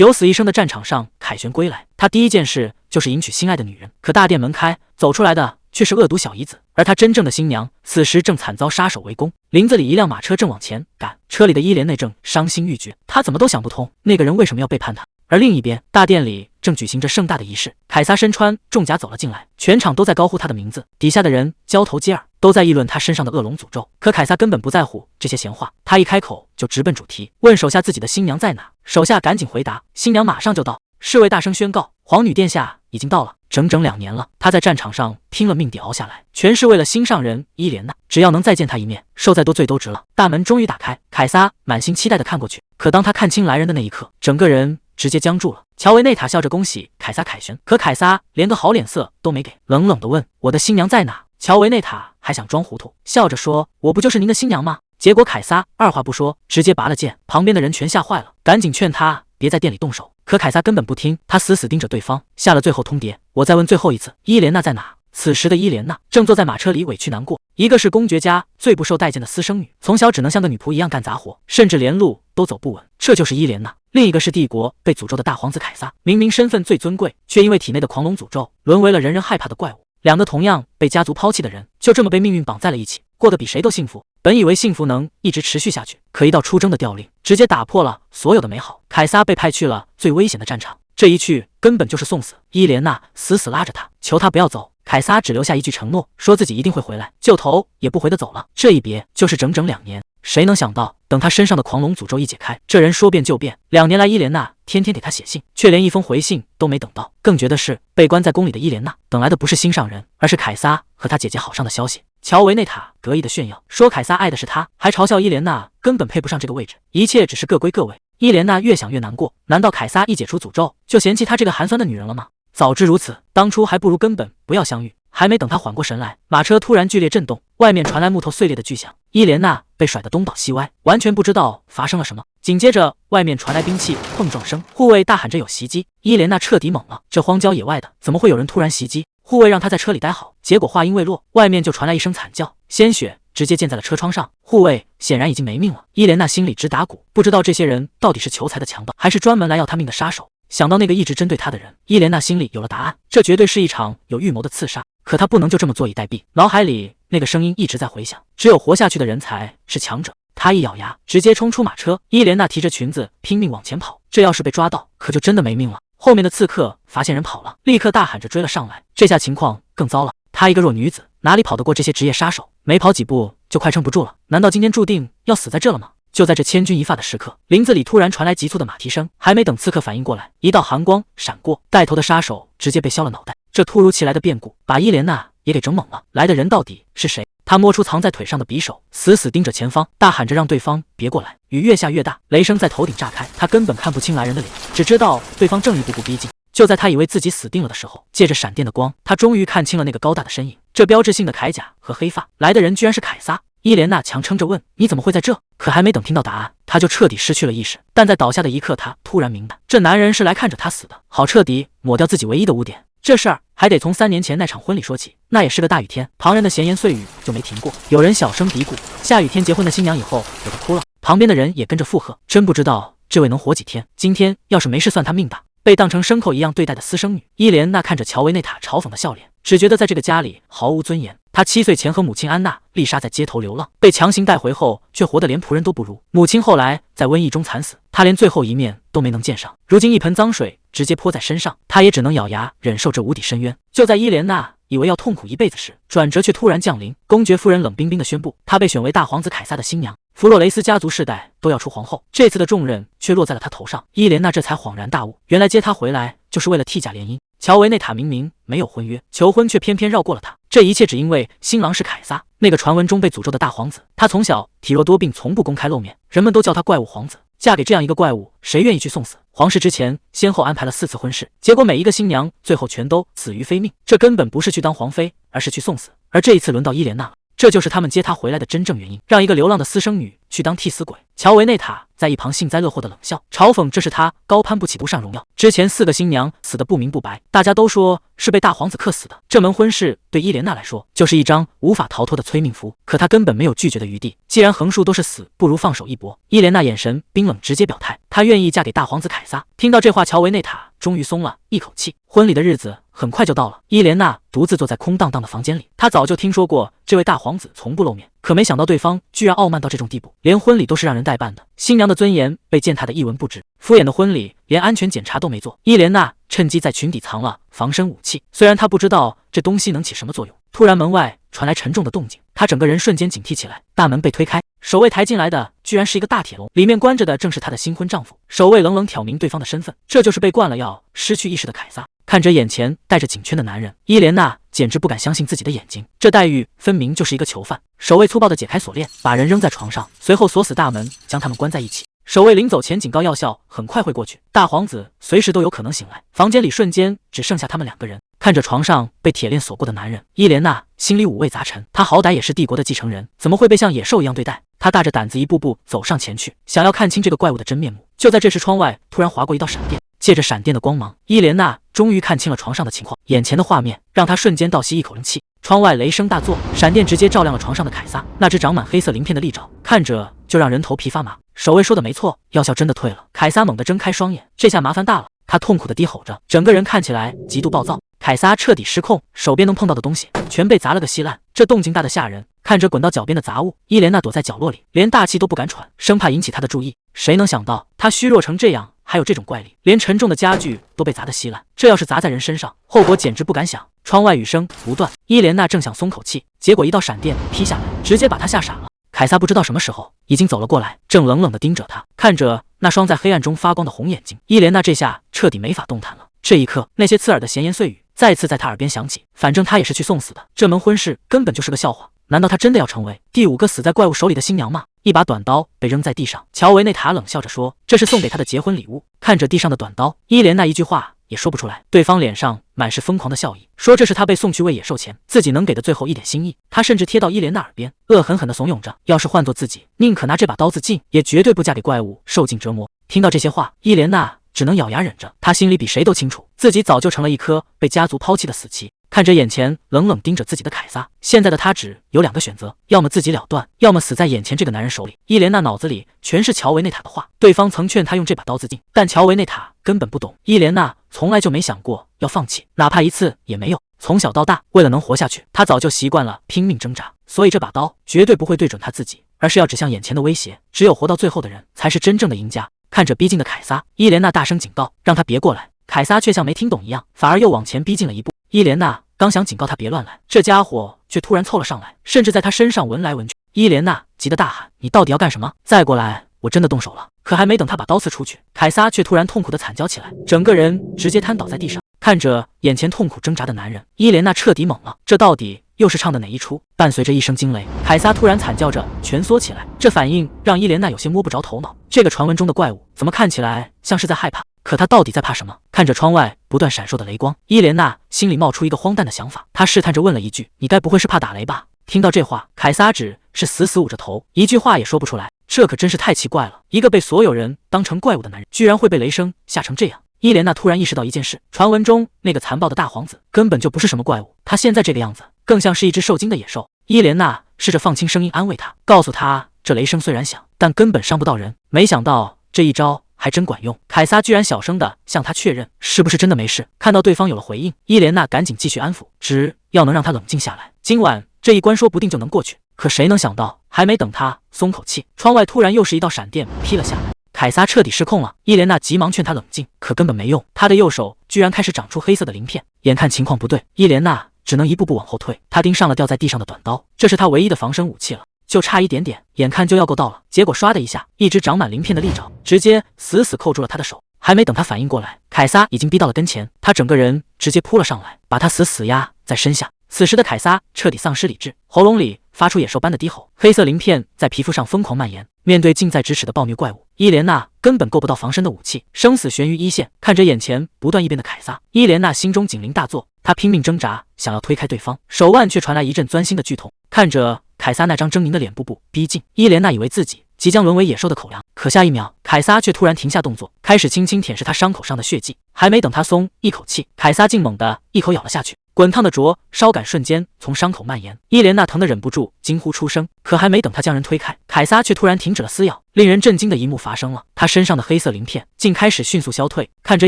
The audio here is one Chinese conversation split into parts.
九死一生的战场上凯旋归来，他第一件事就是迎娶心爱的女人。可大殿门开，走出来的却是恶毒小姨子，而他真正的新娘此时正惨遭杀手围攻。林子里一辆马车正往前赶，车里的伊莲内正伤心欲绝，他怎么都想不通那个人为什么要背叛他。而另一边，大殿里正举行着盛大的仪式，凯撒身穿重甲走了进来，全场都在高呼他的名字，底下的人交头接耳，都在议论他身上的恶龙诅咒。可凯撒根本不在乎这些闲话，他一开口就直奔主题，问手下自己的新娘在哪。手下赶紧回答，新娘马上就到。侍卫大声宣告，皇女殿下已经到了，整整2年了，她在战场上拼了命地熬下来，全是为了心上人伊莲娜，只要能再见她一面，受再多罪都值了。大门终于打开，凯撒满心期待地看过去，可当他看清来人的那一刻，整个人直接僵住了。乔维内塔笑着恭喜凯撒凯旋，可凯撒连个好脸色都没给，冷冷地问，我的新娘在哪？乔维内塔还想装糊涂，笑着说，我不就是您的新娘吗？结果凯撒二话不说，直接拔了剑，旁边的人全吓坏了，赶紧劝他别在店里动手。可凯撒根本不听，他死死盯着对方，下了最后通牒，我再问最后一次，伊莲娜在哪？此时的伊莲娜正坐在马车里委屈难过，一个是公爵家最不受待见的私生女，从小只能像个女仆一样干杂活，甚至连路都走不稳，这就是伊莲娜。另一个是帝国被诅咒的大皇子凯撒，明明身份最尊贵，却因为体内的狂龙诅咒，沦为了人人害怕的怪物。两个同样被家族抛弃的人，就这么被命运绑在了一起，过得比谁都幸福。本以为幸福能一直持续下去，可一道出征的调令，直接打破了所有的美好。凯撒被派去了最危险的战场，这一去根本就是送死。伊莲娜死死拉着他，求他不要走。凯撒只留下一句承诺，说自己一定会回来，就头也不回的走了。这一别就是整整2年。谁能想到，等他身上的狂龙诅咒一解开，这人说变就变。2年来，伊莲娜天天给他写信，却连一封回信都没等到。更绝的是，被关在宫里的伊莲娜等来的不是心上人，而是凯撒和他姐姐好上的消息。乔维内塔得意的炫耀，说凯撒爱的是他，还嘲笑伊莲娜根本配不上这个位置，一切只是各归各位。伊莲娜越想越难过，难道凯撒一解除诅咒，就嫌弃他这个寒酸的女人了吗？早知如此，当初还不如根本不要相遇。还没等他缓过神来，马车突然剧烈震动，外面传来木头碎裂的巨响，伊莲娜被甩得东倒西歪，完全不知道发生了什么。紧接着，外面传来兵器碰撞声，护卫大喊着有袭击。伊莲娜彻底懵了，这荒郊野外的，怎么会有人突然袭击？护卫让他在车里待好，结果话音未落，外面就传来一声惨叫，鲜血直接溅在了车窗上。护卫显然已经没命了。伊莲娜心里直打鼓，不知道这些人到底是求财的强盗，还是专门来要他命的杀手。想到那个一直针对他的人，伊莲娜心里有了答案，这绝对是一场有预谋的刺杀。可他不能就这么坐以待毙，脑海里那个声音一直在回响，只有活下去的人才是强者。他一咬牙，直接冲出马车。伊莲娜提着裙子拼命往前跑，这要是被抓到，可就真的没命了。后面的刺客发现人跑了，立刻大喊着追了上来。这下情况更糟了，她一个弱女子，哪里跑得过这些职业杀手？没跑几步就快撑不住了。难道今天注定要死在这了吗？就在这千钧一发的时刻，林子里突然传来急促的马蹄声，还没等刺客反应过来，一道寒光闪过，带头的杀手直接被削了脑袋。这突如其来的变故把伊莲娜也给整懵了，来的人到底是谁？他摸出藏在腿上的匕首，死死盯着前方，大喊着让对方别过来。雨越下越大，雷声在头顶炸开，他根本看不清来人的脸，只知道对方正一步步逼近。就在他以为自己死定了的时候，借着闪电的光，他终于看清了那个高大的身影，这标志性的铠甲和黑发，来的人居然是凯撒。伊莲娜强撑着问，你怎么会在这？可还没等听到答案，他就彻底失去了意识。但在倒下的一刻，他突然明白，这男人是来看着他死的，好彻底抹掉自己唯一的污点。这事儿还得从3年前那场婚礼说起，那也是个大雨天，旁人的闲言碎语就没停过。有人小声嘀咕，下雨天结婚的新娘以后有的哭了，旁边的人也跟着附和，真不知道这位能活几天。今天要是没事算他命大。被当成牲口一样对待的私生女，伊莲娜看着乔维内塔嘲讽的笑脸，只觉得在这个家里毫无尊严。她7岁前和母亲安娜丽莎在街头流浪，被强行带回后，却活得连仆人都不如。母亲后来在瘟疫中惨死，她连最后一面都没能见上。如今一盆脏水直接泼在身上，她也只能咬牙忍受这无底深渊。就在伊莲娜以为要痛苦一辈子时，转折却突然降临。公爵夫人冷冰冰地宣布，她被选为大皇子凯撒的新娘。弗洛雷斯家族世代都要出皇后，这次的重任却落在了她头上。伊莲娜这才恍然大悟，原来接她回来就是为了替嫁联姻。乔维内塔明明没有婚约，求婚却偏偏绕过了他。这一切只因为新郎是凯撒，那个传闻中被诅咒的大皇子。他从小体弱多病，从不公开露面，人们都叫他怪物皇子。嫁给这样一个怪物，谁愿意去送死？皇室之前先后安排了4次婚事，结果每一个新娘最后全都死于非命。这根本不是去当皇妃，而是去送死。而这一次轮到伊莲娜了，这就是他们接她回来的真正原因，让一个流浪的私生女去当替死鬼。乔维内塔在一旁幸灾乐祸的冷笑，嘲讽这是他高攀不起不上荣耀。之前4个新娘死得不明不白，大家都说是被大皇子克死的。这门婚事对伊莲娜来说就是一张无法逃脱的催命符，可她根本没有拒绝的余地。既然横竖都是死，不如放手一搏。伊莲娜眼神冰冷，直接表态，她愿意嫁给大皇子凯撒。听到这话，乔维内塔终于松了一口气。婚礼的日子很快就到了，伊莲娜独自坐在空荡荡的房间里。她早就听说过这位大皇子从不露面，可没想到对方居然傲慢到这种地步，连婚礼都是让人代办的。新娘的尊严被践踏得一文不值，敷衍的婚礼连安全检查都没做。伊莲娜趁机在裙底藏了防身武器，虽然她不知道这东西能起什么作用。突然门外传来沉重的动静，她整个人瞬间警惕起来。大门被推开，守卫抬进来的居然是一个大铁笼，里面关着的正是她的新婚丈夫。守卫冷冷挑明对方的身份，这就是被灌了药失去意识的凯撒。看着眼前戴着颈圈的男人，伊莲娜简直不敢相信自己的眼睛，这待遇分明就是一个囚犯。守卫粗暴地解开锁链，把人扔在床上，随后锁死大门，将他们关在一起。守卫临走前警告药效很快会过去，大皇子随时都有可能醒来。房间里瞬间只剩下他们2个人。看着床上被铁链锁过的男人，伊莲娜心里五味杂陈。他好歹也是帝国的继承人，怎么会被像野兽一样对待？他大着胆子一步步走上前去，想要看清这个怪物的真面目。就在这时，窗外突然划过一道闪电，借着闪电的光芒，伊莲娜终于看清了床上的情况。眼前的画面让她瞬间倒吸一口冷气。窗外雷声大作，闪电直接照亮了床上的凯撒，那只长满黑色鳞片的利爪看着就让人头皮发麻。守卫说的没错，药效真的退了。凯撒猛地睁开双眼，这下麻烦大了。他痛苦地低吼着，整个人看起来极度暴躁。凯撒彻底失控，手边能碰到的东西全被砸了个稀烂，这动静大得吓人。看着滚到脚边的杂物，伊莲娜躲在角落里，连大气都不敢喘，生怕引起他的注意。谁能想到他虚弱成这样，还有这种怪力，连沉重的家具都被砸得稀烂，这要是砸在人身上，后果简直不敢想。窗外雨声不断，伊莲娜正想松口气，结果一道闪电劈下来，直接把她吓傻了。凯撒不知道什么时候已经走了过来，正冷冷地盯着他。看着那双在黑暗中发光的红眼睛，伊莲娜这下彻底没法动弹了。这一刻，那些刺耳的闲言碎语再次在他耳边响起，反正他也是去送死的，这门婚事根本就是个笑话。难道他真的要成为第5个死在怪物手里的新娘吗？一把短刀被扔在地上，乔维内塔冷笑着说：“这是送给他的结婚礼物。”看着地上的短刀，伊莲娜一句话也说不出来。对方脸上满是疯狂的笑意，说这是他被送去喂野兽前自己能给的最后一点心意。他甚至贴到伊莲娜耳边，恶狠狠地怂恿着：“要是换做自己，宁可拿这把刀子进，也绝对不嫁给怪物，受尽折磨。”听到这些话，伊莲娜只能咬牙忍着，她心里比谁都清楚，自己早就成了一颗被家族抛弃的死棋。看着眼前冷冷盯着自己的凯撒，现在的他只有2个选择，要么自己了断，要么死在眼前这个男人手里。伊莲娜脑子里全是乔维内塔的话，对方曾劝她用这把刀子进，但乔维内塔根本不懂。伊莲娜从来就没想过要放弃，哪怕一次也没有。从小到大，为了能活下去，她早就习惯了拼命挣扎，所以这把刀绝对不会对准她自己，而是要指向眼前的威胁。只有活到最后的人才是真正的赢家。看着逼近的凯撒，伊莲娜大声警告，让他别过来。凯撒却像没听懂一样，反而又往前逼近了一步。伊莲娜刚想警告他别乱来，这家伙却突然凑了上来，甚至在他身上闻来闻去。伊莲娜急得大喊：“你到底要干什么？再过来，我真的动手了！”可还没等他把刀刺出去，凯撒却突然痛苦地惨叫起来，整个人直接瘫倒在地上。看着眼前痛苦挣扎的男人，伊莲娜彻底懵了，这到底又是唱的哪一出？伴随着一声惊雷，凯撒突然惨叫着蜷缩起来，这反应让伊莲娜有些摸不着头脑。这个传闻中的怪物怎么看起来像是在害怕？可他到底在怕什么？看着窗外不断闪烁的雷光，伊莲娜心里冒出一个荒诞的想法，她试探着问了一句：“你该不会是怕打雷吧？”听到这话，凯撒只是死死捂着头，一句话也说不出来。这可真是太奇怪了，一个被所有人当成怪物的男人，居然会被雷声吓成这样。伊莲娜突然意识到一件事，传闻中那个残暴的大皇子根本就不是什么怪物，他现在这个样子更像是一只受惊的野兽。伊莲娜试着放轻声音安慰他，告诉他这雷声虽然响，但根本伤不到人。没想到这一招还真管用，凯撒居然小声地向他确认是不是真的没事。看到对方有了回应，伊莲娜赶紧继续安抚，只要能让他冷静下来，今晚这一关说不定就能过去。可谁能想到，还没等他松口气，窗外突然又是一道闪电劈了下来，凯撒彻底失控了。伊莲娜急忙劝他冷静，可根本没用，他的右手居然开始长出黑色的鳞片。眼看情况不对，伊莲娜只能一步步往后退，他盯上了掉在地上的短刀，这是他唯一的防身武器了，就差一点点，眼看就要够到了，结果唰的一下，一只长满鳞片的利爪直接死死扣住了他的手。还没等他反应过来，凯撒已经逼到了跟前，他整个人直接扑了上来，把他死死压在身下。此时的凯撒彻底丧失理智，喉咙里发出野兽般的低吼，黑色鳞片在皮肤上疯狂蔓延。面对近在咫尺的暴虐怪物，伊莲娜根本够不到防身的武器，生死悬于一线。看着眼前不断异变的凯撒，伊莲娜心中警铃大作，她拼命挣扎，想要推开对方，手腕却传来一阵钻心的剧痛。看着凯撒那张狰狞的脸步步逼近，伊莲娜以为自己即将沦为野兽的口粮，可下一秒，凯撒却突然停下动作，开始轻轻舔舐他伤口上的血迹。还没等他松一口气，凯撒竟猛地一口咬了下去，滚烫的灼烧感瞬间从伤口蔓延，伊莲娜疼得忍不住惊呼出声。可还没等她将人推开，凯撒却突然停止了撕咬。令人震惊的一幕发生了，他身上的黑色鳞片竟开始迅速消退。看着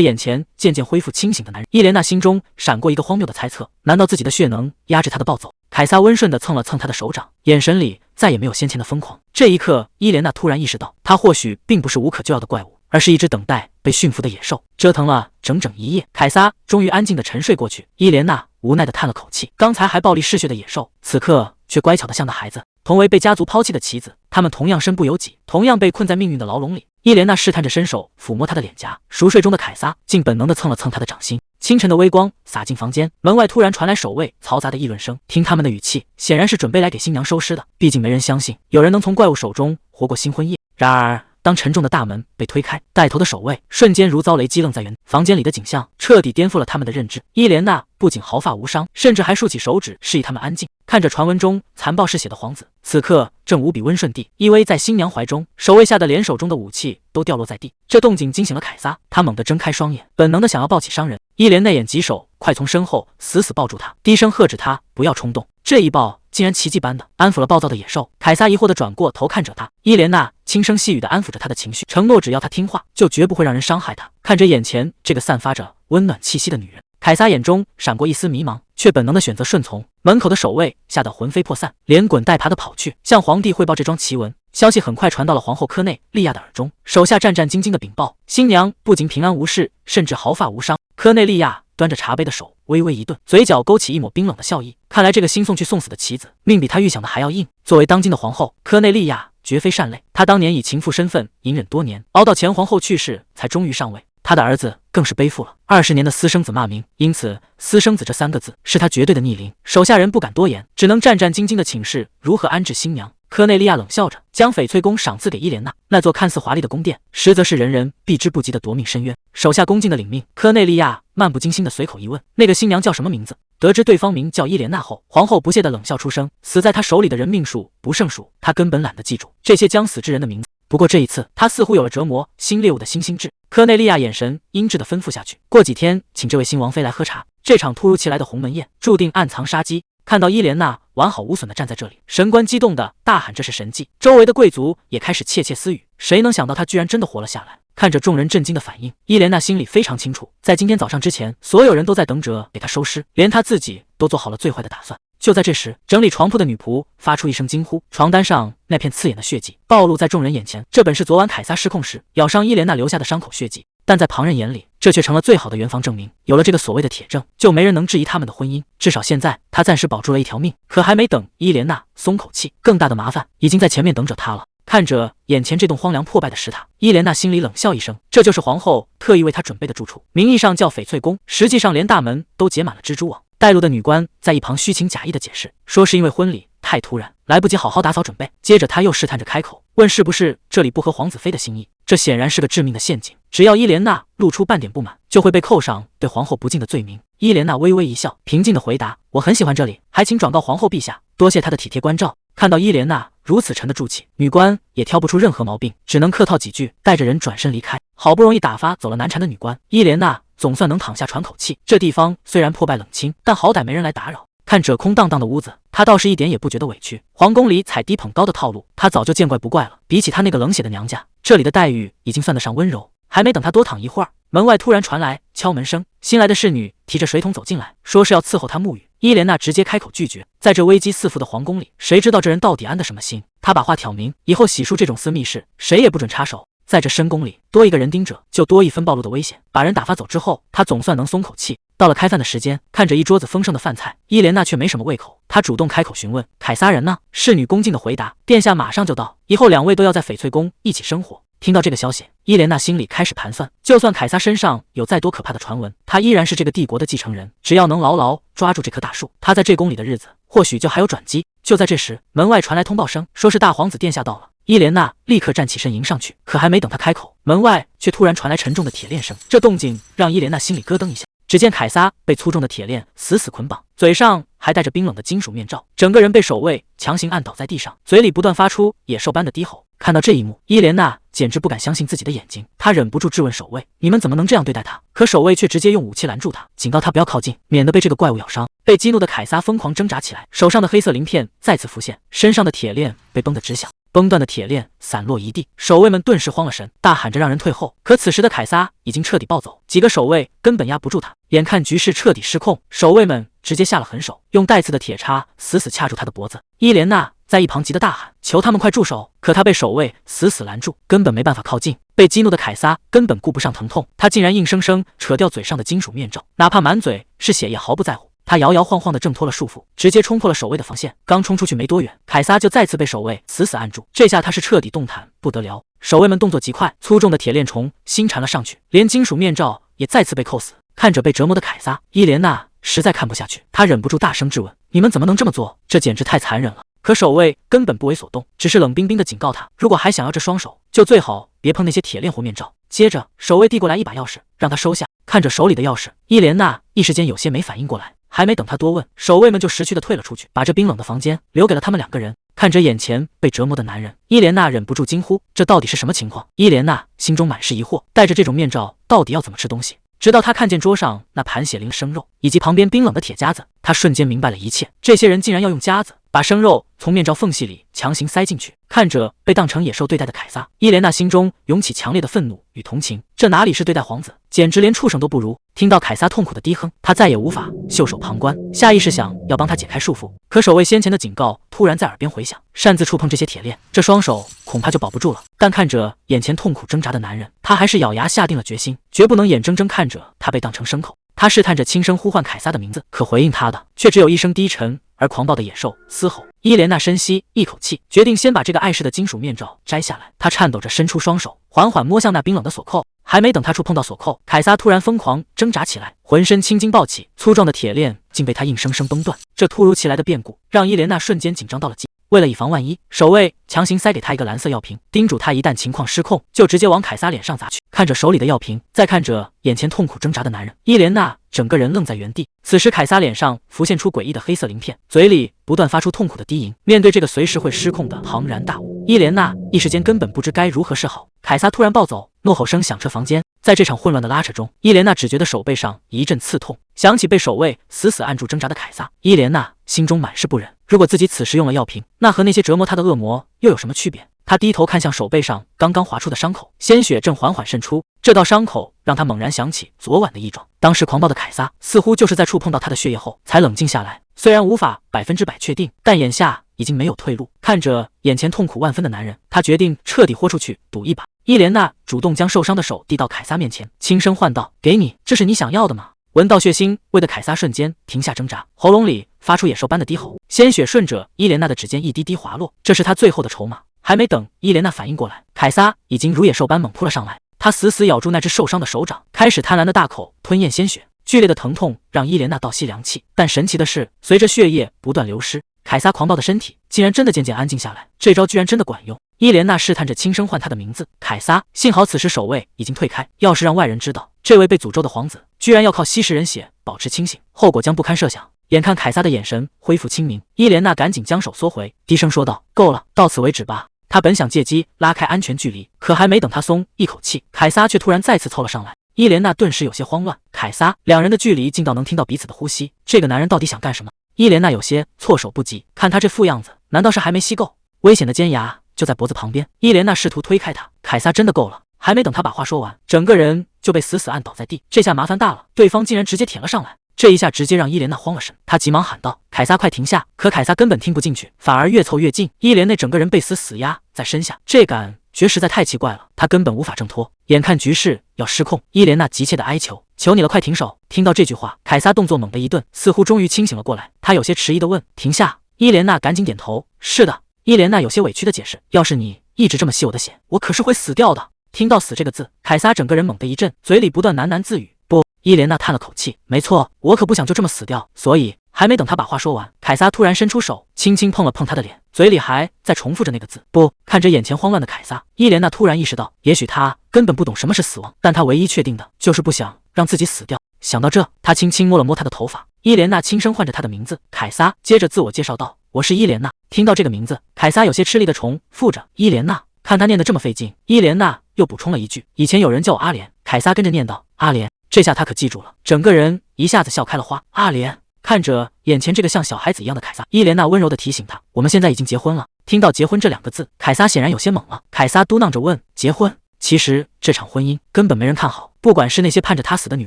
眼前渐渐恢复清醒的男人，伊莲娜心中闪过一个荒谬的猜测：难道自己的血能压制他的暴走？凯撒温顺地蹭了蹭他的手掌，眼神里再也没有先前的疯狂。这一刻，伊莲娜突然意识到，他或许并不是无可救药的怪物，而是一只等待被驯服的野兽。折腾了整整一夜，凯撒终于安静地沉睡过去。伊莲娜无奈地叹了口气，刚才还暴力嗜血的野兽，此刻却乖巧得像个孩子。同为被家族抛弃的棋子，他们同样身不由己，同样被困在命运的牢笼里。伊莲娜试探着伸手抚摸他的脸颊，熟睡中的凯撒竟本能地蹭了蹭他的掌心。清晨的微光洒进房间，门外突然传来守卫嘈杂的议论声，听他们的语气，显然是准备来给新娘收尸的。毕竟没人相信有人能从怪物手中活过新婚夜。然而当沉重的大门被推开，带头的守卫瞬间如遭雷击，愣在原地。房间里的景象彻底颠覆了他们的认知。伊莲娜不仅毫发无伤，甚至还竖起手指示意他们安静。看着传闻中残暴嗜血的皇子，此刻正无比温顺地依偎在新娘怀中，守卫吓得连手中的武器都掉落在地。这动静惊醒了凯撒，他猛地睁开双眼，本能的想要抱起伤人。伊莲内眼疾手快从身后死死抱住他，低声喝止他不要冲动。这一抱竟然奇迹般的安抚了暴躁的野兽。凯撒疑惑地转过头看着他，伊莲娜轻声细语地安抚着他的情绪，承诺只要他听话，就绝不会让人伤害他。看着眼前这个散发着温暖气息的女人，凯撒眼中闪过一丝迷茫，却本能地选择顺从。门口的守卫吓得魂飞魄散，连滚带爬地跑去向皇帝汇报这桩奇闻。消息很快传到了皇后科内利亚的耳中，手下战战兢兢地禀报，新娘不仅平安无事，甚至毫发无伤。科内利亚端着茶杯的手微微一顿，嘴角勾起一抹冰冷的笑意。看来这个新送去送死的棋子，命比他预想的还要硬。作为当今的皇后，科内利亚绝非善类。她当年以情妇身份隐忍多年，熬到前皇后去世，才终于上位。他的儿子更是背负了20年的私生子骂名，因此私生子这3个字是他绝对的逆鳞。手下人不敢多言，只能战战兢兢地请示如何安置新娘。科内利亚冷笑着，将翡翠宫赏赐给伊莲娜。那座看似华丽的宫殿，实则是人人避之不及的夺命深渊。手下恭敬的领命，科内利亚漫不经心的随口一问：“那个新娘叫什么名字？”得知对方名叫伊莲娜后，皇后不屑的冷笑出声：“死在他手里的人命数不胜数，他根本懒得记住这些将死之人的名字。”不过这一次，他似乎有了折磨新猎物的新心智。科内利亚眼神阴鸷的吩咐下去：“过几天请这位新王妃来喝茶。”这场突如其来的鸿门宴注定暗藏杀机。看到伊莲娜完好无损地站在这里，神官激动地大喊这是神迹，周围的贵族也开始窃窃私语，谁能想到她居然真的活了下来。看着众人震惊的反应，伊莲娜心里非常清楚，在今天早上之前，所有人都在等着给她收尸，连她自己都做好了最坏的打算。就在这时，整理床铺的女仆发出一声惊呼，床单上那片刺眼的血迹暴露在众人眼前。这本是昨晚凯撒失控时咬伤伊莲娜留下的伤口血迹，但在旁人眼里，这却成了最好的圆房证明。有了这个所谓的铁证，就没人能质疑他们的婚姻。至少现在，他暂时保住了一条命。可还没等伊莲娜松口气，更大的麻烦已经在前面等着他了。看着眼前这栋荒凉破败的石塔，伊莲娜心里冷笑一声，这就是皇后特意为她准备的住处，名义上叫翡翠宫，实际上连大门都结满了蜘蛛网。带路的女官在一旁虚情假意的解释，说是因为婚礼太突然，来不及好好打扫准备。接着她又试探着开口，问是不是这里不合皇子妃的心意。这显然是个致命的陷阱，只要伊莲娜露出半点不满，就会被扣上对皇后不敬的罪名。伊莲娜微微一笑，平静的回答：“我很喜欢这里，还请转告皇后陛下，多谢她的体贴关照。”看到伊莲娜如此沉得住气，女官也挑不出任何毛病，只能客套几句，带着人转身离开。好不容易打发走了难缠的女官，伊莲娜总算能躺下喘口气。这地方虽然破败冷清，但好歹没人来打扰。看着空荡荡的屋子，她倒是一点也不觉得委屈。皇宫里踩低捧高的套路，她早就见怪不怪了。比起她那个冷血的娘家，这里的待遇已经算得上温柔。还没等她多躺一会儿，门外突然传来敲门声，新来的侍女提着水桶走进来，说是要伺候她沐浴。伊莲娜直接开口拒绝。在这危机四伏的皇宫里，谁知道这人到底安的什么心？她把话挑明，以后洗漱这种私密事，谁也不准插手。在这深宫里，多一个人盯着，就多一分暴露的危险。把人打发走之后，她总算能松口气。到了开饭的时间，看着一桌子丰盛的饭菜，伊莲娜却没什么胃口。她主动开口询问：“凯撒人呢？”侍女恭敬的回答：“殿下马上就到，以后2位都要在翡翠宫一起生活。”听到这个消息，伊莲娜心里开始盘算，就算凯撒身上有再多可怕的传闻，他依然是这个帝国的继承人，只要能牢牢抓住这棵大树，他在这宫里的日子或许就还有转机。就在这时，门外传来通报声，说是大皇子殿下到了。伊莲娜立刻站起身迎上去，可还没等她开口，门外却突然传来沉重的铁链声。这动静让伊莲娜心里咯噔一下。只见凯撒被粗重的铁链死死捆绑，嘴上还戴着冰冷的金属面罩，整个人被守卫强行按倒在地上，嘴里不断发出野兽般的低吼。看到这一幕，伊莲娜简直不敢相信自己的眼睛，她忍不住质问守卫：“你们怎么能这样对待她？”可守卫却直接用武器拦住她，警告她不要靠近，免得被这个怪物咬伤。被激怒的凯撒疯狂挣扎起来，手上的黑色鳞片再次浮现，身上的铁链被崩得直响。崩断的铁链散落一地，守卫们顿时慌了神，大喊着让人退后。可此时的凯撒已经彻底暴走，几个守卫根本压不住他。眼看局势彻底失控，守卫们直接下了狠手，用带刺的铁叉死死掐住他的脖子。伊莲娜在一旁急得大喊：“求他们快住手！”可他被守卫死死拦住，根本没办法靠近。被激怒的凯撒根本顾不上疼痛，他竟然硬生生扯掉嘴上的金属面罩，哪怕满嘴是血也毫不在乎。他摇摇晃晃地挣脱了束缚，直接冲破了守卫的防线。刚冲出去没多远，凯撒就再次被守卫死死按住。这下他是彻底动弹不得了。守卫们动作极快，粗重的铁链虫新缠了上去，连金属面罩也再次被扣死。看着被折磨的凯撒，伊莲娜实在看不下去，她忍不住大声质问：“你们怎么能这么做？这简直太残忍了！”可守卫根本不为所动，只是冷冰冰地警告他，如果还想要这双手，就最好别碰那些铁链或面罩。接着，守卫递过来一把钥匙，让他收下。看着手里的钥匙，伊莲娜一时间有些没反应过来。还没等他多问，守卫们就识趣地退了出去，把这冰冷的房间留给了他们两个人。看着眼前被折磨的男人，伊莲娜忍不住惊呼：“这到底是什么情况？”伊莲娜心中满是疑惑，戴着这种面罩到底要怎么吃东西？直到她看见桌上那盘血淋的生肉，以及旁边冰冷的铁夹子，她瞬间明白了一切。这些人竟然要用夹子把生肉从面罩缝隙里强行塞进去。看着被当成野兽对待的凯撒，伊莲娜心中涌起强烈的愤怒与同情。这哪里是对待皇子，简直连畜生都不如。听到凯撒痛苦的低哼，他再也无法袖手旁观，下意识想要帮他解开束缚。可守卫先前的警告突然在耳边回响，擅自触碰这些铁链，这双手恐怕就保不住了。但看着眼前痛苦挣扎的男人，他还是咬牙下定了决心，绝不能眼睁睁看着他被当成牲口。他试探着轻声呼唤凯撒的名字，可回应他的却只有一声低沉而狂暴的野兽嘶吼。伊莲娜深吸一口气，决定先把这个碍事的金属面罩摘下来。她颤抖着伸出双手，缓缓摸向那冰冷的锁扣。还没等他触碰到锁扣，凯撒突然疯狂挣扎起来，浑身青筋暴起，粗壮的铁链竟被他硬生生崩断。这突如其来的变故让伊莲娜瞬间紧张到了极。为了以防万一，守卫强行塞给他一个蓝色药瓶，叮嘱他一旦情况失控，就直接往凯撒脸上砸去。看着手里的药瓶，再看着眼前痛苦挣扎的男人，伊莲娜整个人愣在原地。此时凯撒脸上浮现出诡异的黑色鳞片，嘴里不断发出痛苦的低吟。面对这个随时会失控的庞然大物，伊莲娜一时间根本不知该如何是好。凯撒突然暴走，怒吼声响彻房间。在这场混乱的拉扯中，伊莲娜只觉得手背上一阵刺痛，想起被守卫死死按住挣扎的凯撒，伊莲娜心中满是不忍。如果自己此时用了药瓶，那和那些折磨她的恶魔又有什么区别？她低头看向手背上刚刚划出的伤口，鲜血正缓缓渗出。这道伤口让她猛然想起昨晚的异状，当时狂暴的凯撒似乎就是在触碰到她的血液后才冷静下来。虽然无法100%确定，但眼下已经没有退路。看着眼前痛苦万分的男人，她决定彻底豁出去赌一把。伊莲娜主动将受伤的手递到凯撒面前，轻声唤道：“给你，这是你想要的吗？”闻到血腥味的凯撒瞬间停下挣扎，喉咙里发出野兽般的低吼，鲜血顺着伊莲娜的指尖一滴滴滑落，这是他最后的筹码。还没等伊莲娜反应过来，凯撒已经如野兽般猛扑了上来。他死死咬住那只受伤的手掌，开始贪婪的大口吞咽鲜血。剧烈的疼痛让伊莲娜倒吸凉气，但神奇的是，随着血液不断流失，凯撒狂暴的身体竟然真的渐渐安静下来。这招居然真的管用。伊莲娜试探着轻声唤他的名字，凯撒。幸好此时守卫已经退开，要是让外人知道这位被诅咒的皇子居然要靠吸食人血保持清醒，后果将不堪设想。眼看凯撒的眼神恢复清明，伊莲娜赶紧将手缩回，低声说道：“够了，到此为止吧。”他本想借机拉开安全距离，可还没等他松一口气，凯撒却突然再次凑了上来。伊莲娜顿时有些慌乱，凯撒两人的距离近到能听到彼此的呼吸，这个男人到底想干什么？伊莲娜有些措手不及，看他这副样子，难道是还没吸够？危险的尖牙就在脖子旁边，伊莲娜试图推开他，凯撒真的够了。还没等他把话说完，整个人就被死死按倒在地。这下麻烦大了，对方竟然直接舔了上来。这一下直接让伊莲娜慌了神，她急忙喊道：“凯撒，快停下！”可凯撒根本听不进去，反而越凑越近。伊莲娜整个人被死压在身下，这感觉实在太奇怪了，她根本无法挣脱。眼看局势要失控，伊莲娜急切的哀求：“求你了，快停手！”听到这句话，凯撒动作猛地一顿，似乎终于清醒了过来。他有些迟疑的问：“停下？”伊莲娜赶紧点头：“是的。”伊莲娜有些委屈的解释：“要是你一直这么吸我的血，我可是会死掉的。”听到死这个字，凯撒整个人猛地一震，嘴里不断喃喃自语：“不。”伊莲娜叹了口气：“没错，我可不想就这么死掉，所以……”还没等他把话说完，凯撒突然伸出手，轻轻碰了碰他的脸，嘴里还在重复着那个字：“不。”看着眼前慌乱的凯撒，伊莲娜突然意识到，也许他根本不懂什么是死亡，但他唯一确定的就是不想让自己死掉。想到这，他轻轻摸了摸他的头发。伊莲娜轻声唤着他的名字：“凯撒。”接着自我介绍道：“我是伊莲娜。”听到这个名字，凯撒有些吃力的重复着：“伊莲娜。”看他念得这么费劲，伊莲娜又补充了一句：“以前有人叫我阿莲。”凯撒跟着念道：“阿莲。”这下他可记住了，整个人一下子笑开了花。阿莲看着眼前这个像小孩子一样的凯撒，伊莲娜温柔地提醒他：“我们现在已经结婚了。”听到结婚这两个字，凯撒显然有些懵了。凯撒嘟囔着问：“结婚？”其实这场婚姻根本没人看好，不管是那些盼着他死的女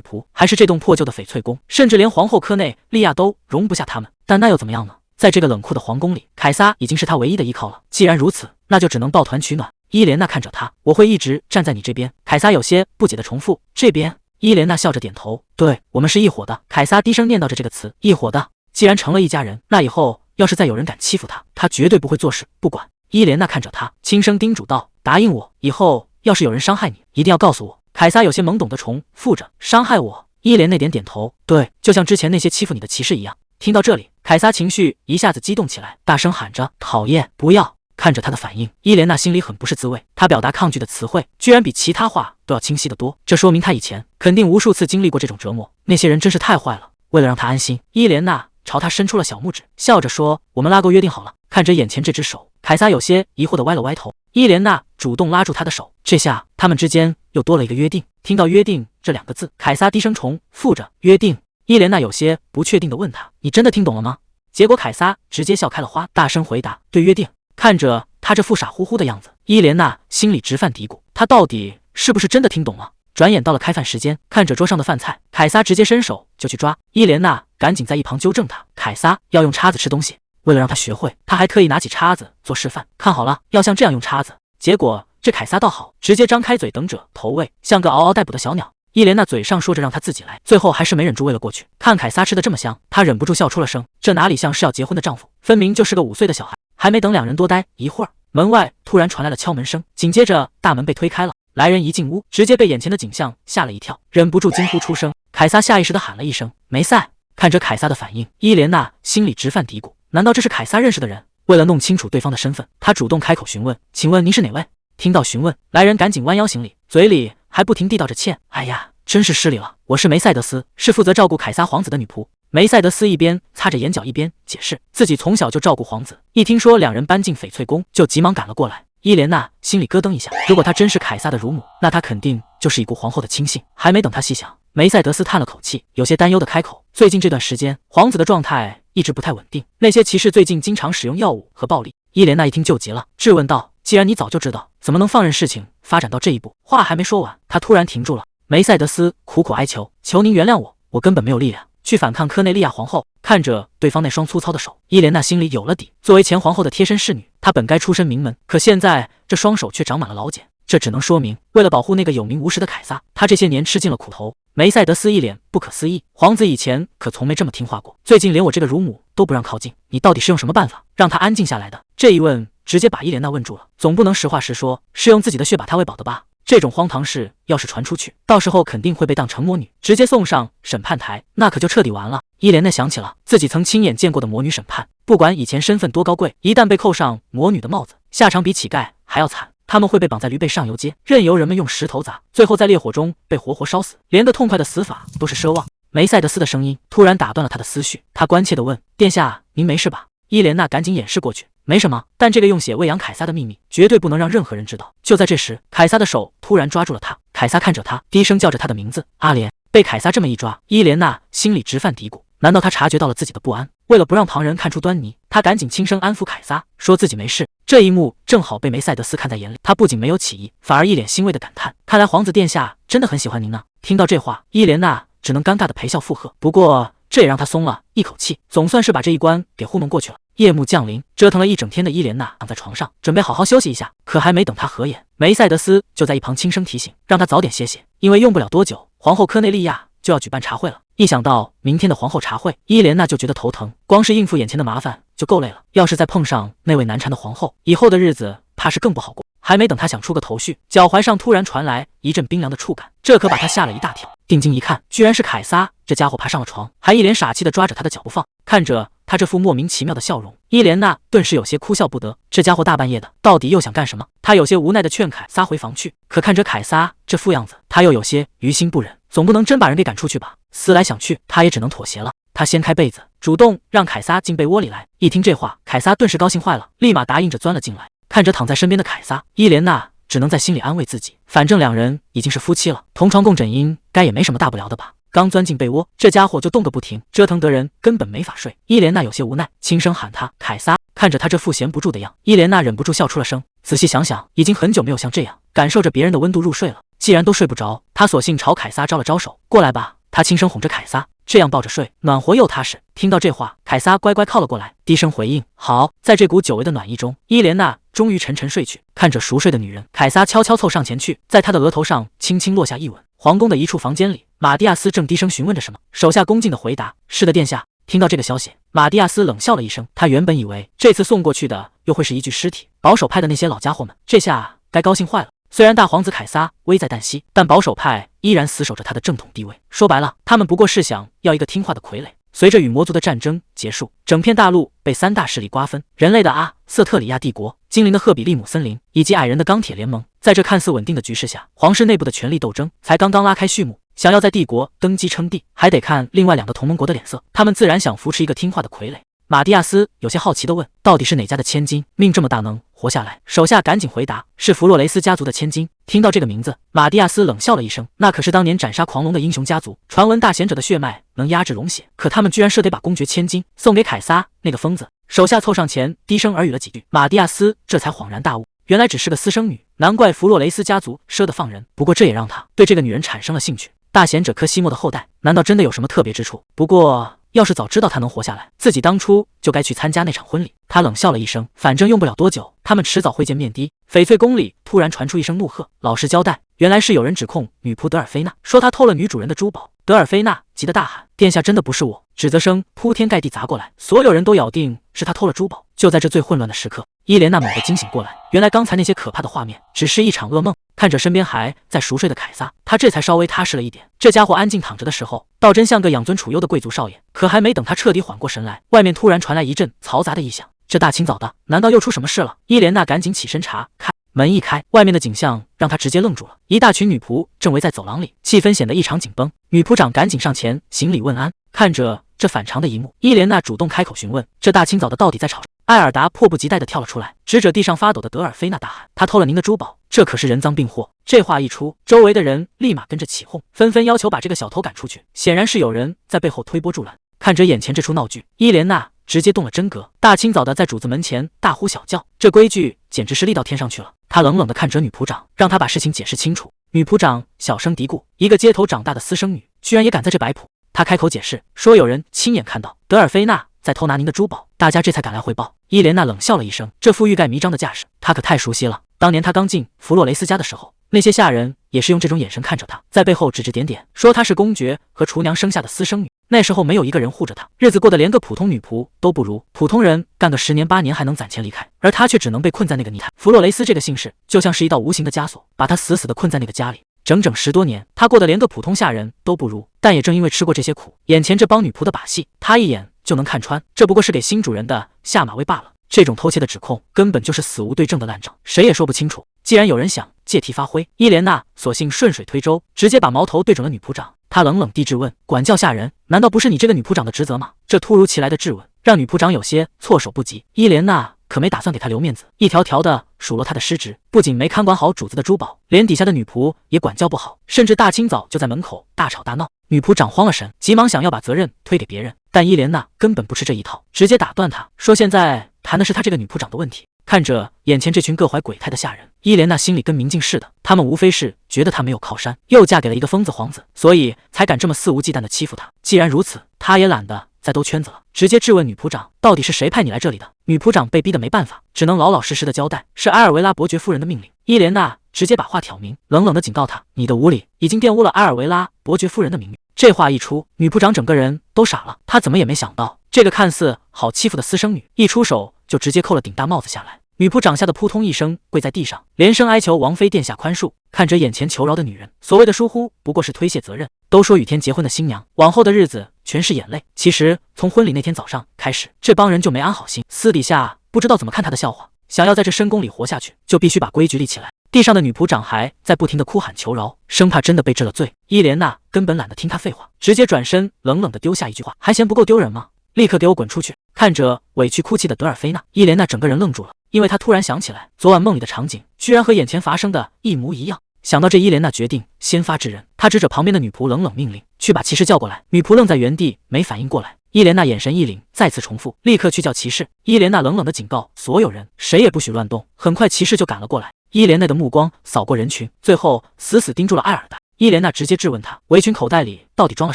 仆，还是这栋破旧的翡翠宫，甚至连皇后科内利亚都容不下他们。但那又怎么样呢？在这个冷酷的皇宫里，凯撒已经是他唯一的依靠了。既然如此，那就只能抱团取暖。伊莲娜看着他：“我会一直站在你这边。”凯撒有些不解地重复：“这边？”伊莲娜笑着点头：“对，我们是一伙的。”凯撒低声念叨着这个词：“一伙的。”既然成了一家人，那以后要是再有人敢欺负他，他绝对不会坐视不管。伊莲娜看着他，轻声叮嘱道：“答应我，以后要是有人伤害你，一定要告诉我。”凯撒有些懵懂地重复着：“伤害我？”伊莲娜点头：“对，就像之前那些欺负你的骑士一样。”听到这里，凯撒情绪一下子激动起来，大声喊着：“讨厌！不要！”看着他的反应，伊莲娜心里很不是滋味。他表达抗拒的词汇居然比其他话都要清晰得多，这说明他以前肯定无数次经历过这种折磨。那些人真是太坏了。为了让他安心，伊莲娜朝他伸出了小拇指，笑着说：“我们拉钩约定好了。”看着眼前这只手，凯撒有些疑惑地歪了歪头。伊莲娜主动拉住他的手，这下他们之间又多了一个约定。听到约定这两个字，凯撒低声重复着：“约定。”伊莲娜有些不确定地问他：“你真的听懂了吗？”结果凯撒直接笑开了花，大声回答：“对，约定。”看着他这副傻乎乎的样子，伊莲娜心里直犯嘀咕，他到底是不是真的听懂了？转眼到了开饭时间，看着桌上的饭菜，凯撒直接伸手就去抓，伊莲娜赶紧在一旁纠正他：“凯撒要用叉子吃东西。”为了让他学会，他还特意拿起叉子做示范，看好了，要像这样用叉子。结果这凯撒倒好，直接张开嘴等着投喂，像个嗷嗷待哺的小鸟。伊莲娜嘴上说着让他自己来，最后还是没忍住喂了过去。看凯撒吃的这么香，她忍不住笑出了声，这哪里像是要结婚的丈夫，分明就是个5岁的小孩。还没等两人多待一会儿，门外突然传来了敲门声，紧接着大门被推开了，来人一进屋，直接被眼前的景象吓了一跳，忍不住惊呼出声。凯撒下意识地喊了一声：“梅赛！”看着凯撒的反应，伊莲娜心里直犯嘀咕，难道这是凯撒认识的人？为了弄清楚对方的身份，他主动开口询问：“请问您是哪位？”听到询问，来人赶紧弯腰行礼，嘴里还不停地道着歉：“哎呀，真是失礼了，我是梅赛德斯，是负责照顾凯撒皇子的女仆。”梅赛德斯一边擦着眼角一边解释，自己从小就照顾皇子，一听说两人搬进翡翠宫，就急忙赶了过来。伊莲娜心里咯噔一下，如果她真是凯撒的乳母，那她肯定就是已故皇后的亲信。还没等她细想，梅赛德斯叹了口气，有些担忧的开口：“最近这段时间，皇子的状态一直不太稳定，那些骑士最近经常使用药物和暴力。”伊莲娜一听就急了，质问道：“既然你早就知道，怎么能放任事情发展到这一步？”话还没说完，她突然停住了。梅赛德斯苦苦哀求：“求您原谅我，我根本没有力量去反抗科内利亚皇后。”看着对方那双粗糙的手，伊莲娜心里有了底。作为前皇后的贴身侍女，她本该出身名门，可现在这双手却长满了老茧，这只能说明，为了保护那个有名无实的凯撒，她这些年吃尽了苦头。梅赛德斯一脸不可思议：“皇子以前可从没这么听话过，最近连我这个乳母都不让靠近，你到底是用什么办法让他安静下来的？”这一问直接把伊莲娜问住了，总不能实话实说，是用自己的血把他喂饱的吧？这种荒唐事要是传出去，到时候肯定会被当成魔女，直接送上审判台，那可就彻底完了。伊莲娜想起了自己曾亲眼见过的魔女审判，不管以前身份多高贵，一旦被扣上魔女的帽子，下场比乞丐还要惨。他们会被绑在驴背上游街，任由人们用石头砸，最后在烈火中被活活烧死，连个痛快的死法都是奢望。梅赛德斯的声音突然打断了他的思绪，他关切地问：“殿下，您没事吧？”伊莲娜赶紧掩饰过去：“没什么，但这个用血喂养凯撒的秘密绝对不能让任何人知道。”就在这时，凯撒的手突然抓住了他。凯撒看着他，低声叫着他的名字：“阿莲。”被凯撒这么一抓，伊莲娜心里直犯嘀咕，难道他察觉到了自己的不安？为了不让旁人看出端倪，他赶紧轻声安抚凯撒，说自己没事。这一幕正好被梅赛德斯看在眼里，他不仅没有起疑，反而一脸欣慰的感叹：“看来皇子殿下真的很喜欢您呢。”听到这话，伊莲娜只能尴尬的陪笑附和，不过这也让他松了一口气，总算是把这一关给糊弄过去了。夜幕降临，折腾了一整天的伊莲娜躺在床上，准备好好休息一下。可还没等她合眼，梅赛德斯就在一旁轻声提醒，让她早点歇歇，因为用不了多久，皇后科内利亚就要举办茶会了。一想到明天的皇后茶会，伊莲娜就觉得头疼，光是应付眼前的麻烦就够累了，要是再碰上那位难缠的皇后，以后的日子怕是更不好过。还没等她想出个头绪，脚踝上突然传来一阵冰凉的触感，这可把她吓了一大跳。定睛一看，居然是凯撒，这家伙爬上了床，还一脸傻气地抓着她的脚不放。看着他这副莫名其妙的笑容，伊莲娜顿时有些哭笑不得。这家伙大半夜的，到底又想干什么？她有些无奈地劝凯撒回房去，可看着凯撒这副样子，她又有些于心不忍，总不能真把人给赶出去吧？思来想去，她也只能妥协了。她掀开被子，主动让凯撒进被窝里来。一听这话，凯撒顿时高兴坏了，立马答应着钻了进来。看着躺在身边的凯撒，伊莲娜只能在心里安慰自己，反正两人已经是夫妻了，同床共枕应该也没什么大不了的吧。刚钻进被窝，这家伙就动个不停，折腾得人根本没法睡。伊莲娜有些无奈，轻声喊他：“凯撒！”看着他这副闲不住的样，伊莲娜忍不住笑出了声。仔细想想，已经很久没有像这样感受着别人的温度入睡了。既然都睡不着，她索性朝凯撒招了招手：“过来吧。”她轻声哄着凯撒，这样抱着睡，暖和又踏实。听到这话，凯撒乖乖靠了过来，低声回应：“好。”在这股久违的暖意中，伊莲娜终于沉沉睡去。看着熟睡的女人，凯撒悄悄凑上前去，在她的额头上轻轻落下一吻。皇宫的一处房间里，马蒂亚斯正低声询问着什么，手下恭敬地回答：“是的，殿下。”听到这个消息，马蒂亚斯冷笑了一声。他原本以为这次送过去的又会是一具尸体，保守派的那些老家伙们这下该高兴坏了。虽然大皇子凯撒危在旦夕，但保守派依然死守着他的正统地位。说白了，他们不过是想要一个听话的傀儡。随着与魔族的战争结束，整片大陆被三大势力瓜分：人类的阿瑟特里亚帝国、精灵的赫比利姆森林以及矮人的钢铁联盟。在这看似稳定的局势下，皇室内部的权力斗争才刚刚拉开序幕。想要在帝国登基称帝，还得看另外两个同盟国的脸色。他们自然想扶持一个听话的傀儡。马蒂亚斯有些好奇地问：“到底是哪家的千金命这么大能活下来？”手下赶紧回答：“是弗洛雷斯家族的千金。”听到这个名字，马蒂亚斯冷笑了一声：“那可是当年斩杀狂龙的英雄家族，传闻大贤者的血脉能压制龙血，可他们居然设得把公爵千金送给凯撒那个疯子。”手下凑上前低声耳语了几句，马蒂亚斯这才恍然大悟，原来只是个私生女，难怪弗洛雷斯家族舍得放人。不过这也让他对这个女人产生了兴趣。大贤者科西莫的后代，难道真的有什么特别之处？不过要是早知道他能活下来，自己当初就该去参加那场婚礼。他冷笑了一声，反正用不了多久，他们迟早会见面的。翡翠宫里突然传出一声怒喝，老实交代，原来是有人指控女仆德尔菲娜，说她偷了女主人的珠宝。德尔菲娜急得大喊：“殿下，真的不是我！”指责声铺天盖地砸过来，所有人都咬定是他偷了珠宝。就在这最混乱的时刻，伊莲娜猛地惊醒过来，原来刚才那些可怕的画面只是一场噩梦。看着身边还在熟睡的凯撒，他这才稍微踏实了一点。这家伙安静躺着的时候，倒真像个养尊处优的贵族少爷。可还没等他彻底缓过神来，外面突然传来一阵嘈杂的异响。这大清早的，难道又出什么事了？伊莲娜赶紧起身查看，门一开，外面的景象让她直接愣住了。一大群女仆正围在走廊里，气氛显得异常紧绷。女仆长赶紧上前行礼问安。看着这反常的一幕，伊莲娜主动开口询问：“这大清早的到底在吵什么？”艾尔达迫不及待地跳了出来，指着地上发抖的德尔菲娜大喊：“他偷了您的珠宝，这可是人赃并获！”这话一出，周围的人立马跟着起哄，纷纷要求把这个小偷赶出去。显然是有人在背后推波助澜。看着眼前这出闹剧，伊莲娜直接动了真格，大清早的在主子门前大呼小叫，这规矩简直是立到天上去了。她冷冷地看着女仆长，让她把事情解释清楚。女仆长小声嘀咕：“一个街头长大的私生女，居然也敢在这摆谱。”她开口解释说：“有人亲眼看到德尔菲娜在偷拿您的珠宝，大家这才赶来汇报。”伊莲娜冷笑了一声，这副欲盖弥彰的架势，她可太熟悉了。当年她刚进弗洛雷斯家的时候，那些下人也是用这种眼神看着她，在背后指指点点，说她是公爵和厨娘生下的私生女。那时候没有一个人护着她，日子过得连个普通女仆都不如。普通人干个10年8年还能攒钱离开，而她却只能被困在那个泥潭。弗洛雷斯这个姓氏就像是一道无形的枷锁，把她死死地困在那个家里。整整10多年，她过得连个普通下人都不如。但也正因为吃过这些苦，眼前这帮女仆的把戏，她一眼就能看穿，这不过是给新主人的下马威罢了。这种偷窃的指控根本就是死无对证的烂账，谁也说不清楚。既然有人想借题发挥，伊莲娜索性顺水推舟，直接把矛头对准了女仆长。她冷冷地质问：“管教下人，难道不是你这个女仆长的职责吗？”这突如其来的质问让女仆长有些措手不及。伊莲娜可没打算给她留面子，一条条的数落她的失职，不仅没看管好主子的珠宝，连底下的女仆也管教不好，甚至大清早就在门口大吵大闹。女仆长慌了神，急忙想要把责任推给别人，但伊莲娜根本不吃这一套，直接打断她说：“现在谈的是她这个女仆长的问题。”看着眼前这群各怀鬼胎的下人，伊莲娜心里跟明镜似的，他们无非是觉得她没有靠山，又嫁给了一个疯子皇子，所以才敢这么肆无忌惮地欺负她。既然如此，她也懒得再兜圈子了，直接质问女仆长：“到底是谁派你来这里的？”女仆长被逼得没办法，只能老老实实的交代：“是埃尔维拉伯爵夫人的命令。”伊莲娜直接把话挑明，冷冷地警告她：“你的无礼已经玷污了埃尔维拉伯爵夫人的名誉。”这话一出，女仆长整个人都傻了，她怎么也没想到，这个看似好欺负的私生女，一出手就直接扣了顶大帽子下来。女仆长吓得扑通一声跪在地上，连声哀求王妃殿下宽恕。看着眼前求饶的女人，所谓的疏忽不过是推卸责任。都说雨天结婚的新娘，往后的日子全是眼泪。其实从婚礼那天早上开始，这帮人就没安好心，私底下不知道怎么看她的笑话。想要在这深宫里活下去，就必须把规矩立起来。地上的女仆长还在不停地哭喊求饶，生怕真的被治了罪。伊莲娜根本懒得听她废话，直接转身冷冷地丢下一句话：“还嫌不够丢人吗？立刻给我滚出去！”看着委屈哭泣的德尔菲娜，伊莲娜整个人愣住了。因为他突然想起来，昨晚梦里的场景居然和眼前发生的一模一样。想到这，伊莲娜决定先发制人，她指着旁边的女仆冷冷命令：“去把骑士叫过来。”女仆愣在原地，没反应过来。伊莲娜眼神一凛，再次重复：“立刻去叫骑士。”伊莲娜冷冷地警告所有人，谁也不许乱动。很快，骑士就赶了过来。伊莲娜的目光扫过人群，最后死死盯住了艾尔达。伊莲娜直接质问他：“围裙口袋里到底装了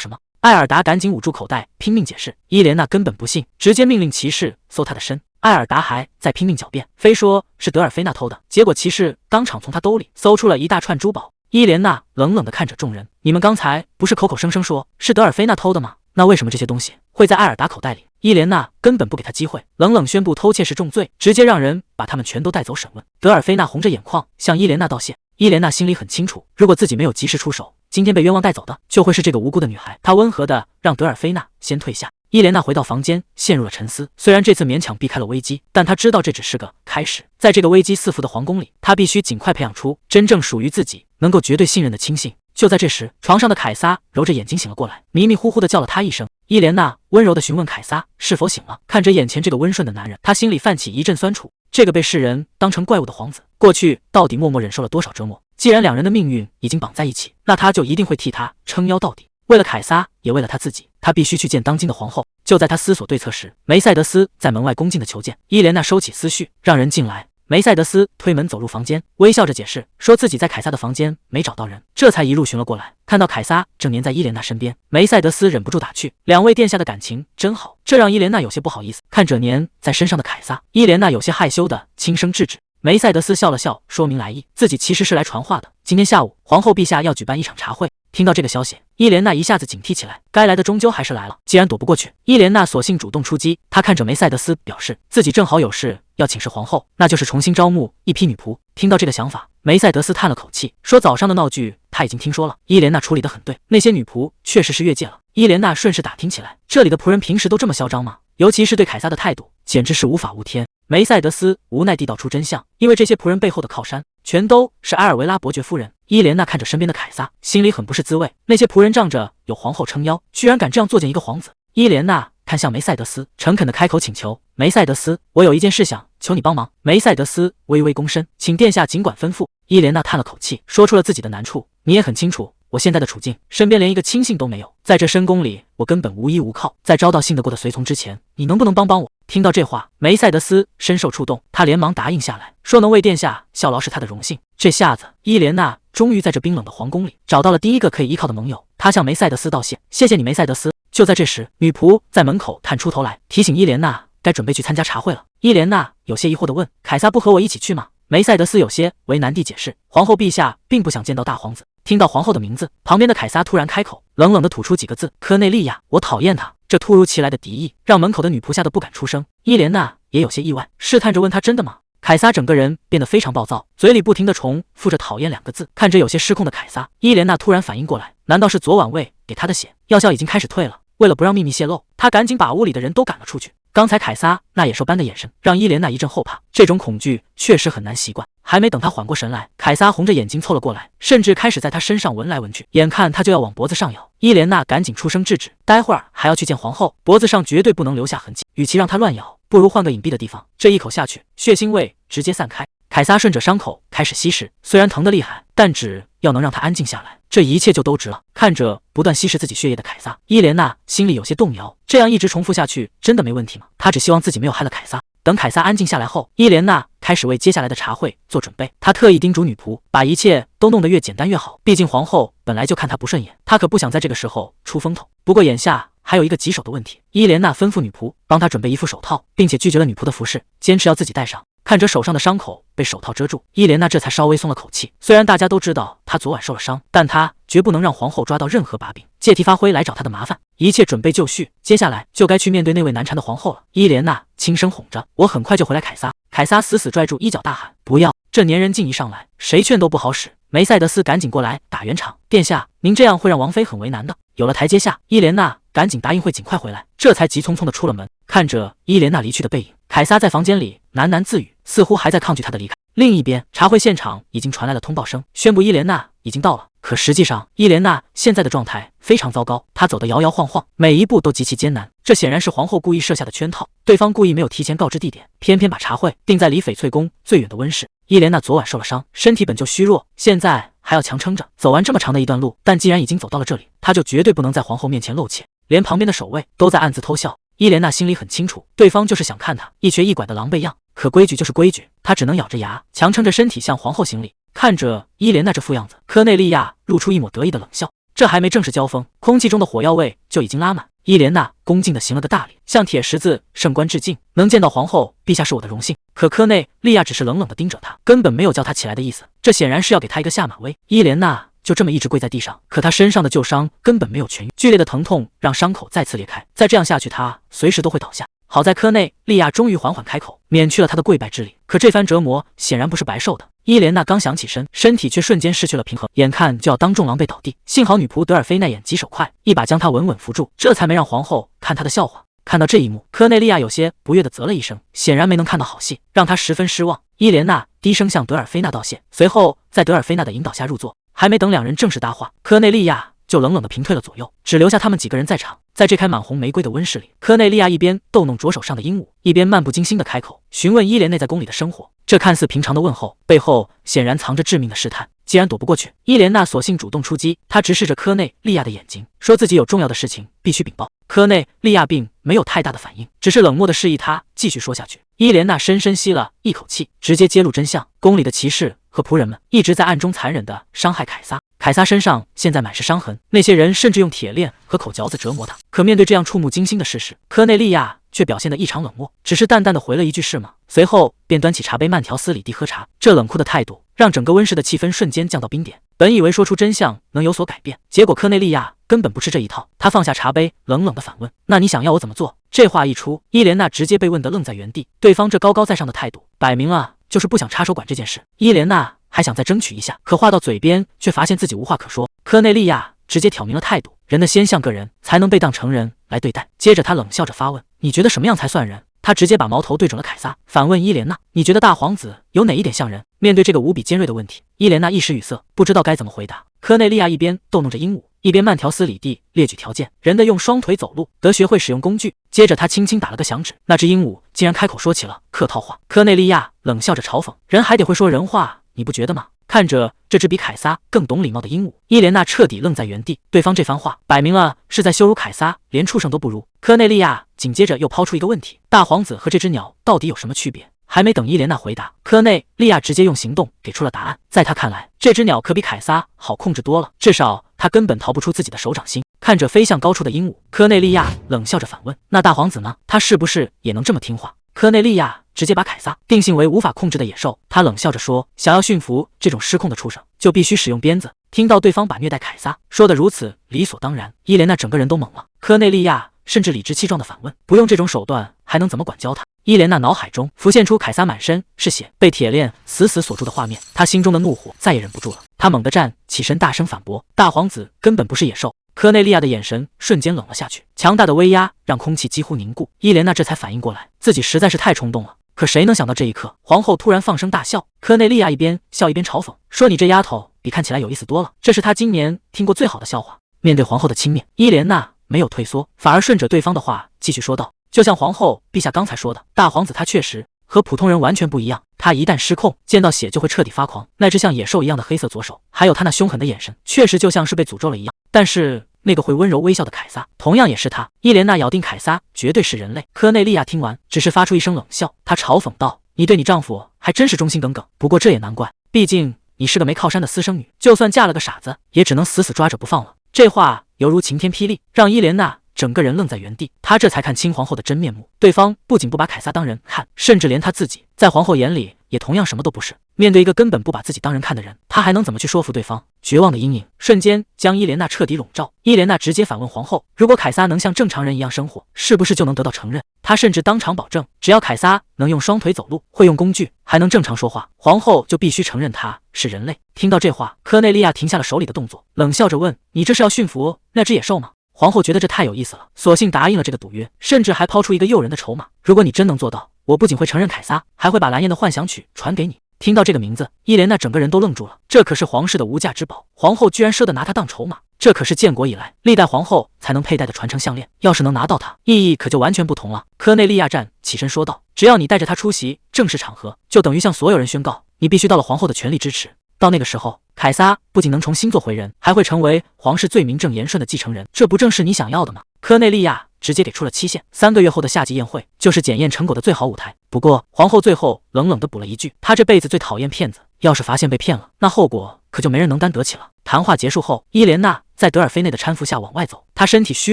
什么？”艾尔达赶紧捂住口袋，拼命解释。伊莲娜根本不信，直接命令骑士搜他的身。艾尔达还在拼命狡辩，非说是德尔菲娜偷的，结果骑士当场从他兜里搜出了一大串珠宝。伊莲娜冷冷地看着众人：“你们刚才不是口口声声说是德尔菲娜偷的吗？那为什么这些东西会在艾尔达口袋里？”伊莲娜根本不给他机会，冷冷宣布偷窃是重罪，直接让人把他们全都带走审问。德尔菲娜红着眼眶向伊莲娜道谢。伊莲娜心里很清楚，如果自己没有及时出手，今天被冤枉带走的就会是这个无辜的女孩。她温和地让德尔菲娜先退下。伊莲娜回到房间，陷入了沉思。虽然这次勉强避开了危机，但她知道这只是个开始。在这个危机四伏的皇宫里，她必须尽快培养出真正属于自己、能够绝对信任的亲信。就在这时，床上的凯撒揉着眼睛醒了过来，迷迷糊糊地叫了她一声。伊莲娜温柔地询问凯撒是否醒了。看着眼前这个温顺的男人，她心里泛起一阵酸楚。这个被世人当成怪物的皇子，过去到底默默忍受了多少折磨？既然两人的命运已经绑在一起，那他就一定会替他撑腰到底。为了凯撒，也为了他自己，他必须去见当今的皇后。就在他思索对策时，梅赛德斯在门外恭敬地求见。伊莲娜收起思绪，让人进来。梅赛德斯推门走入房间，微笑着解释说自己在凯撒的房间没找到人，这才一路寻了过来。看到凯撒正黏在伊莲娜身边，梅赛德斯忍不住打趣：“两位殿下的感情真好。”这让伊莲娜有些不好意思。看着黏在身上的凯撒，伊莲娜有些害羞地轻声制止。梅赛德斯笑了笑，说明来意，自己其实是来传话的。今天下午，皇后陛下要举办一场茶会。听到这个消息，伊莲娜一下子警惕起来，该来的终究还是来了，既然躲不过去，伊莲娜索性主动出击。她看着梅赛德斯，表示自己正好有事要请示皇后，那就是重新招募一批女仆。听到这个想法，梅赛德斯叹了口气，说早上的闹剧他已经听说了，伊莲娜处理得很对，那些女仆确实是越界了。伊莲娜顺势打听起来，这里的仆人平时都这么嚣张吗？尤其是对凯撒的态度，简直是无法无天。梅赛德斯无奈地道出真相，因为这些仆人背后的靠山全都是埃尔维拉伯爵夫人。伊莲娜看着身边的凯撒，心里很不是滋味。那些仆人仗着有皇后撑腰，居然敢这样作践一个皇子。伊莲娜看向梅赛德斯，诚恳地开口请求：“梅赛德斯，我有一件事想求你帮忙。”梅赛德斯微微躬身，请殿下尽管吩咐。伊莲娜叹了口气，说出了自己的难处：“你也很清楚我现在的处境，身边连一个亲信都没有，在这深宫里，我根本无依无靠。在招到信得过的随从之前，你能不能帮帮我？”听到这话，梅赛德斯深受触动，他连忙答应下来，说能为殿下效劳是他的荣幸。这下子，伊莲娜终于在这冰冷的皇宫里找到了第一个可以依靠的盟友。她向梅赛德斯道谢：“谢谢你，梅赛德斯。”就在这时，女仆在门口探出头来，提醒伊莲娜该准备去参加茶会了。伊莲娜有些疑惑地问：“凯撒不和我一起去吗？”梅赛德斯有些为难地解释：“皇后陛下并不想见到大皇子。”听到皇后的名字，旁边的凯撒突然开口，冷冷地吐出几个字：“科内利亚，我讨厌他。”这突如其来的敌意让门口的女仆吓得不敢出声。伊莲娜也有些意外，试探着问他：“真的吗？”凯撒整个人变得非常暴躁，嘴里不停地重复着讨厌两个字。看着有些失控的凯撒，伊莲娜突然反应过来，难道是昨晚喂给他的血药效已经开始退了？为了不让秘密泄露，她赶紧把屋里的人都赶了出去。刚才凯撒那野兽般的眼神让伊莲娜一阵后怕，这种恐惧确实很难习惯。还没等她缓过神来，凯撒红着眼睛凑了过来，甚至开始在她身上闻来闻去，眼看他就要往脖子上咬。伊莲娜赶紧出声制止，待会儿还要去见皇后，脖子上绝对不能留下痕迹，与其让他乱咬，不如换个隐蔽的地方。这一口下去，血腥味直接散开。凯撒顺着伤口开始吸食，虽然疼得厉害，但只要能让他安静下来，这一切就都值了。看着不断吸食自己血液的凯撒，伊莲娜心里有些动摇，这样一直重复下去真的没问题吗？她只希望自己没有害了凯撒。等凯撒安静下来后，伊莲娜开始为接下来的茶会做准备。她特意叮嘱女仆，把一切都弄得越简单越好，毕竟皇后本来就看她不顺眼，她可不想在这个时候出风头。不过眼下还有一个棘手的问题，伊莲娜吩咐女仆帮她准备一副手套，并且拒绝了女仆的服饰，坚持要自己戴上。看着手上的伤口被手套遮住，伊莲娜这才稍微松了口气。虽然大家都知道她昨晚受了伤，但她绝不能让皇后抓到任何把柄，借题发挥来找她的麻烦。一切准备就绪，接下来就该去面对那位难缠的皇后了。伊莲娜轻声哄着：“我很快就回来。”凯撒，凯撒死死拽住衣角大喊：“不要！”这粘人劲一上来，谁劝都不好使。梅赛德斯赶紧过来打圆场：“殿下，您这样会让王妃很为难的。”有了台阶下，伊莲娜赶紧答应会尽快回来，这才急匆匆地出了门。看着伊莲娜离去的背影，凯撒在房间里喃喃自语，似乎还在抗拒她的离开。另一边，茶会现场已经传来了通报声，宣布伊莲娜已经到了。可实际上，伊莲娜现在的状态非常糟糕，她走得摇摇晃晃，每一步都极其艰难。这显然是皇后故意设下的圈套，对方故意没有提前告知地点，偏偏把茶会定在离翡翠宫最远的温室。伊莲娜昨晚受了伤，身体本就虚弱，现在还要强撑着走完这么长的一段路。但既然已经走到了这里，她就绝对不能在皇后面前露怯，连旁边的守卫都在暗自偷笑。伊莲娜心里很清楚，对方就是想看她一瘸一拐的狼狈样。可规矩就是规矩，她只能咬着牙，强撑着身体向皇后行礼。看着伊莲娜这副样子，科内利亚露出一抹得意的冷笑。这还没正式交锋，空气中的火药味就已经拉满。伊莲娜恭敬地行了个大礼，向铁十字圣官致敬。能见到皇后陛下是我的荣幸。可科内利亚只是冷冷地盯着他，根本没有叫他起来的意思。这显然是要给他一个下马威。伊莲娜就这么一直跪在地上，可他身上的旧伤根本没有痊愈，剧烈的疼痛让伤口再次裂开。再这样下去，他随时都会倒下。好在科内利亚终于缓缓开口，免去了他的跪拜之礼。可这番折磨显然不是白受的。伊莲娜刚想起身，身体却瞬间失去了平衡，眼看就要当众狼狈倒地。幸好女仆德尔菲奈眼疾手快，一把将她稳稳扶住，这才没让皇后看她的笑话。看到这一幕，科内利亚有些不悦地啧了一声，显然没能看到好戏，让她十分失望。伊莲娜低声向德尔菲娜道谢，随后在德尔菲娜的引导下入座。还没等两人正式搭话，科内利亚就冷冷地平退了左右，只留下他们几个人在场。在这开满红玫瑰的温室里，科内利亚一边逗弄着手上的鹦鹉，一边漫不经心地开口询问伊莲内在宫里的生活。这看似平常的问候，背后显然藏着致命的试探。既然躲不过去，伊莲娜索性主动出击。她直视着科内利亚的眼睛，说自己有重要的事情必须禀报。科内利亚并没有太大的反应，只是冷漠地示意他继续说下去。伊莲娜深深吸了一口气，直接揭露真相：宫里的骑士和仆人们一直在暗中残忍地伤害凯撒。凯撒身上现在满是伤痕，那些人甚至用铁链和口嚼子折磨他。可面对这样触目惊心的事实，科内利亚却表现得异常冷漠，只是淡淡的回了一句是吗？随后便端起茶杯慢条斯理地喝茶。这冷酷的态度让整个温室的气氛瞬间降到冰点。本以为说出真相能有所改变，结果科内利亚根本不吃这一套。他放下茶杯，冷冷地反问：那你想要我怎么做？这话一出，伊莲娜直接被问得愣在原地。对方这高高在上的态度，摆明了就是不想插手管这件事。伊莲娜还想再争取一下，可话到嘴边却发现自己无话可说。科内利亚直接挑明了态度：人的先像个人，才能被当成人来对待。接着他冷笑着发问：你觉得什么样才算人？他直接把矛头对准了凯撒，反问伊莲娜：你觉得大皇子有哪一点像人？面对这个无比尖锐的问题，伊莲娜一时语塞，不知道该怎么回答。科内利亚一边逗弄着鹦鹉，一边慢条斯理地列举条件：人得用双腿走路，得学会使用工具。接着他轻轻打了个响指，那只鹦鹉竟然开口说起了客套话。科内利亚冷笑着嘲讽：人还得会说人话，你不觉得吗？看着这只比凯撒更懂礼貌的鹦鹉，伊莲娜彻底愣在原地。对方这番话摆明了是在羞辱凯撒，连畜生都不如。科内利亚紧接着又抛出一个问题：大皇子和这只鸟到底有什么区别？还没等伊莲娜回答，科内利亚直接用行动给出了答案。在他看来，这只鸟可比凯撒好控制多了，至少他根本逃不出自己的手掌心。看着飞向高处的鹦鹉，科内利亚冷笑着反问：那大皇子呢？他是不是也能这么听话？科内利亚直接把凯撒定性为无法控制的野兽。他冷笑着说：想要驯服这种失控的畜生，就必须使用鞭子。听到对方把虐待凯撒说得如此理所当然，伊莲娜整个人都懵了。科内利亚甚至理直气壮地反问：不用这种手段还能怎么管教他？伊莲娜脑海中浮现出凯撒满身是血，被铁链死死锁住的画面，她心中的怒火再也忍不住了。她猛地站起身，大声反驳：大皇子根本不是野兽。科内利亚的眼神瞬间冷了下去，强大的威压让空气几乎凝固。伊莲娜这才反应过来，自己实在是太冲动了。可谁能想到这一刻，皇后突然放声大笑。科内利亚一边笑一边嘲讽，说：你这丫头比看起来有意思多了。这是她今年听过最好的笑话。面对皇后的轻蔑，伊莲娜没有退缩，反而顺着对方的话继续说道：就像皇后陛下刚才说的，大皇子他确实和普通人完全不一样。他一旦失控，见到血就会彻底发狂。那只像野兽一样的黑色左手，还有他那凶狠的眼神，确实就像是被诅咒了一样。但是那个会温柔微笑的凯撒，同样也是他。伊莲娜咬定凯撒绝对是人类。科内利亚听完，只是发出一声冷笑，他嘲讽道：你对你丈夫还真是忠心耿耿。不过这也难怪，毕竟你是个没靠山的私生女，就算嫁了个傻子，也只能死死抓着不放了。这话犹如晴天霹雳，让伊莲娜整个人愣在原地。她这才看清皇后的真面目，对方不仅不把凯撒当人看，甚至连她自己在皇后眼里也同样什么都不是。面对一个根本不把自己当人看的人，她还能怎么去说服对方？绝望的阴影瞬间将伊莲娜彻底笼罩。伊莲娜直接反问皇后：如果凯撒能像正常人一样生活，是不是就能得到承认？她甚至当场保证，只要凯撒能用双腿走路，会用工具，还能正常说话，皇后就必须承认他是人类。听到这话，科内利亚停下了手里的动作，冷笑着问：你这是要驯服那只野兽吗？皇后觉得这太有意思了，索性答应了这个赌约，甚至还抛出一个诱人的筹码：如果你真能做到，我不仅会承认凯撒，还会把蓝焰的幻想曲传给你。听到这个名字，伊莲娜整个人都愣住了。这可是皇室的无价之宝，皇后居然舍得拿它当筹码，这可是建国以来历代皇后才能佩戴的传承项链。要是能拿到它，意义可就完全不同了。科内利亚站起身说道：“只要你带着它出席正式场合，就等于向所有人宣告，你必须到了皇后的全力支持。到那个时候，凯撒不仅能重新做回人，还会成为皇室最名正言顺的继承人。这不正是你想要的吗？”科内利亚直接给出了期限，3个月后的夏季宴会就是检验成果的最好舞台。不过皇后最后冷冷地补了一句：“她这辈子最讨厌骗子，要是发现被骗了，那后果可就没人能担得起了。”谈话结束后，伊莲娜在德尔菲内的搀扶下往外走，她身体虚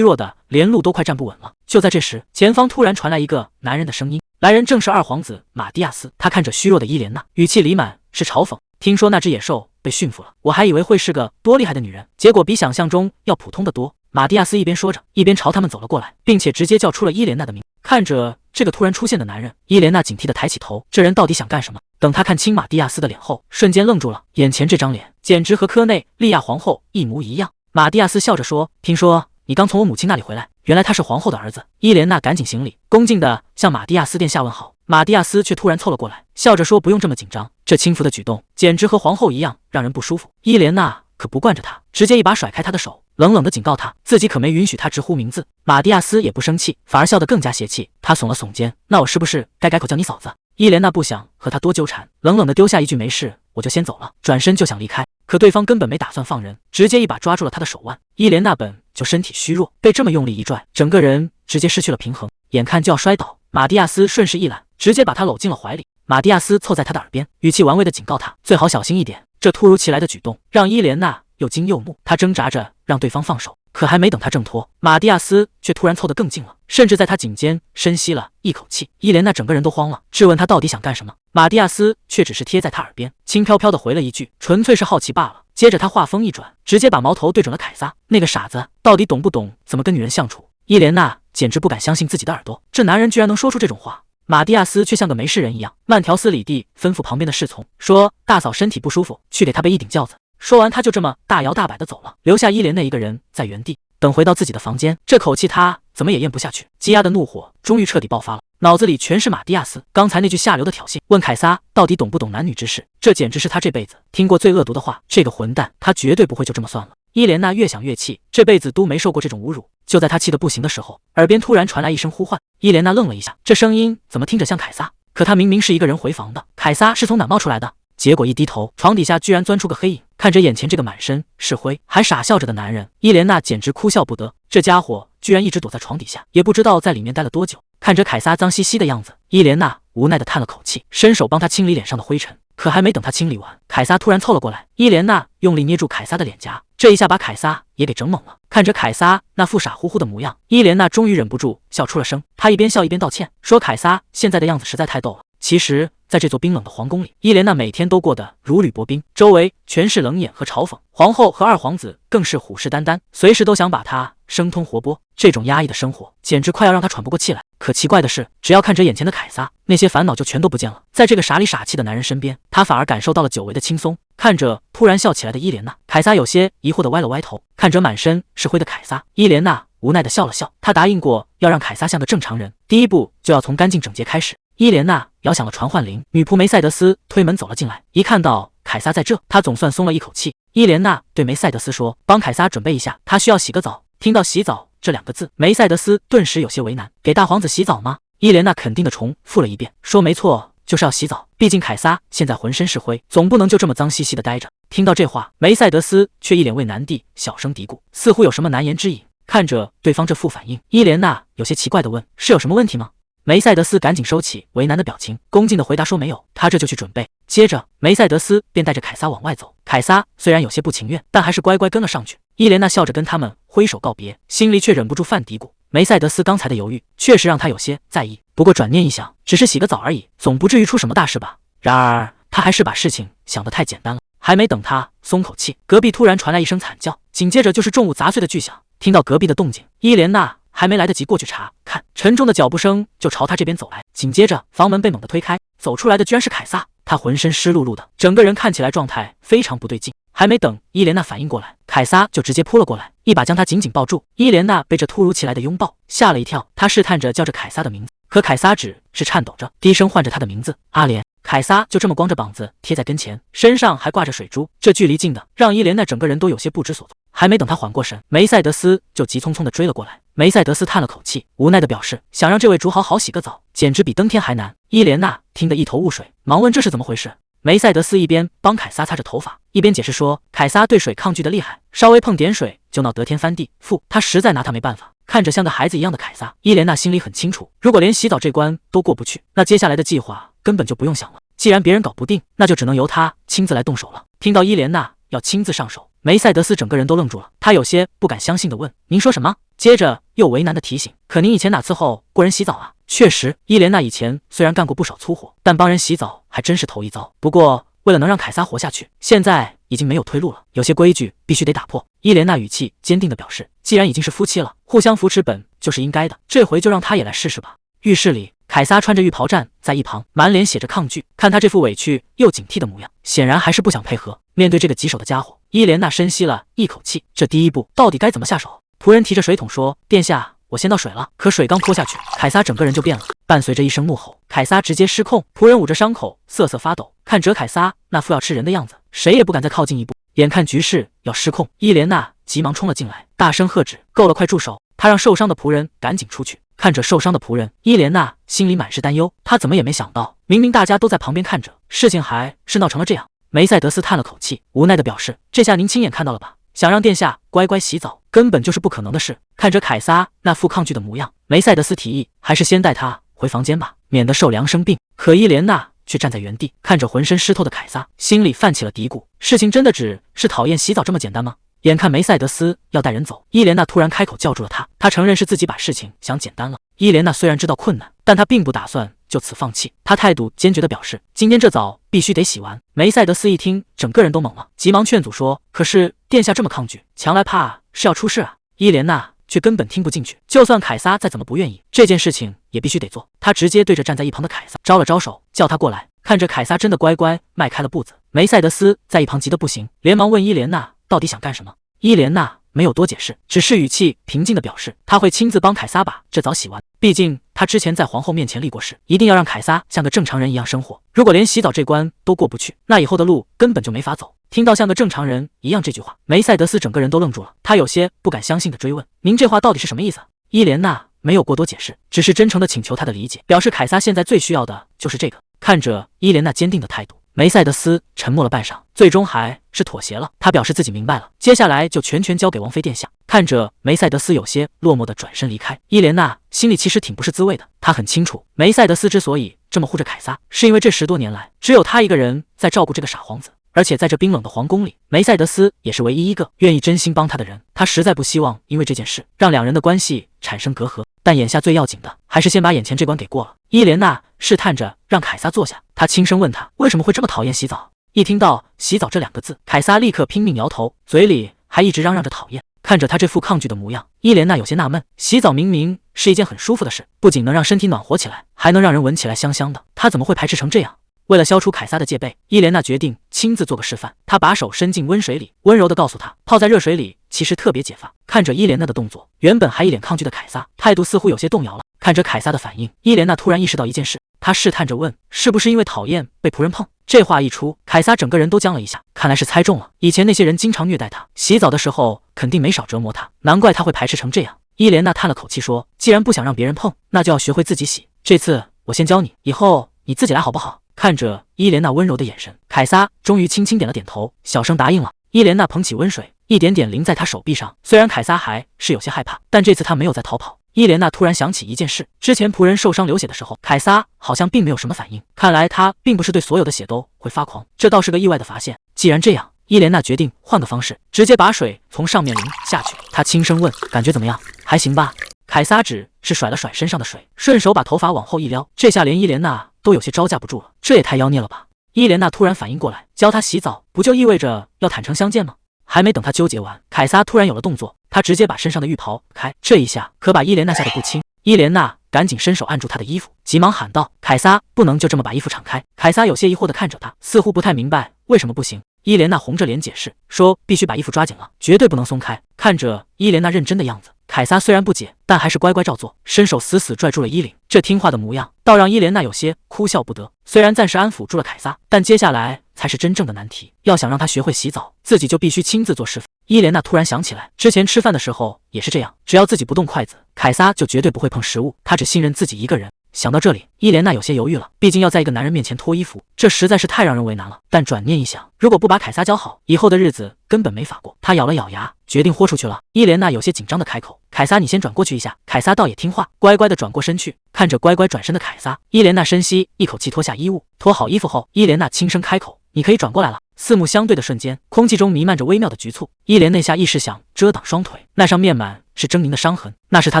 弱的连路都快站不稳了。就在这时，前方突然传来一个男人的声音，来人正是二皇子马蒂亚斯。他看着虚弱的伊莲娜，语气里满是嘲讽：“听说那只野兽被驯服了，我还以为会是个多厉害的女人，结果比想象中要普通的多。”马蒂亚斯一边说着，一边朝他们走了过来，并且直接叫出了伊莲娜的名。看着这个突然出现的男人，伊莲娜警惕地抬起头，这人到底想干什么？等他看清马蒂亚斯的脸后，瞬间愣住了，眼前这张脸简直和科内利亚皇后一模一样。马蒂亚斯笑着说：“听说你刚从我母亲那里回来，原来他是皇后的儿子。”伊莲娜赶紧行礼，恭敬地向马蒂亚斯殿下问好。马蒂亚斯却突然凑了过来，笑着说：“不用这么紧张，这轻浮的举动简直和皇后一样，让人不舒服。”伊莲娜可不惯着他，直接一把甩开他的手，冷冷地警告他，自己可没允许他直呼名字。马蒂亚斯也不生气，反而笑得更加邪气。他耸了耸肩：“那我是不是该改口叫你嫂子？”伊莲娜不想和他多纠缠，冷冷地丢下一句：“没事，我就先走了。”转身就想离开，可对方根本没打算放人，直接一把抓住了他的手腕。伊莲娜本就身体虚弱，被这么用力一拽，整个人直接失去了平衡，眼看就要摔倒。马蒂亚斯顺势一揽，直接把他搂进了怀里。马蒂亚斯凑在他的耳边，语气玩味地警告他，最好小心一点。这突如其来的举动让伊莲娜又惊又怒，她挣扎着让对方放手，可还没等他挣脱，马蒂亚斯却突然凑得更近了，甚至在他颈间深吸了一口气。伊莲娜整个人都慌了，质问他到底想干什么。马蒂亚斯却只是贴在他耳边，轻飘飘地回了一句：“纯粹是好奇罢了。”接着他话锋一转，直接把矛头对准了凯撒。那个傻子到底懂不懂怎么跟女人相处？伊莲娜简直不敢相信自己的耳朵，这男人居然能说出这种话。马蒂亚斯却像个没事人一样，慢条斯理地吩咐旁边的侍从说：“大嫂身体不舒服，去给她备一顶轿子。”说完，他就这么大摇大摆地走了，留下伊莲娜一个人在原地。等回到自己的房间，这口气他怎么也咽不下去，积压的怒火终于彻底爆发了，脑子里全是马蒂亚斯刚才那句下流的挑衅，问凯撒到底懂不懂男女之事。这简直是他这辈子听过最恶毒的话，这个混蛋他绝对不会就这么算了。伊莲娜越想越气，这辈子都没受过这种侮辱。就在他气得不行的时候，耳边突然传来一声呼唤。伊莲娜愣了一下，这声音怎么听着像凯撒？可他明明是一个人回房的，凯撒是从哪冒出来的？结果一低头，床底下居然钻出个黑影。看着眼前这个满身是灰还傻笑着的男人，伊莲娜简直哭笑不得。这家伙居然一直躲在床底下，也不知道在里面待了多久。看着凯撒脏兮兮的样子，伊莲娜无奈地叹了口气，伸手帮他清理脸上的灰尘。可还没等他清理完，凯撒突然凑了过来，伊莲娜用力捏住凯撒的脸颊，这一下把凯撒也给整懵了。看着凯撒那副傻乎乎的模样，伊莲娜终于忍不住笑出了声。她一边笑一边道歉，说凯撒现在的样子实在太逗了。其实在这座冰冷的皇宫里，伊莲娜每天都过得如履薄冰，周围全是冷眼和嘲讽，皇后和二皇子更是虎视眈眈，随时都想把她生吞活剥。这种压抑的生活简直快要让她喘不过气来。可奇怪的是，只要看着眼前的凯撒，那些烦恼就全都不见了。在这个傻里傻气的男人身边，她反而感受到了久违的轻松。看着突然笑起来的伊莲娜，凯撒有些疑惑地歪了歪头。看着满身是灰的凯撒，伊莲娜无奈地笑了笑。她答应过要让凯撒像个正常人，第一步就要从干净整洁开始。伊莲娜摇响了传唤铃，女仆梅赛德斯推门走了进来，一看到凯撒在这，她总算松了一口气。伊莲娜对梅赛德斯说：“帮凯撒准备一下，他需要洗个澡。”听到洗澡这两个字，梅赛德斯顿时有些为难，给大皇子洗澡吗？伊莲娜肯定的重复了一遍，说：“没错，就是要洗澡，毕竟凯撒现在浑身是灰，总不能就这么脏兮兮的待着。”听到这话，梅赛德斯却一脸为难地小声嘀咕，似乎有什么难言之隐。看着对方这副反应，伊莲娜有些奇怪地问：“是有什么问题吗？”梅赛德斯赶紧收起为难的表情，恭敬地回答说：“没有，他这就去准备。”接着，梅赛德斯便带着凯撒往外走。凯撒虽然有些不情愿，但还是乖乖跟了上去。伊莲娜笑着跟他们挥手告别，心里却忍不住犯嘀咕：梅赛德斯刚才的犹豫确实让他有些在意。不过转念一想，只是洗个澡而已，总不至于出什么大事吧。然而他还是把事情想得太简单了。还没等他松口气，隔壁突然传来一声惨叫，紧接着就是重物砸碎的巨响。听到隔壁的动静，伊莲娜还没来得及过去查看，沉重的脚步声就朝他这边走来。紧接着，房门被猛地推开，走出来的居然是凯撒。他浑身湿漉漉的，整个人看起来状态非常不对劲。还没等伊莲娜反应过来，凯撒就直接扑了过来，一把将她紧紧抱住。伊莲娜被这突如其来的拥抱吓了一跳，她试探着叫着凯撒的名字，可凯撒只是颤抖着低声唤着她的名字：“阿莲。”凯撒就这么光着膀子贴在跟前，身上还挂着水珠，这距离近的让伊莲娜整个人都有些不知所措。还没等他缓过神，梅赛德斯就急匆匆地追了过来。梅赛德斯叹了口气，无奈地表示，想让这位主好好洗个澡，简直比登天还难。伊莲娜听得一头雾水，忙问这是怎么回事。梅赛德斯一边帮凯撒擦着头发，一边解释说，凯撒对水抗拒的厉害，稍微碰点水就闹得天翻地覆，他实在拿他没办法。看着像个孩子一样的凯撒，伊莲娜心里很清楚，如果连洗澡这关都过不去，那接下来的计划根本就不用想了。既然别人搞不定，那就只能由他亲自来动手了。听到伊莲娜要亲自上手，梅赛德斯整个人都愣住了，他有些不敢相信地问：“您说什么？”接着又为难地提醒：“可您以前哪伺候过人洗澡啊？”确实，伊莲娜以前虽然干过不少粗活，但帮人洗澡还真是头一遭。不过，为了能让凯撒活下去，现在已经没有退路了，有些规矩必须得打破。伊莲娜语气坚定地表示：“既然已经是夫妻了，互相扶持本就是应该的，这回就让他也来试试吧。”浴室里，凯撒穿着浴袍站在一旁，满脸写着抗拒。看他这副委屈又警惕的模样，显然还是不想配合。面对这个棘手的家伙，伊莲娜深吸了一口气，这第一步到底该怎么下手？仆人提着水桶说：“殿下，我先倒水了。”可水刚泼下去，凯撒整个人就变了，伴随着一声怒吼，凯撒直接失控。仆人捂着伤口瑟瑟发抖，看着凯撒那副要吃人的样子，谁也不敢再靠近一步。眼看局势要失控，伊莲娜急忙冲了进来，大声喝止：“够了，快住手！”他让受伤的仆人赶紧出去。看着受伤的仆人，伊莲娜心里满是担忧，她怎么也没想到，明明大家都在旁边看着，事情还是闹成了这样。梅赛德斯叹了口气，无奈地表示：“这下您亲眼看到了吧？想让殿下乖乖洗澡，根本就是不可能的事。”看着凯撒那副抗拒的模样，梅赛德斯提议，还是先带他回房间吧，免得受凉生病。可伊莲娜却站在原地，看着浑身湿透的凯撒，心里泛起了嘀咕：事情真的只是讨厌洗澡这么简单吗？眼看梅赛德斯要带人走，伊莲娜突然开口叫住了他。她承认是自己把事情想简单了。伊莲娜虽然知道困难，但她并不打算就此放弃。她态度坚决地表示，今天这澡必须得洗完。梅赛德斯一听，整个人都懵了，急忙劝阻说：“可是殿下这么抗拒，强来怕是要出事啊！”伊莲娜却根本听不进去，就算凯撒再怎么不愿意，这件事情也必须得做。她直接对着站在一旁的凯撒招了招手，叫他过来。看着凯撒真的乖乖迈开了步子，梅赛德斯在一旁急得不行，连忙问伊莲娜到底想干什么。伊莲娜没有多解释，只是语气平静地表示，她会亲自帮凯撒把这澡洗完。毕竟她之前在皇后面前立过誓，一定要让凯撒像个正常人一样生活。如果连洗澡这关都过不去，那以后的路根本就没法走。听到像个正常人一样这句话，梅赛德斯整个人都愣住了，他有些不敢相信地追问：“您这话到底是什么意思？”伊莲娜没有过多解释，只是真诚地请求他的理解，表示凯撒现在最需要的就是这个。看着伊莲娜坚定的态度，梅赛德斯沉默了半晌，最终还是妥协了。他表示自己明白了，接下来就全权交给王妃殿下。看着梅赛德斯有些落寞地转身离开，伊莲娜心里其实挺不是滋味的。她很清楚，梅赛德斯之所以这么护着凯撒，是因为这10多年来，只有他一个人在照顾这个傻皇子。而且在这冰冷的皇宫里，梅赛德斯也是唯一一个愿意真心帮他的人。他实在不希望因为这件事让两人的关系产生隔阂，但眼下最要紧的还是先把眼前这关给过了。伊莲娜试探着让凯撒坐下，她轻声问他为什么会这么讨厌洗澡。一听到洗澡这2个字，凯撒立刻拼命摇头，嘴里还一直嚷嚷着讨厌。看着他这副抗拒的模样，伊莲娜有些纳闷，洗澡明明是一件很舒服的事，不仅能让身体暖和起来，还能让人闻起来香香的，他怎么会排斥成这样？为了消除凯撒的戒备，伊莲娜决定亲自做个示范。她把手伸进温水里，温柔地告诉他，泡在热水里其实特别解乏。看着伊莲娜的动作，原本还一脸抗拒的凯撒态度似乎有些动摇了。看着凯撒的反应，伊莲娜突然意识到一件事，她试探着问，是不是因为讨厌被仆人碰？这话一出，凯撒整个人都僵了一下，看来是猜中了。以前那些人经常虐待他，洗澡的时候肯定没少折磨他，难怪他会排斥成这样。伊莲娜叹了口气说，既然不想让别人碰，那就要学会自己洗。这次我先教你，以后你自己来好不好？看着伊莲娜温柔的眼神，凯撒终于轻轻点了点头，小声答应了。伊莲娜捧起温水，一点点淋在他手臂上。虽然凯撒还是有些害怕，但这次他没有再逃跑。伊莲娜突然想起一件事，之前仆人受伤流血的时候，凯撒好像并没有什么反应，看来他并不是对所有的血都会发狂，这倒是个意外的发现。既然这样，伊莲娜决定换个方式，直接把水从上面淋下去。她轻声问，感觉怎么样？还行吧。凯撒只是甩了甩身上的水，顺手把头发往后一撩，这下连伊莲娜都有些招架不住了，这也太妖孽了吧。伊莲娜突然反应过来，教他洗澡不就意味着要坦诚相见吗？还没等他纠结完，凯撒突然有了动作，他直接把身上的浴袍开，这一下可把伊莲娜吓得不轻。伊莲娜赶紧伸手按住他的衣服，急忙喊道，凯撒不能就这么把衣服敞开。凯撒有些疑惑地看着他，似乎不太明白为什么不行。伊莲娜红着脸解释说，必须把衣服抓紧了，绝对不能松开。看着伊莲娜认真的样子，凯撒虽然不解，但还是乖乖照做，伸手死死拽住了衣领。这听话的模样，倒让伊莲娜有些哭笑不得。虽然暂时安抚住了凯撒，但接下来才是真正的难题。要想让他学会洗澡，自己就必须亲自做示范。伊莲娜突然想起来，之前吃饭的时候也是这样，只要自己不动筷子，凯撒就绝对不会碰食物，他只信任自己一个人。想到这里，伊莲娜有些犹豫了，毕竟要在一个男人面前脱衣服，这实在是太让人为难了。但转念一想，如果不把凯撒教好，以后的日子根本没法过。她咬了咬牙，决定豁出去了。伊莲娜有些紧张的开口：“凯撒，你先转过去一下。”凯撒倒也听话，乖乖的转过身去。看着乖乖转身的凯撒，伊莲娜深吸一口气，脱下衣物。脱好衣服后，伊莲娜轻声开口：“你可以转过来了。”四目相对的瞬间，空气中弥漫着微妙的局促。伊莲内下意识想遮挡双腿，那上面满是狰狞的伤痕，那是她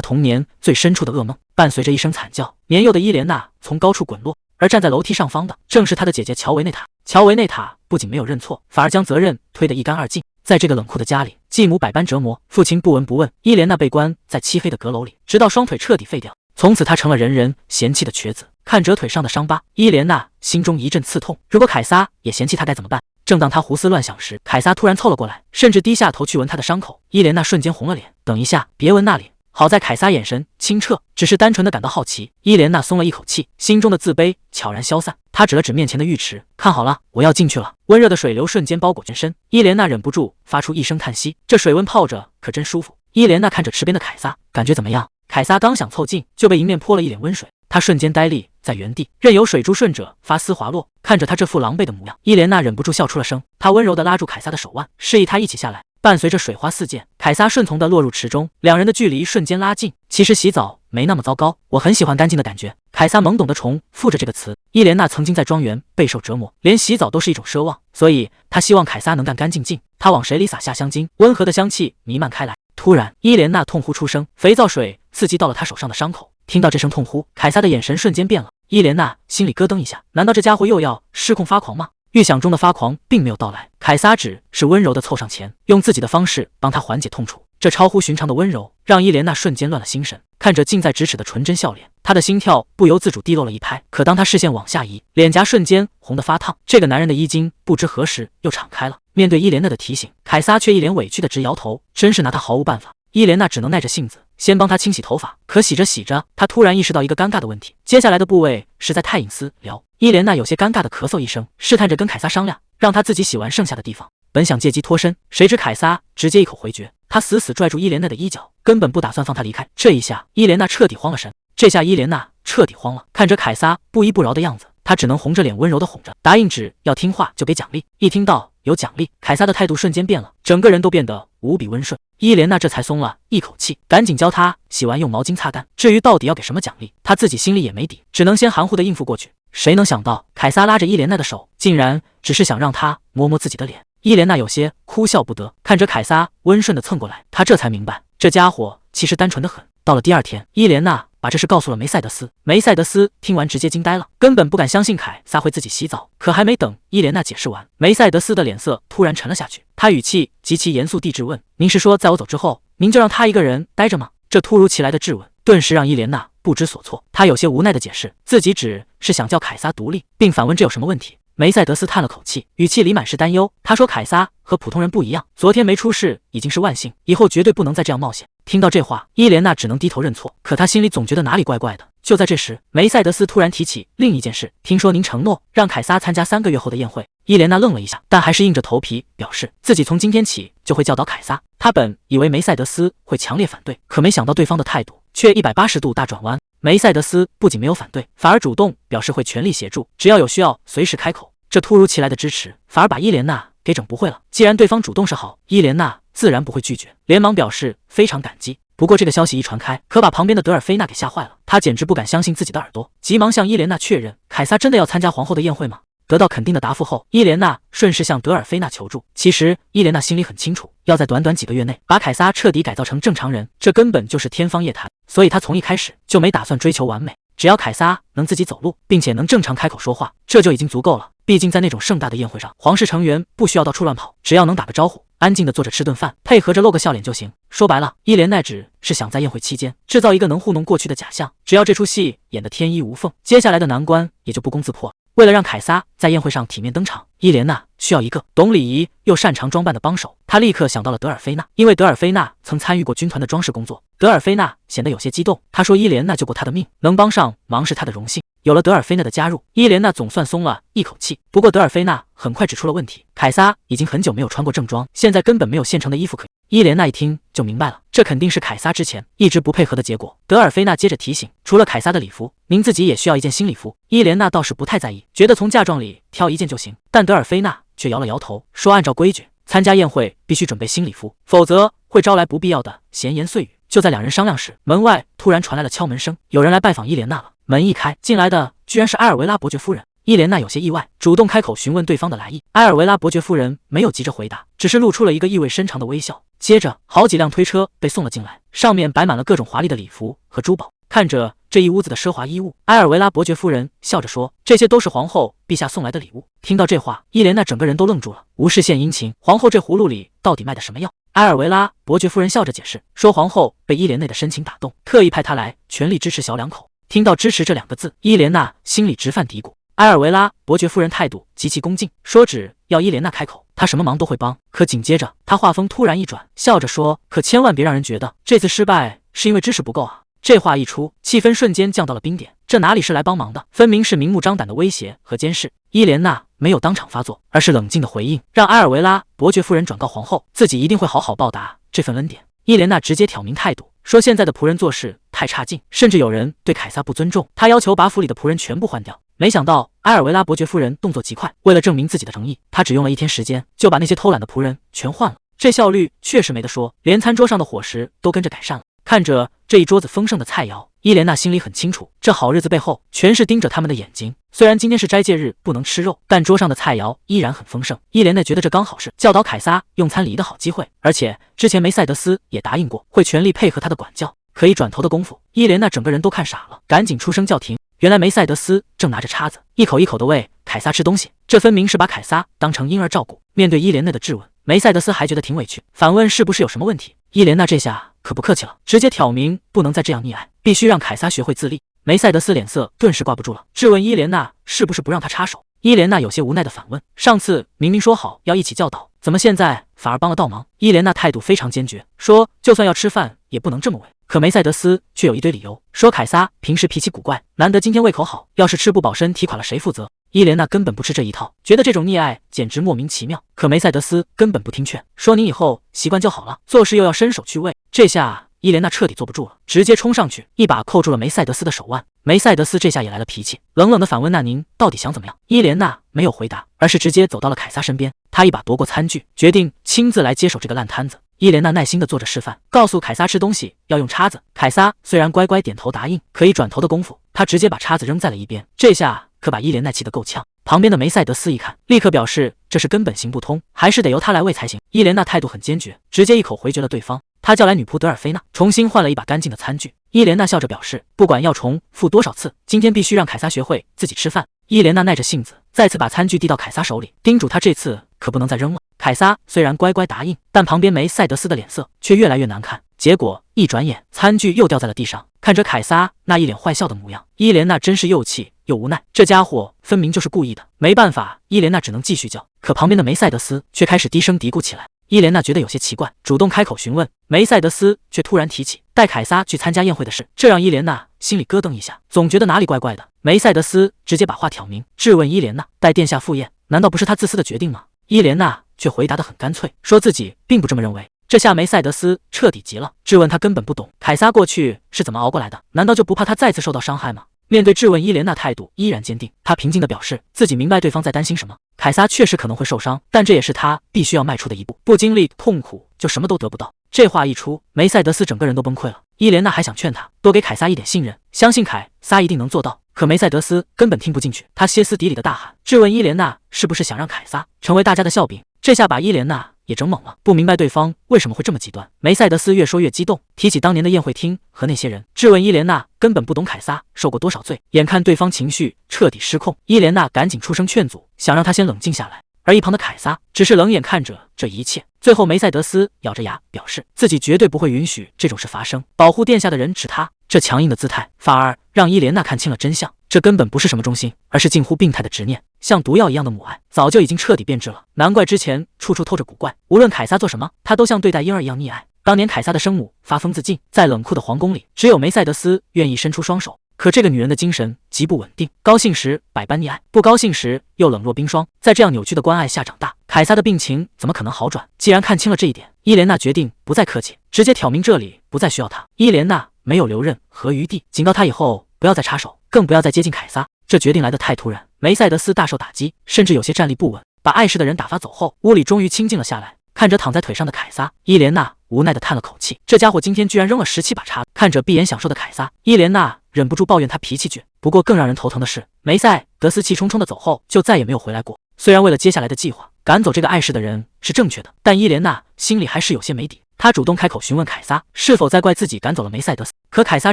童年最深处的噩梦。伴随着一声惨叫，年幼的伊莲娜从高处滚落，而站在楼梯上方的正是她的姐姐乔维内塔。乔维内塔不仅没有认错，反而将责任推得一干二净。在这个冷酷的家里，继母百般折磨，父亲不闻不问，伊莲娜被关在漆黑的阁楼里，直到双腿彻底废掉。从此她成了人人嫌弃的瘸子。看着腿上的伤疤，伊莲娜心中一阵刺痛。如果凯撒也嫌弃她该怎么办？正当她胡思乱想时，凯撒突然凑了过来，甚至低下头去闻她的伤口。伊莲娜瞬间红了脸。等一下，别闻那里。好在凯撒眼神清澈，只是单纯的感到好奇。伊莲娜松了一口气，心中的自卑悄然消散。她指了指面前的浴池，看好了，我要进去了。温热的水流瞬间包裹全身，伊莲娜忍不住发出一声叹息。这水温泡着可真舒服。伊莲娜看着池边的凯撒，感觉怎么样？凯撒刚想凑近，就被迎面泼了一脸温水。他瞬间呆立在原地，任由水珠顺着发丝滑落。看着他这副狼狈的模样，伊莲娜忍不住笑出了声。她温柔地拉住凯撒的手腕，示意他一起下来。伴随着水花四溅，凯撒顺从地落入池中，两人的距离瞬间拉近。其实洗澡没那么糟糕，我很喜欢干净的感觉。凯撒懵懂地重复着这个词。伊莲娜曾经在庄园备受折磨，连洗澡都是一种奢望，所以她希望凯撒能干干净净。她往水里洒下香精，温和的香气弥漫开来。突然，伊莲娜痛呼出声，肥皂水刺激到了她手上的伤口。听到这声痛呼，凯撒的眼神瞬间变了。伊莲娜心里咯噔一下，难道这家伙又要失控发狂吗？预想中的发狂并没有到来，凯撒只是温柔地凑上前，用自己的方式帮他缓解痛楚。这超乎寻常的温柔让伊莲娜瞬间乱了心神。看着近在咫尺的纯真笑脸，她的心跳不由自主低落了一拍。可当她视线往下移，脸颊瞬间红得发烫。这个男人的衣襟不知何时又敞开了。面对伊莲娜的提醒，凯撒却一脸委屈地直摇头，真是拿他毫无办法。伊莲娜只能耐着性子先帮他清洗头发，可洗着洗着，她突然意识到一个尴尬的问题：接下来的部位实在太隐私了。伊莲娜有些尴尬地咳嗽一声，试探着跟凯撒商量，让他自己洗完剩下的地方。本想借机脱身，谁知凯撒直接一口回绝。他死死拽住伊莲娜的衣角，根本不打算放她离开。这一下，伊莲娜彻底慌了神。这下伊莲娜彻底慌了，看着凯撒不依不饶的样子，她只能红着脸温柔地哄着，答应只要听话就给奖励。一听到有奖励，凯撒的态度瞬间变了，整个人都变得无比温顺。伊莲娜这才松了一口气，赶紧教他洗完用毛巾擦干。至于到底要给什么奖励，她自己心里也没底，只能先含糊地应付过去。谁能想到，凯撒拉着伊莲娜的手，竟然只是想让她摸摸自己的脸。伊莲娜有些哭笑不得，看着凯撒温顺地蹭过来，她这才明白，这家伙其实单纯得很。到了第二天，伊莲娜把这事告诉了梅赛德斯。梅赛德斯听完直接惊呆了，根本不敢相信凯撒会自己洗澡。可还没等伊莲娜解释完，梅赛德斯的脸色突然沉了下去，他语气极其严肃地质问：“您是说，在我走之后，您就让他一个人待着吗？”这突如其来的质问顿时让伊莲娜不知所措，她有些无奈地解释，自己只是想叫凯撒独立，并反问这有什么问题。梅赛德斯叹了口气，语气里满是担忧。他说：“凯撒和普通人不一样，昨天没出事已经是万幸，以后绝对不能再这样冒险。”听到这话，伊莲娜只能低头认错，可她心里总觉得哪里怪怪的。就在这时，梅赛德斯突然提起另一件事：“听说您承诺让凯撒参加3个月后的宴会。”伊莲娜愣了一下，但还是硬着头皮表示自己从今天起就会教导凯撒。她本以为梅赛德斯会强烈反对，可没想到对方的态度却180度大转弯。梅赛德斯不仅没有反对，反而主动表示会全力协助，只要有需要随时开口。这突如其来的支持反而把伊莲娜给整不会了。既然对方主动示好，伊莲娜自然不会拒绝，连忙表示非常感激。不过这个消息一传开，可把旁边的德尔菲娜给吓坏了，她简直不敢相信自己的耳朵，急忙向伊莲娜确认：“凯撒真的要参加皇后的宴会吗？”得到肯定的答复后，伊莲娜顺势向德尔菲娜求助。其实伊莲娜心里很清楚，要在短短几个月内把凯撒彻底改造成正常人，这根本就是天方夜谭，所以她从一开始就没打算追求完美。只要凯撒能自己走路，并且能正常开口说话，这就已经足够了。毕竟在那种盛大的宴会上，皇室成员不需要到处乱跑，只要能打个招呼，安静地坐着吃顿饭，配合着露个笑脸就行。说白了，伊莲娜只是想在宴会期间制造一个能糊弄过去的假象，只要这出戏演得天衣无缝，接下来的难关也就不攻自破。为了让凯撒在宴会上体面登场，伊莲娜需要一个懂礼仪又擅长装扮的帮手。她立刻想到了德尔菲娜，因为德尔菲娜曾参与过军团的装饰工作。德尔菲娜显得有些激动，她说伊莲娜救过她的命，能帮上忙是她的荣幸。有了德尔菲娜的加入，伊莲娜总算松了一口气。不过德尔菲娜很快指出了问题，凯撒已经很久没有穿过正装，现在根本没有现成的衣服可以。伊莲娜一听就明白了，这肯定是凯撒之前一直不配合的结果。德尔菲娜接着提醒，除了凯撒的礼服，您自己也需要一件新礼服。伊莲娜倒是不太在意，觉得从嫁妆里挑一件就行，但德尔菲娜却摇了摇头，说按照规矩，参加宴会必须准备新礼服，否则会招来不必要的闲言碎语。就在两人商量时，门外突然传来了敲门声，有人来拜访伊莲娜了。门一开，进来的居然是埃尔维拉伯爵夫人。伊莲娜有些意外，主动开口询问对方的来意。埃尔维拉伯爵夫人没有急着回答，只是露出了一个意味深长的微笑。接着，好几辆推车被送了进来，上面摆满了各种华丽的礼服和珠宝。看着这一屋子的奢华衣物，埃尔维拉伯爵夫人笑着说：“这些都是皇后陛下送来的礼物。”听到这话，伊莲娜整个人都愣住了，无事献殷勤，皇后这葫芦里到底卖的什么药？埃尔维拉伯爵夫人笑着解释说：“皇后被伊莲内的深情打动，特意派她来全力支持小两口。”听到支持这两个字，伊莲娜心里直犯嘀咕。埃尔维拉伯爵夫人态度极其恭敬，说只要伊莲娜开口，她什么忙都会帮。可紧接着，她话锋突然一转，笑着说：“可千万别让人觉得这次失败是因为知识不够啊！”这话一出，气氛瞬间降到了冰点。这哪里是来帮忙的，分明是明目张胆的威胁和监视。伊莲娜没有当场发作，而是冷静的回应，让埃尔维拉伯爵夫人转告皇后，自己一定会好好报答这份恩典。伊莲娜直接挑明态度，说现在的仆人做事太差劲，甚至有人对凯撒不尊重，她要求把府里的仆人全部换掉。没想到埃尔维拉伯爵夫人动作极快，为了证明自己的诚意，她只用了1天时间就把那些偷懒的仆人全换了。这效率确实没得说，连餐桌上的伙食都跟着改善了。看着这一桌子丰盛的菜肴，伊莲娜心里很清楚，这好日子背后全是盯着他们的眼睛。虽然今天是斋戒日，不能吃肉，但桌上的菜肴依然很丰盛。伊莲娜觉得这刚好是教导凯撒用餐礼仪的好机会，而且之前梅赛德斯也答应过会全力配合他的管教。可一转头的功夫，伊莲娜整个人都看傻了，赶紧出声叫停。原来梅赛德斯正拿着叉子一口一口地喂凯撒吃东西，这分明是把凯撒当成婴儿照顾。面对伊莲娜的质问，梅赛德斯还觉得挺委屈，反问是不是有什么问题。伊莲娜这下可不客气了，直接挑明不能再这样溺爱，必须让凯撒学会自立。梅赛德斯脸色顿时挂不住了，质问伊莲娜是不是不让他插手。伊莲娜有些无奈的反问，上次明明说好要一起教导，怎么现在反而帮了倒忙？伊莲娜态度非常坚决，说就算要吃饭也不能这么喂。可梅赛德斯却有一堆理由，说凯撒平时脾气古怪，难得今天胃口好，要是吃不饱身体垮了谁负责？伊莲娜根本不吃这一套，觉得这种溺爱简直莫名其妙。可梅赛德斯根本不听劝，说你以后习惯就好了，做事又要伸手去喂。这下伊莲娜彻底坐不住了，直接冲上去一把扣住了梅赛德斯的手腕。梅赛德斯这下也来了脾气，冷冷的反问：“那您到底想怎么样？”伊莲娜没有回答，而是直接走到了凯撒身边，他一把夺过餐具，决定亲自来接手这个烂摊子。伊莲娜耐心地做着示范，告诉凯撒吃东西要用叉子。凯撒虽然乖乖点头答应，可一转头的功夫，他直接把叉子扔在了一边。这下可把伊莲娜气得够呛。旁边的梅赛德斯一看，立刻表示这是根本行不通，还是得由他来喂才行。伊莲娜态度很坚决，直接一口回绝了对方。他叫来女仆德尔菲娜，重新换了一把干净的餐具。伊莲娜笑着表示，不管要重复多少次，今天必须让凯撒学会自己吃饭。伊莲娜耐着性子，再次把餐具递到凯撒手里，叮嘱他这次可不能再扔了。凯撒虽然乖乖答应，但旁边梅赛德斯的脸色却越来越难看。结果一转眼，餐具又掉在了地上。看着凯撒那一脸坏笑的模样，伊莲娜真是又气又无奈，这家伙分明就是故意的。没办法，伊莲娜只能继续叫。可旁边的梅赛德斯却开始低声嘀咕起来。伊莲娜觉得有些奇怪，主动开口询问，梅赛德斯却突然提起带凯撒去参加宴会的事，这让伊莲娜心里咯噔一下，总觉得哪里怪怪的。梅赛德斯直接把话挑明，质问伊莲娜带殿下赴宴，难道不是他自私的决定吗？伊莲娜却回答得很干脆，说自己并不这么认为。这下梅赛德斯彻底急了，质问他根本不懂凯撒过去是怎么熬过来的，难道就不怕他再次受到伤害吗？面对质问，伊莲娜态度依然坚定，她平静地表示自己明白对方在担心什么。凯撒确实可能会受伤，但这也是他必须要迈出的一步，不经历痛苦就什么都得不到。这话一出，梅赛德斯整个人都崩溃了。伊莲娜还想劝他多给凯撒一点信任，相信凯撒一定能做到，可梅赛德斯根本听不进去，他歇斯底里的大喊，质问伊莲娜是不是想让凯撒成为大家的笑柄。这下把伊莲娜也整懵了，不明白对方为什么会这么极端。梅赛德斯越说越激动，提起当年的宴会厅和那些人，质问伊莲娜根本不懂凯撒受过多少罪。眼看对方情绪彻底失控，伊莲娜赶紧出声劝阻，想让他先冷静下来。而一旁的凯撒只是冷眼看着这一切。最后梅赛德斯咬着牙表示自己绝对不会允许这种事发生，保护殿下的人是他。这强硬的姿态反而让伊莲娜看清了真相，这根本不是什么忠心，而是近乎病态的执念，像毒药一样的母爱，早就已经彻底变质了。难怪之前处处透着古怪，无论凯撒做什么，他都像对待婴儿一样溺爱。当年凯撒的生母发疯自尽，在冷酷的皇宫里，只有梅赛德斯愿意伸出双手。可这个女人的精神极不稳定，高兴时百般溺爱，不高兴时又冷若冰霜。在这样扭曲的关爱下长大，凯撒的病情怎么可能好转？既然看清了这一点，伊莲娜决定不再客气，直接挑明这里不再需要他。伊莲娜没有留任何余地，警告他以后不要再插手，更不要再接近凯撒。这决定来得太突然，梅赛德斯大受打击，甚至有些站立不稳，把碍事的人打发走后，屋里终于清静了下来。看着躺在腿上的凯撒，伊莲娜无奈地叹了口气，这家伙今天居然扔了17把叉。看着闭眼享受的凯撒，伊莲娜忍不住抱怨他脾气倔。不过更让人头疼的是，梅赛德斯气冲冲地走后就再也没有回来过。虽然为了接下来的计划，赶走这个碍事的人是正确的，但伊莲娜心里还是有些没底。他主动开口询问凯撒是否在怪自己赶走了梅赛德斯，可凯撒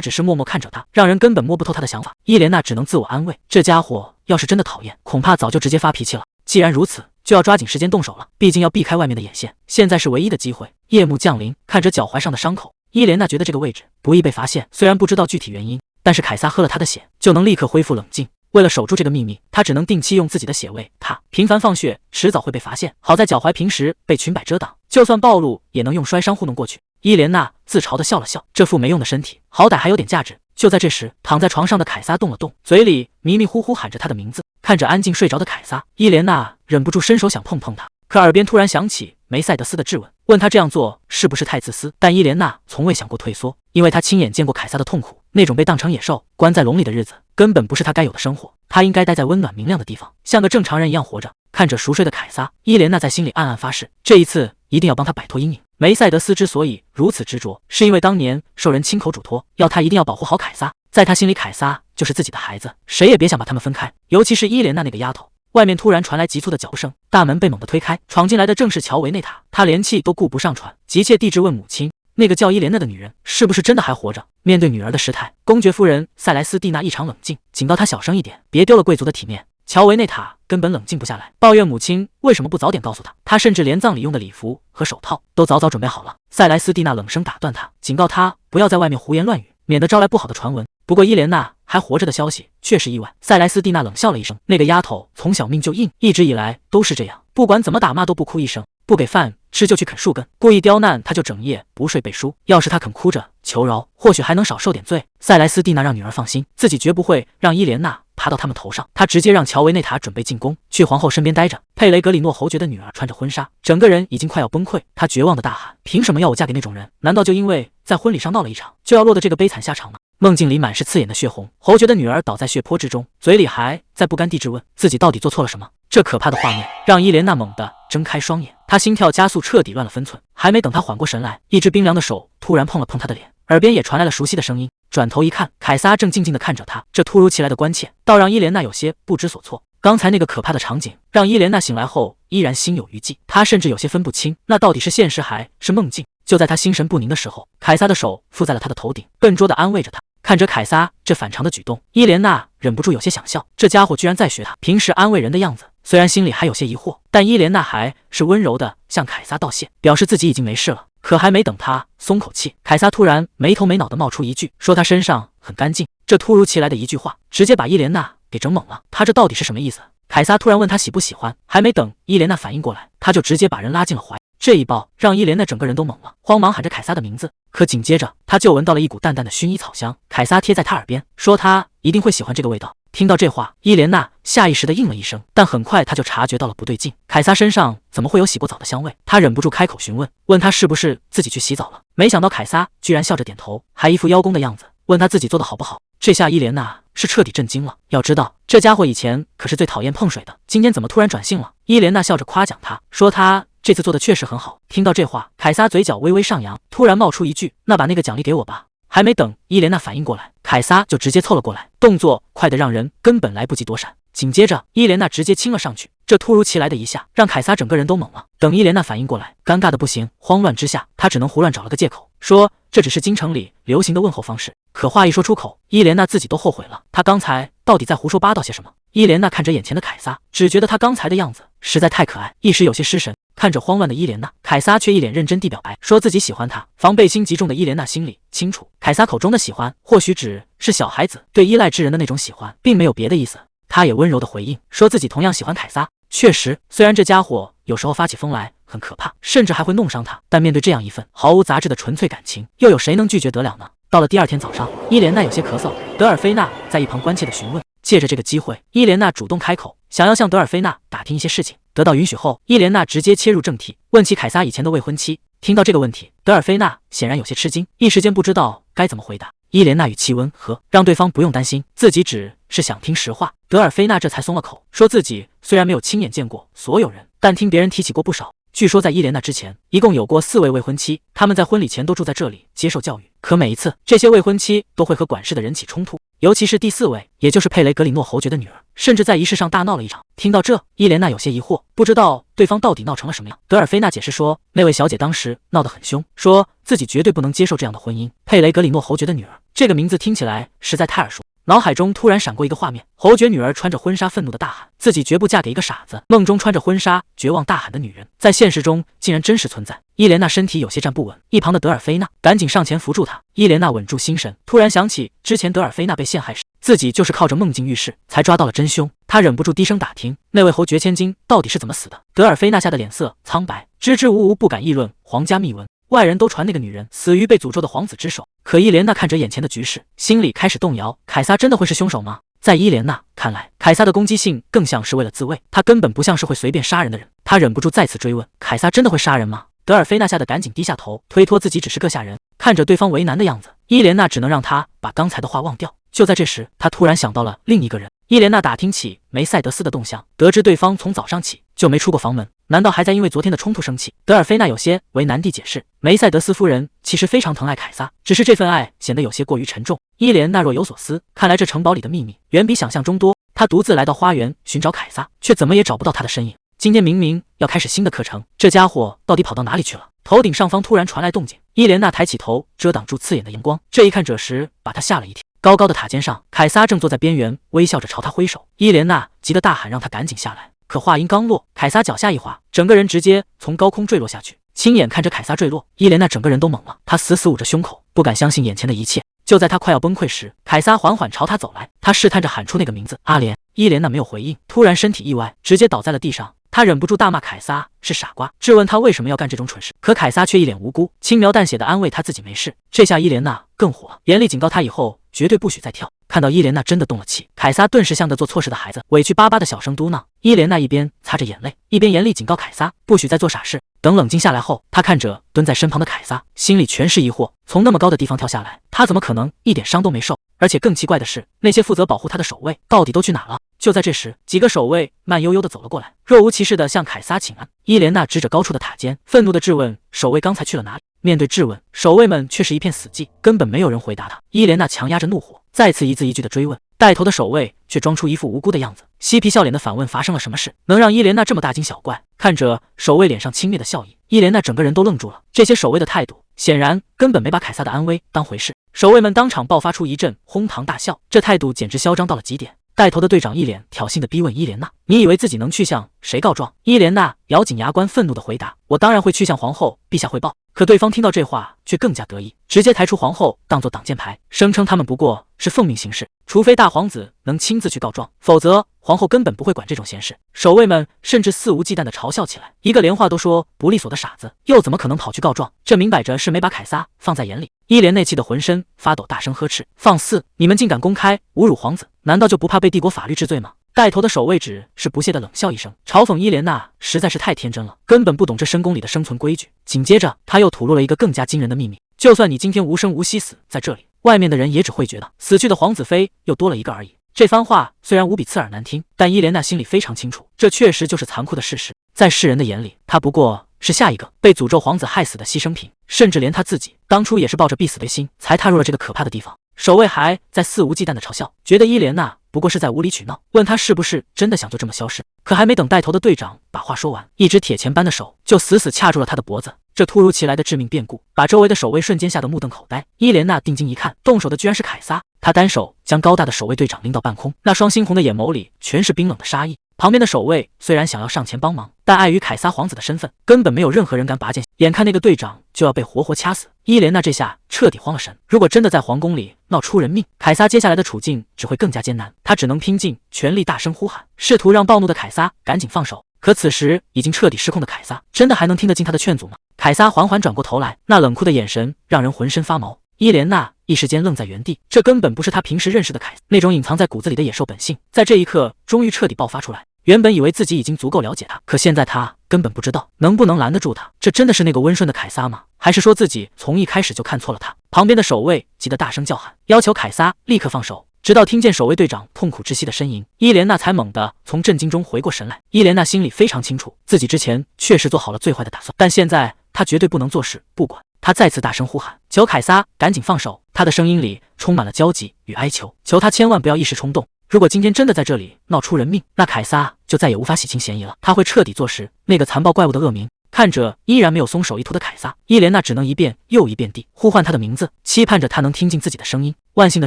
只是默默看着他，让人根本摸不透他的想法。伊莲娜只能自我安慰，这家伙要是真的讨厌，恐怕早就直接发脾气了。既然如此，就要抓紧时间动手了，毕竟要避开外面的眼线，现在是唯一的机会。夜幕降临，看着脚踝上的伤口，伊莲娜觉得这个位置不易被发现，虽然不知道具体原因，但是凯撒喝了他的血，就能立刻恢复冷静。为了守住这个秘密，他只能定期用自己的血喂他，频繁放血，迟早会被发现。好在脚踝平时被裙摆遮挡，就算暴露也能用摔伤糊弄过去。伊莲娜自嘲地笑了笑，这副没用的身体，好歹还有点价值。就在这时，躺在床上的凯撒动了动，嘴里迷迷糊糊喊着他的名字。看着安静睡着的凯撒，伊莲娜忍不住伸手想碰碰他，可耳边突然响起梅赛德斯的质问，问他这样做是不是太自私。但伊莲娜从未想过退缩，因为她亲眼见过凯撒的痛苦，那种被当成野兽关在笼里的日子根本不是他该有的生活。他应该待在温暖明亮的地方，像个正常人一样活着。看着熟睡的凯撒，伊莲娜在心里暗暗发誓，这一次一定要帮他摆脱阴影。梅赛德斯之所以如此执着，是因为当年受人亲口嘱托，要他一定要保护好凯撒。在他心里，凯撒就是自己的孩子，谁也别想把他们分开，尤其是伊莲娜那个丫头。外面突然传来急促的脚步声，大门被猛地推开，闯进来的正是乔维内塔。他连气都顾不上喘，急切地质问母亲，那个叫伊莲娜的女人是不是真的还活着？面对女儿的失态，公爵夫人塞莱斯蒂娜异常冷静，警告她小声一点，别丢了贵族的体面。乔维内塔根本冷静不下来，抱怨母亲为什么不早点告诉他。他甚至连葬礼用的礼服和手套都早早准备好了。塞莱斯蒂娜冷声打断他，警告他不要在外面胡言乱语，免得招来不好的传闻。不过伊莲娜还活着的消息确实意外。塞莱斯蒂娜冷笑了一声，那个丫头从小命就硬，一直以来都是这样，不管怎么打骂都不哭一声，不给饭吃就去啃树根，故意刁难他就整夜不睡背书。要是他肯哭着求饶，或许还能少受点罪。塞莱斯蒂娜让女儿放心，自己绝不会让伊莲娜爬到他们头上。他直接让乔维内塔准备进宫，去皇后身边待着。佩雷格里诺侯爵的女儿穿着婚纱，整个人已经快要崩溃。他绝望的大喊，凭什么要我嫁给那种人？难道就因为在婚礼上闹了一场，就要落得这个悲惨下场吗？梦境里满是刺眼的血红，侯爵的女儿倒在血泊之中，嘴里还在不甘地质问自己到底做错了什么。这可怕的画面让伊莲娜猛地睁开双眼，她心跳加速，彻底乱了分寸。还没等她缓过神来，一只冰凉的手突然碰了碰她的脸，耳边也传来了熟悉的声音。转头一看，凯撒正静静地看着她。这突如其来的关切倒让伊莲娜有些不知所措。刚才那个可怕的场景让伊莲娜醒来后依然心有余悸，她甚至有些分不清那到底是现实还是梦境。就在她心神不宁的时候，凯撒的手附在了她的头顶，笨拙地安慰着她。看着凯撒这反常的举动，伊莲娜忍不住有些想笑，这家伙居然在学他平时安慰人的样子。虽然心里还有些疑惑，但伊莲娜还是温柔地向凯撒道谢，表示自己已经没事了。可还没等他松口气，凯撒突然没头没脑地冒出一句，说他身上很干净。这突如其来的一句话，直接把伊莲娜给整懵了。他这到底是什么意思？凯撒突然问他喜不喜欢，还没等伊莲娜反应过来，他就直接把人拉进了怀。这一抱让伊莲娜整个人都懵了，慌忙喊着凯撒的名字。可紧接着，他就闻到了一股淡淡的薰衣草香。凯撒贴在他耳边说，他一定会喜欢这个味道。听到这话，伊莲娜下意识地应了一声，但很快他就察觉到了不对劲，凯撒身上怎么会有洗过澡的香味？他忍不住开口询问，问他是不是自己去洗澡了。没想到凯撒居然笑着点头，还一副邀功的样子，问他自己做的好不好。这下伊莲娜是彻底震惊了。要知道，这家伙以前可是最讨厌碰水的，今天怎么突然转性了？伊莲娜笑着夸奖他，说他这次做的确实很好。听到这话，凯撒嘴角微微上扬，突然冒出一句，那把那个奖励给我吧。还没等伊莲娜反应过来，凯撒就直接凑了过来，动作快得让人根本来不及躲闪。紧接着，伊莲娜直接亲了上去。这突如其来的一下，让凯撒整个人都懵了。等伊莲娜反应过来，尴尬的不行，慌乱之下，他只能胡乱找了个借口，说这只是京城里流行的问候方式。可话一说出口，伊莲娜自己都后悔了，她刚才到底在胡说八道些什么？伊莲娜看着眼前的凯撒，只觉得他刚才的样子实在太可爱，一时有些失神。看着慌乱的伊莲娜，凯撒却一脸认真地表白，说自己喜欢她。防备心极重的伊莲娜心里清楚，凯撒口中的喜欢或许只是小孩子对依赖之人的那种喜欢，并没有别的意思。她也温柔地回应，说自己同样喜欢凯撒。确实，虽然这家伙有时候发起疯来很可怕，甚至还会弄伤她，但面对这样一份毫无杂质的纯粹感情，又有谁能拒绝得了呢？到了第二天早上，伊莲娜有些咳嗽，德尔菲娜在一旁关切地询问。借着这个机会，伊莲娜主动开口，想要向德尔菲娜打听一些事情。得到允许后，伊莲娜直接切入正题，问起凯撒以前的未婚妻。听到这个问题，德尔菲娜显然有些吃惊，一时间不知道该怎么回答。伊莲娜语气温和，让对方不用担心，自己只是想听实话。德尔菲娜这才松了口，说自己虽然没有亲眼见过所有人，但听别人提起过不少。据说在伊莲娜之前，一共有过4位未婚妻，他们在婚礼前都住在这里接受教育。可每一次，这些未婚妻都会和管事的人起冲突，尤其是第4位，也就是佩雷格里诺侯爵的女儿，甚至在仪式上大闹了一场。听到这，伊莲娜有些疑惑，不知道对方到底闹成了什么样。德尔菲娜解释说，那位小姐当时闹得很凶，说自己绝对不能接受这样的婚姻。佩雷格里诺侯爵的女儿，这个名字听起来实在太耳熟。脑海中突然闪过一个画面，侯爵女儿穿着婚纱愤怒的大喊，自己绝不嫁给一个傻子。梦中穿着婚纱绝望大喊的女人，在现实中竟然真实存在。伊莲娜身体有些站不稳，一旁的德尔菲娜赶紧上前扶住她。伊莲娜稳住心神，突然想起之前德尔菲娜被陷害时，自己就是靠着梦境预示才抓到了真凶。她忍不住低声打听，那位侯爵千金到底是怎么死的。德尔菲娜吓得脸色苍白，支支吾吾不敢议论皇家秘闻。外人都传那个女人死于被诅咒的皇子之手，可伊莲娜看着眼前的局势，心里开始动摇。凯撒真的会是凶手吗？在伊莲娜看来，凯撒的攻击性更像是为了自卫，他根本不像是会随便杀人的人。他忍不住再次追问，凯撒真的会杀人吗？德尔菲娜吓得赶紧低下头，推脱自己只是个下人。看着对方为难的样子，伊莲娜只能让他把刚才的话忘掉。就在这时，她突然想到了另一个人。伊莲娜打听起梅赛德斯的动向，得知对方从早上起就没出过房门，难道还在因为昨天的冲突生气？德尔菲娜有些为难地解释，梅赛德斯夫人其实非常疼爱凯撒，只是这份爱显得有些过于沉重。伊莲娜若有所思，看来这城堡里的秘密远比想象中多。她独自来到花园寻找凯撒，却怎么也找不到他的身影。今天明明要开始新的课程，这家伙到底跑到哪里去了？头顶上方突然传来动静，伊莲娜抬起头遮挡住刺眼的阳光，这一看者时把她吓了一跳。高高的塔尖上，凯撒正坐在边缘，微笑着朝他挥手。伊莲娜急得大喊让他赶紧下来，可话音刚落，凯撒脚下一滑，整个人直接从高空坠落下去。亲眼看着凯撒坠落，伊莲娜整个人都懵了，她死捂着胸口，不敢相信眼前的一切。就在她快要崩溃时，凯撒缓缓朝她走来，他试探着喊出那个名字，阿莲。伊莲娜没有回应，突然身体一歪，直接倒在了地上。他忍不住大骂凯撒是傻瓜，质问他为什么要干这种蠢事。可凯撒却一脸无辜，轻描淡写的安慰他自己没事。这下伊莲娜更火了，严厉警告他以后绝对不许再跳。看到伊莲娜真的动了气，凯撒顿时像个做错事的孩子，委屈巴巴的小声嘟囔。伊莲娜一边擦着眼泪，一边严厉警告凯撒不许再做傻事。等冷静下来后，他看着蹲在身旁的凯撒，心里全是疑惑。从那么高的地方跳下来，他怎么可能一点伤都没受？而且更奇怪的是，那些负责保护他的守卫到底都去哪了？就在这时，几个守卫慢悠悠地走了过来，若无其事地向凯撒请安。伊莲娜指着高处的塔尖，愤怒地质问守卫刚才去了哪里。面对质问，守卫们却是一片死寂，根本没有人回答他。伊莲娜强压着怒火，再次一字一句地追问，带头的守卫却装出一副无辜的样子，嬉皮笑脸地反问发生了什么事，能让伊莲娜这么大惊小怪。看着守卫脸上轻蔑的笑意，伊莲娜整个人都愣住了。这些守卫的态度显然根本没把凯撒的安危当回事。守卫们当场爆发出一阵哄堂大笑，这态度简直嚣张到了极点。带头的队长一脸挑衅地逼问伊莲娜，你以为自己能去向谁告状？伊莲娜咬紧牙关，愤怒地回答，我当然会去向皇后陛下汇报。可对方听到这话却更加得意，直接抬出皇后当作挡箭牌，声称他们不过是奉命行事，除非大皇子能亲自去告状，否则皇后根本不会管这种闲事。守卫们甚至肆无忌惮地嘲笑起来，一个连话都说不利索的傻子又怎么可能跑去告状？这明摆着是没把凯撒放在眼里。伊莲内气得浑身发抖，大声呵斥，放肆！你们竟敢公开侮辱皇子，难道就不怕被帝国法律治罪吗？带头的守卫只是不屑地冷笑一声，嘲讽伊莲娜实在是太天真了，根本不懂这深宫里的生存规矩。紧接着他又吐露了一个更加惊人的秘密，就算你今天无声无息死在这里，外面的人也只会觉得死去的皇子妃又多了一个而已。这番话虽然无比刺耳难听，但伊莲娜心里非常清楚，这确实就是残酷的事实。在世人的眼里，她不过是下一个被诅咒皇子害死的牺牲品，甚至连他自己当初也是抱着必死的心才踏入了这个可怕的地方。守卫还在肆无忌惮地嘲笑，觉得伊莲娜不过是在无理取闹，问他是不是真的想就这么消失。可还没等带头的队长把话说完，一只铁钳般的手就死死掐住了他的脖子。这突如其来的致命变故把周围的守卫瞬间吓得目瞪口呆。伊莲娜定睛一看，动手的居然是凯撒，他单手将高大的守卫队长拎到半空，那双猩红的眼眸里全是冰冷的杀意。旁边的守卫虽然想要上前帮忙，但碍于凯撒皇子的身份，根本没有任何人敢拔剑。眼看那个队长就要被活活掐死，伊莲娜这下彻底慌了神。如果真的在皇宫里闹出人命，凯撒接下来的处境只会更加艰难。他只能拼尽全力大声呼喊，试图让暴怒的凯撒赶紧放手。可此时已经彻底失控的凯撒，真的还能听得进他的劝阻吗？凯撒缓缓转过头来，那冷酷的眼神让人浑身发毛。伊莲娜一时间愣在原地，这根本不是她平时认识的凯撒，那种隐藏在骨子里的野兽本性，在这一刻终于彻底爆发出来。原本以为自己已经足够了解他，可现在他根本不知道能不能拦得住他。这真的是那个温顺的凯撒吗？还是说自己从一开始就看错了他？旁边的守卫急得大声叫喊，要求凯撒立刻放手。直到听见守卫队长痛苦窒息的呻吟，伊莲娜才猛地从震惊中回过神来。伊莲娜心里非常清楚，自己之前确实做好了最坏的打算，但现在她绝对不能坐视不管。她再次大声呼喊，求凯撒赶紧放手。她的声音里充满了焦急与哀求，求他千万不要一时冲动。如果今天真的在这里闹出人命，那凯撒就再也无法洗清嫌疑了，他会彻底坐实那个残暴怪物的恶名。看着依然没有松手一图的凯撒，伊莲娜只能一遍又一遍地呼唤他的名字，期盼着他能听进自己的声音。万幸的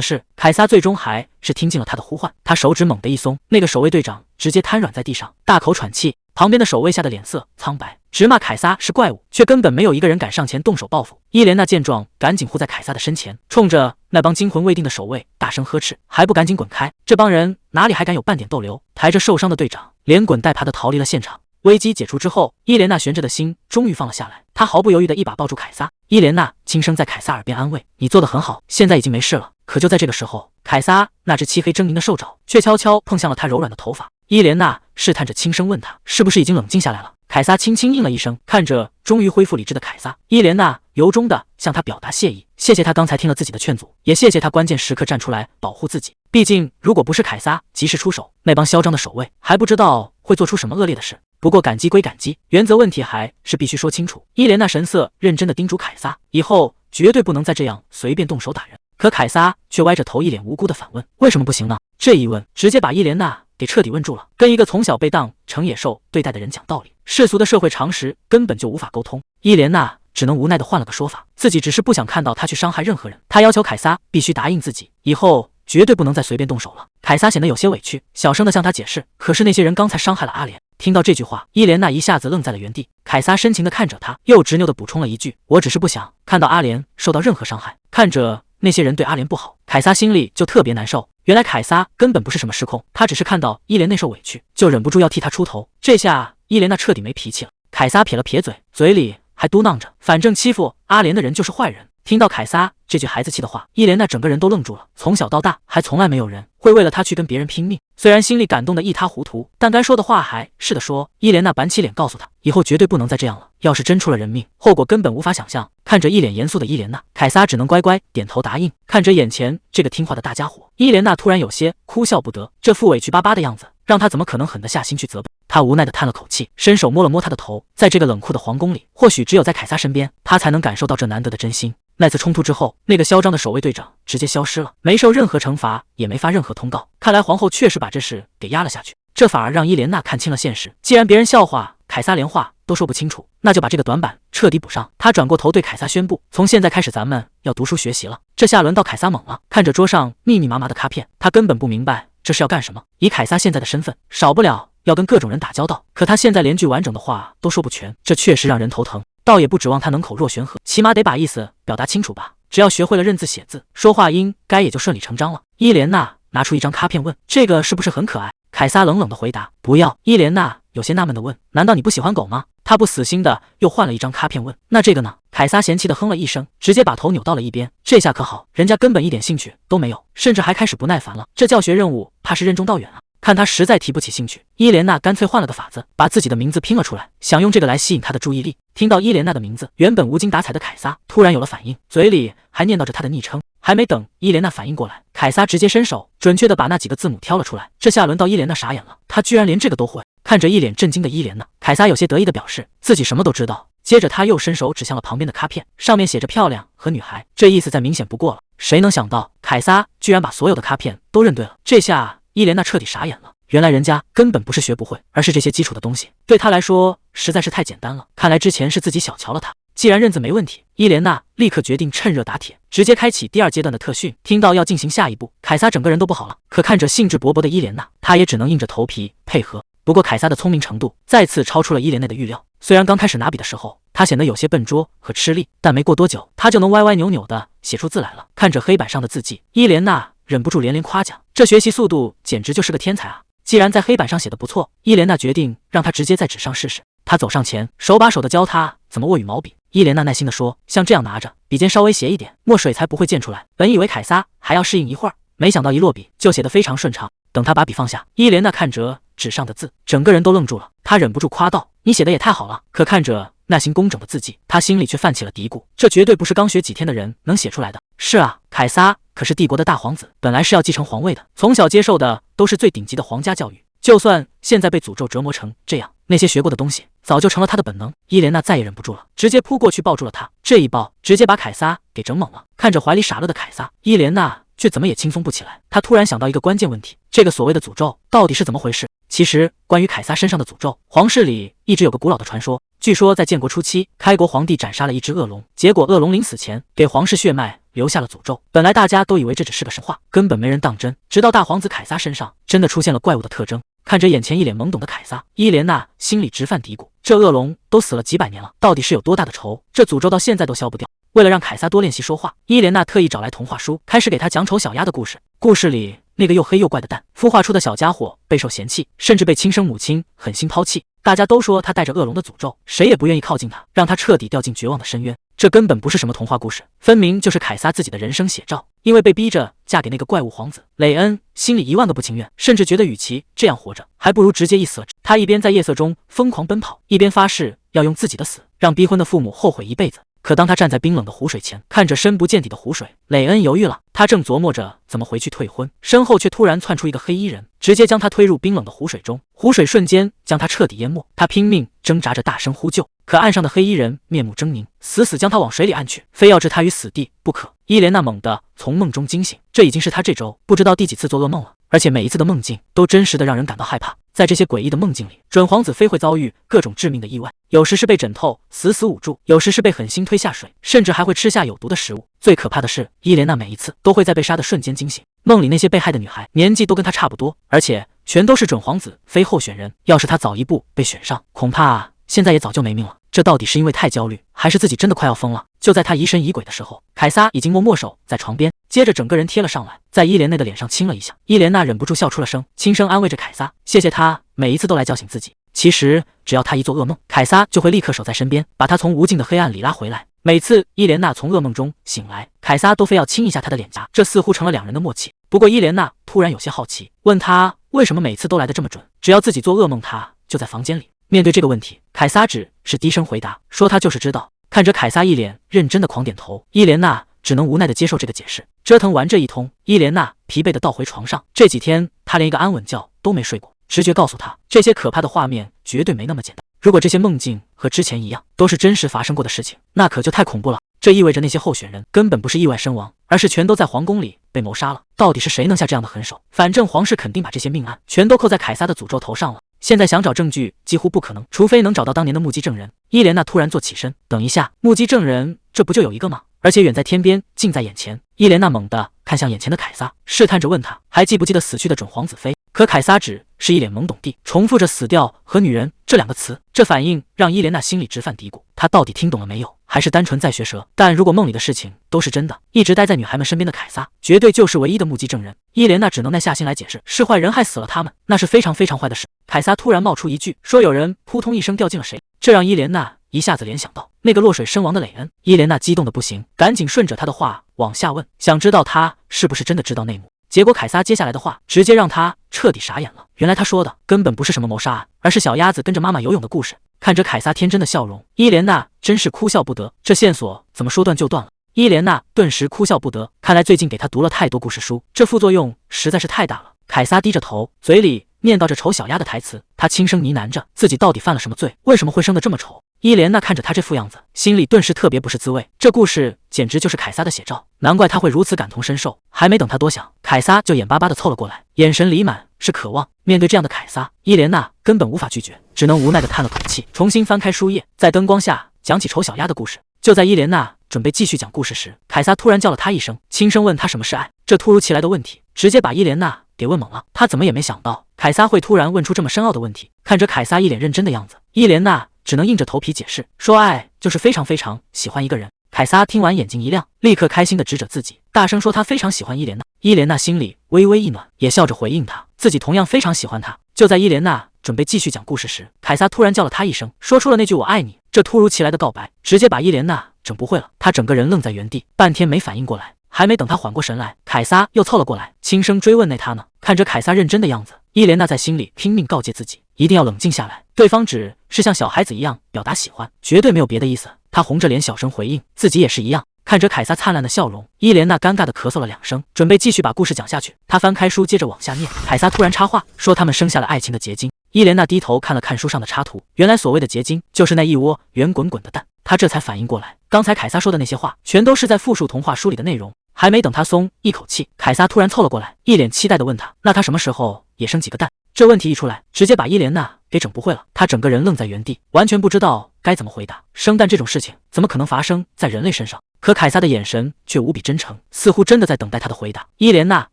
是，凯撒最终还是听进了他的呼唤。他手指猛地一松，那个守卫队长直接瘫软在地上，大口喘气。旁边的守卫吓得脸色苍白，直骂凯撒是怪物，却根本没有一个人敢上前动手报复。伊莲娜见状，赶紧护在凯撒的身前，冲着那帮惊魂未定的守卫大声呵斥，还不赶紧滚开！这帮人哪里还敢有半点逗留？抬着受伤的队长连滚带爬的逃离了现场。危机解除之后，伊莲娜悬着的心终于放了下来，她毫不犹豫的一把抱住凯撒。伊莲娜轻声在凯撒耳边安慰，你做得很好，现在已经没事了。可就在这个时候，凯撒那只漆黑狰狞的兽爪却悄悄碰向了他柔软的头发。伊莲娜试探着轻声问他是不是已经冷静下来了。凯撒轻轻应了一声，看着终于恢复理智的凯撒，伊莲娜由衷的向他表达谢意，谢谢他刚才听了自己的劝阻，也谢谢他关键时刻站出来保护自己。毕竟如果不是凯撒及时出手，那帮嚣张的守卫还不知道会做出什么恶劣的事。不过感激归感激，原则问题还是必须说清楚。伊莲娜神色认真的叮嘱凯撒，以后绝对不能再这样随便动手打人。可凯撒却歪着头，一脸无辜的反问，为什么不行呢？这一问直接把伊莲娜给彻底问住了。跟一个从小被当成野兽对待的人讲道理，世俗的社会常识根本就无法沟通。伊莲娜只能无奈的换了个说法，自己只是不想看到他去伤害任何人。他要求凯撒必须答应自己，以后绝对不能再随便动手了。凯撒显得有些委屈，小声的向他解释，可是那些人刚才伤害了阿莲。听到这句话，伊莲娜一下子愣在了原地。凯撒深情的看着他，又执拗的补充了一句，我只是不想看到阿莲受到任何伤害。看着那些人对阿莲不好，凯撒心里就特别难受。原来凯撒根本不是什么失控，他只是看到伊莲内受委屈，就忍不住要替他出头。这下伊莲娜彻底没脾气了。凯撒撇了撇嘴，嘴里还嘟囔着，反正欺负阿莲的人就是坏人。听到凯撒这句孩子气的话，伊莲娜整个人都愣住了。从小到大，还从来没有人会为了他去跟别人拼命。虽然心里感动的一塌糊涂，但该说的话还是得说。伊莲娜板起脸告诉他，以后绝对不能再这样了，要是真出了人命，后果根本无法想象。看着一脸严肃的伊莲娜，凯撒只能乖乖点头答应。看着眼前这个听话的大家伙，伊莲娜突然有些哭笑不得，这副委屈巴巴的样子，让他怎么可能狠得下心去责备？他无奈地叹了口气，伸手摸了摸他的头。在这个冷酷的皇宫里，或许只有在凯撒身边，他才能感受到这难得的真心。那次冲突之后，那个嚣张的守卫队长直接消失了，没受任何惩罚，也没发任何通告。看来皇后确实把这事给压了下去，这反而让伊莲娜看清了现实。既然别人笑话凯撒连话都说不清楚，那就把这个短板彻底补上。他转过头对凯撒宣布，从现在开始咱们要读书学习了。这下轮到凯撒懵了，看着桌上密密麻麻的卡片，他根本不明白这是要干什么。以凯撒现在的身份，少不了要跟各种人打交道，可他现在连句完整的话都说不全，这确实让人头疼。倒也不指望他能口若悬河，起码得把意思表达清楚吧。只要学会了认字写字，说话应该也就顺理成章了。伊莲娜拿出一张卡片问，这个是不是很可爱？凯撒冷冷的回答，不要。伊莲娜有些纳闷的问，难道你不喜欢狗吗？他不死心的又换了一张卡片问，那这个呢？凯撒嫌弃的哼了一声，直接把头扭到了一边。这下可好，人家根本一点兴趣都没有，甚至还开始不耐烦了。这教学任务怕是任重道远啊。看他实在提不起兴趣，伊莲娜干脆换了个法子，把自己的名字拼了出来，想用这个来吸引他的注意力。听到伊莲娜的名字，原本无精打采的凯撒突然有了反应，嘴里还念叨着他的昵称。还没等伊莲娜反应过来，凯撒直接伸手准确的把那几个字母挑了出来。这下轮到伊莲娜傻眼了，他居然连这个都会。看着一脸震惊的伊莲娜，凯撒有些得意的表示自己什么都知道。接着他又伸手指向了旁边的卡片，上面写着漂亮和女孩，这意思再明显不过了。谁能想到凯撒居然把所有的卡片都认对了？这下伊莲娜彻底傻眼了。原来人家根本不是学不会，而是这些基础的东西对他来说实在是太简单了。看来之前是自己小瞧了他。既然认字没问题，伊莲娜立刻决定趁热打铁，直接开启第二阶段的特训。听到要进行下一步，凯撒整个人都不好了。可看着兴致勃勃的伊莲娜，他也只能硬着头皮配合。不过凯撒的聪明程度再次超出了伊莲娜的预料。虽然刚开始拿笔的时候，他显得有些笨拙和吃力，但没过多久，他就能歪歪扭扭的写出字来了。看着黑板上的字迹，伊莲娜忍不住连连夸奖，这学习速度简直就是个天才啊！既然在黑板上写的不错，伊莲娜决定让他直接在纸上试试。他走上前，手把手的教他怎么握羽毛笔。伊莲娜耐心的说：“像这样拿着，笔尖稍微斜一点，墨水才不会溅出来。”本以为凯撒还要适应一会儿，没想到一落笔就写得非常顺畅。等他把笔放下，伊莲娜看着纸上的字，整个人都愣住了。他忍不住夸道：“你写的也太好了！”可看着那行工整的字迹，他心里却泛起了嘀咕，这绝对不是刚学几天的人能写出来的。是啊，凯撒可是帝国的大皇子，本来是要继承皇位的，从小接受的都是最顶级的皇家教育，就算现在被诅咒折磨成这样，那些学过的东西早就成了他的本能。伊莲娜再也忍不住了，直接扑过去抱住了他，这一抱直接把凯撒给整懵了。看着怀里傻乐的凯撒，伊莲娜却怎么也轻松不起来。他突然想到一个关键问题，这个所谓的诅咒到底是怎么回事？其实关于凯撒身上的诅咒，皇室里一直有个古老的传说。据说在建国初期，开国皇帝斩杀了一只恶龙，结果恶龙临死前给皇室血脉留下了诅咒。本来大家都以为这只是个神话，根本没人当真，直到大皇子凯撒身上真的出现了怪物的特征。看着眼前一脸懵懂的凯撒，伊莲娜心里直犯嘀咕，这恶龙都死了几百年了，到底是有多大的仇，这诅咒到现在都消不掉。为了让凯撒多练习说话，伊莲娜特意找来童话书，开始给他讲丑小鸭的故事。故事里那个又黑又怪的蛋孵化出的小家伙备受嫌弃，甚至被亲生母亲狠心抛弃。大家都说他带着恶龙的诅咒，谁也不愿意靠近他，让他彻底掉进绝望的深渊。这根本不是什么童话故事，分明就是凯撒自己的人生写照。因为被逼着嫁给那个怪物皇子，蕾恩心里1万个不情愿，甚至觉得与其这样活着，还不如直接一死了之。他一边在夜色中疯狂奔跑，一边发誓要用自己的死让逼婚的父母后悔一辈子。可当他站在冰冷的湖水前，看着深不见底的湖水，蕾恩犹豫了。他正琢磨着怎么回去退婚，身后却突然窜出一个黑衣人，直接将他推入冰冷的湖水中。湖水瞬间将他彻底淹没，他拼命挣扎着大声呼救，可岸上的黑衣人面目狰狞，死死将他往水里按去，非要置他于死地不可。伊莲娜猛地从梦中惊醒，这已经是他这周不知道第几次做噩梦了，而且每一次的梦境都真实的让人感到害怕。在这些诡异的梦境里，准皇子妃会遭遇各种致命的意外，有时是被枕头死死捂住，有时是被狠心推下水，甚至还会吃下有毒的食物。最可怕的是，伊莲娜每一次都会在被杀的瞬间惊醒。梦里那些被害的女孩年纪都跟她差不多，而且全都是准皇子妃候选人。要是她早一步被选上，恐怕现在也早就没命了。这到底是因为太焦虑，还是自己真的快要疯了？就在他疑神疑鬼的时候，凯撒已经默默手在床边，接着整个人贴了上来，在伊莲娜的脸上亲了一下。伊莲娜忍不住笑出了声，轻声安慰着凯撒，谢谢他每一次都来叫醒自己。其实只要他一做噩梦，凯撒就会立刻守在身边，把他从无尽的黑暗里拉回来。每次伊莲娜从噩梦中醒来，凯撒都非要亲一下她的脸颊，这似乎成了两人的默契。不过伊莲娜突然有些好奇，问他为什么每次都来得这么准，只要自己做噩梦他就在房间里。面对这个问题，凯撒只是低声回答，说他就是知道。看着凯撒一脸认真的狂点头，伊莲娜只能无奈的接受这个解释。折腾完这一通，伊莲娜疲惫的倒回床上。这几天她连一个安稳觉都没睡过，直觉告诉她，这些可怕的画面绝对没那么简单。如果这些梦境和之前一样都是真实发生过的事情，那可就太恐怖了。这意味着那些候选人根本不是意外身亡，而是全都在皇宫里被谋杀了。到底是谁能下这样的狠手？反正皇室肯定把这些命案全都扣在凯撒的诅咒头上了。现在想找证据几乎不可能，除非能找到当年的目击证人。伊莲娜突然坐起身，等一下，目击证人这不就有一个吗？而且远在天边，近在眼前。伊莲娜猛地看向眼前的凯撒，试探着问他还记不记得死去的准皇子妃。可凯撒只是一脸懵懂地重复着死掉和女人这两个词，这反应让伊莲娜心里直犯嘀咕，他到底听懂了没有，还是单纯在学舌？但如果梦里的事情都是真的，一直待在女孩们身边的凯撒绝对就是唯一的目击证人。伊莲娜只能耐下心来解释，是坏人害死了他们，那是非常非常坏的事。凯撒突然冒出一句，说有人扑通一声掉进了水，这让伊莲娜一下子联想到那个落水身亡的蕾恩。伊莲娜激动的不行，赶紧顺着他的话往下问，想知道他是不是真的知道内幕。结果凯撒接下来的话直接让他彻底傻眼了，原来他说的根本不是什么谋杀案，而是小鸭子跟着妈妈游泳的故事。看着凯撒天真的笑容，伊莲娜真是哭笑不得，这线索怎么说断就断了。伊莲娜顿时哭笑不得，看来最近给他读了太多故事书，这副作用实在是太大了。凯撒低着头，嘴里念叨着丑小鸭的台词，他轻声呢喃着自己到底犯了什么罪，为什么会生得这么丑。伊莲娜看着他这副样子，心里顿时特别不是滋味，这故事简直就是凯撒的写照，难怪他会如此感同身受。还没等他多想，凯撒就眼巴巴地凑了过来，眼神里满是渴望。面对这样的凯撒，伊莲娜根本无法拒绝，只能无奈地叹了口气，重新翻开书页，在灯光下讲起丑小鸭的故事。就在伊莲娜准备继续讲故事时，凯撒突然叫了他一声，轻声问他什么是爱。这突如其来的问题直接把伊莲娜给问懵了。他怎么也没想到凯撒会突然问出这么深奥的问题。看着凯撒一脸认真的样子，伊莲娜只能硬着头皮解释说，爱就是非常非常喜欢一个人。凯撒听完眼睛一亮，立刻开心地指着自己，大声说他非常喜欢伊莲娜。伊莲娜心里微微一暖，也笑着回应他，自己同样非常喜欢他。就在伊莲娜准备继续讲故事时，凯撒突然叫了她一声，说出了那句我爱你。这突如其来的告白直接把伊莲娜整不会了，她整个人愣在原地，半天没反应过来。还没等她缓过神来，凯撒又凑了过来，轻声追问那她呢。看着凯撒认真的样子，伊莲娜在心里拼命告诫自己一定要冷静下来，对方只是像小孩子一样表达喜欢，绝对没有别的意思。她红着脸小声回应，自己也是一样。看着凯撒灿烂的笑容，伊莲娜尴尬的咳嗽了2声，准备继续把故事讲下去。她翻开书接着往下念，凯撒突然插话说他们生下了爱情的结晶。伊莲娜低头看了看书上的插图，原来所谓的结晶就是那一窝圆滚滚的蛋。她这才反应过来，刚才凯撒说的那些话全都是在复述童话书里的内容。还没等她松一口气，凯撒突然凑了过来，一脸期待的问她，那她什么时候也生几个蛋？这问题一出来，直接把伊莲娜给整不会了。她整个人愣在原地，完全不知道该怎么回答。生蛋这种事情怎么可能发生在人类身上？可凯撒的眼神却无比真诚，似乎真的在等待他的回答。伊莲娜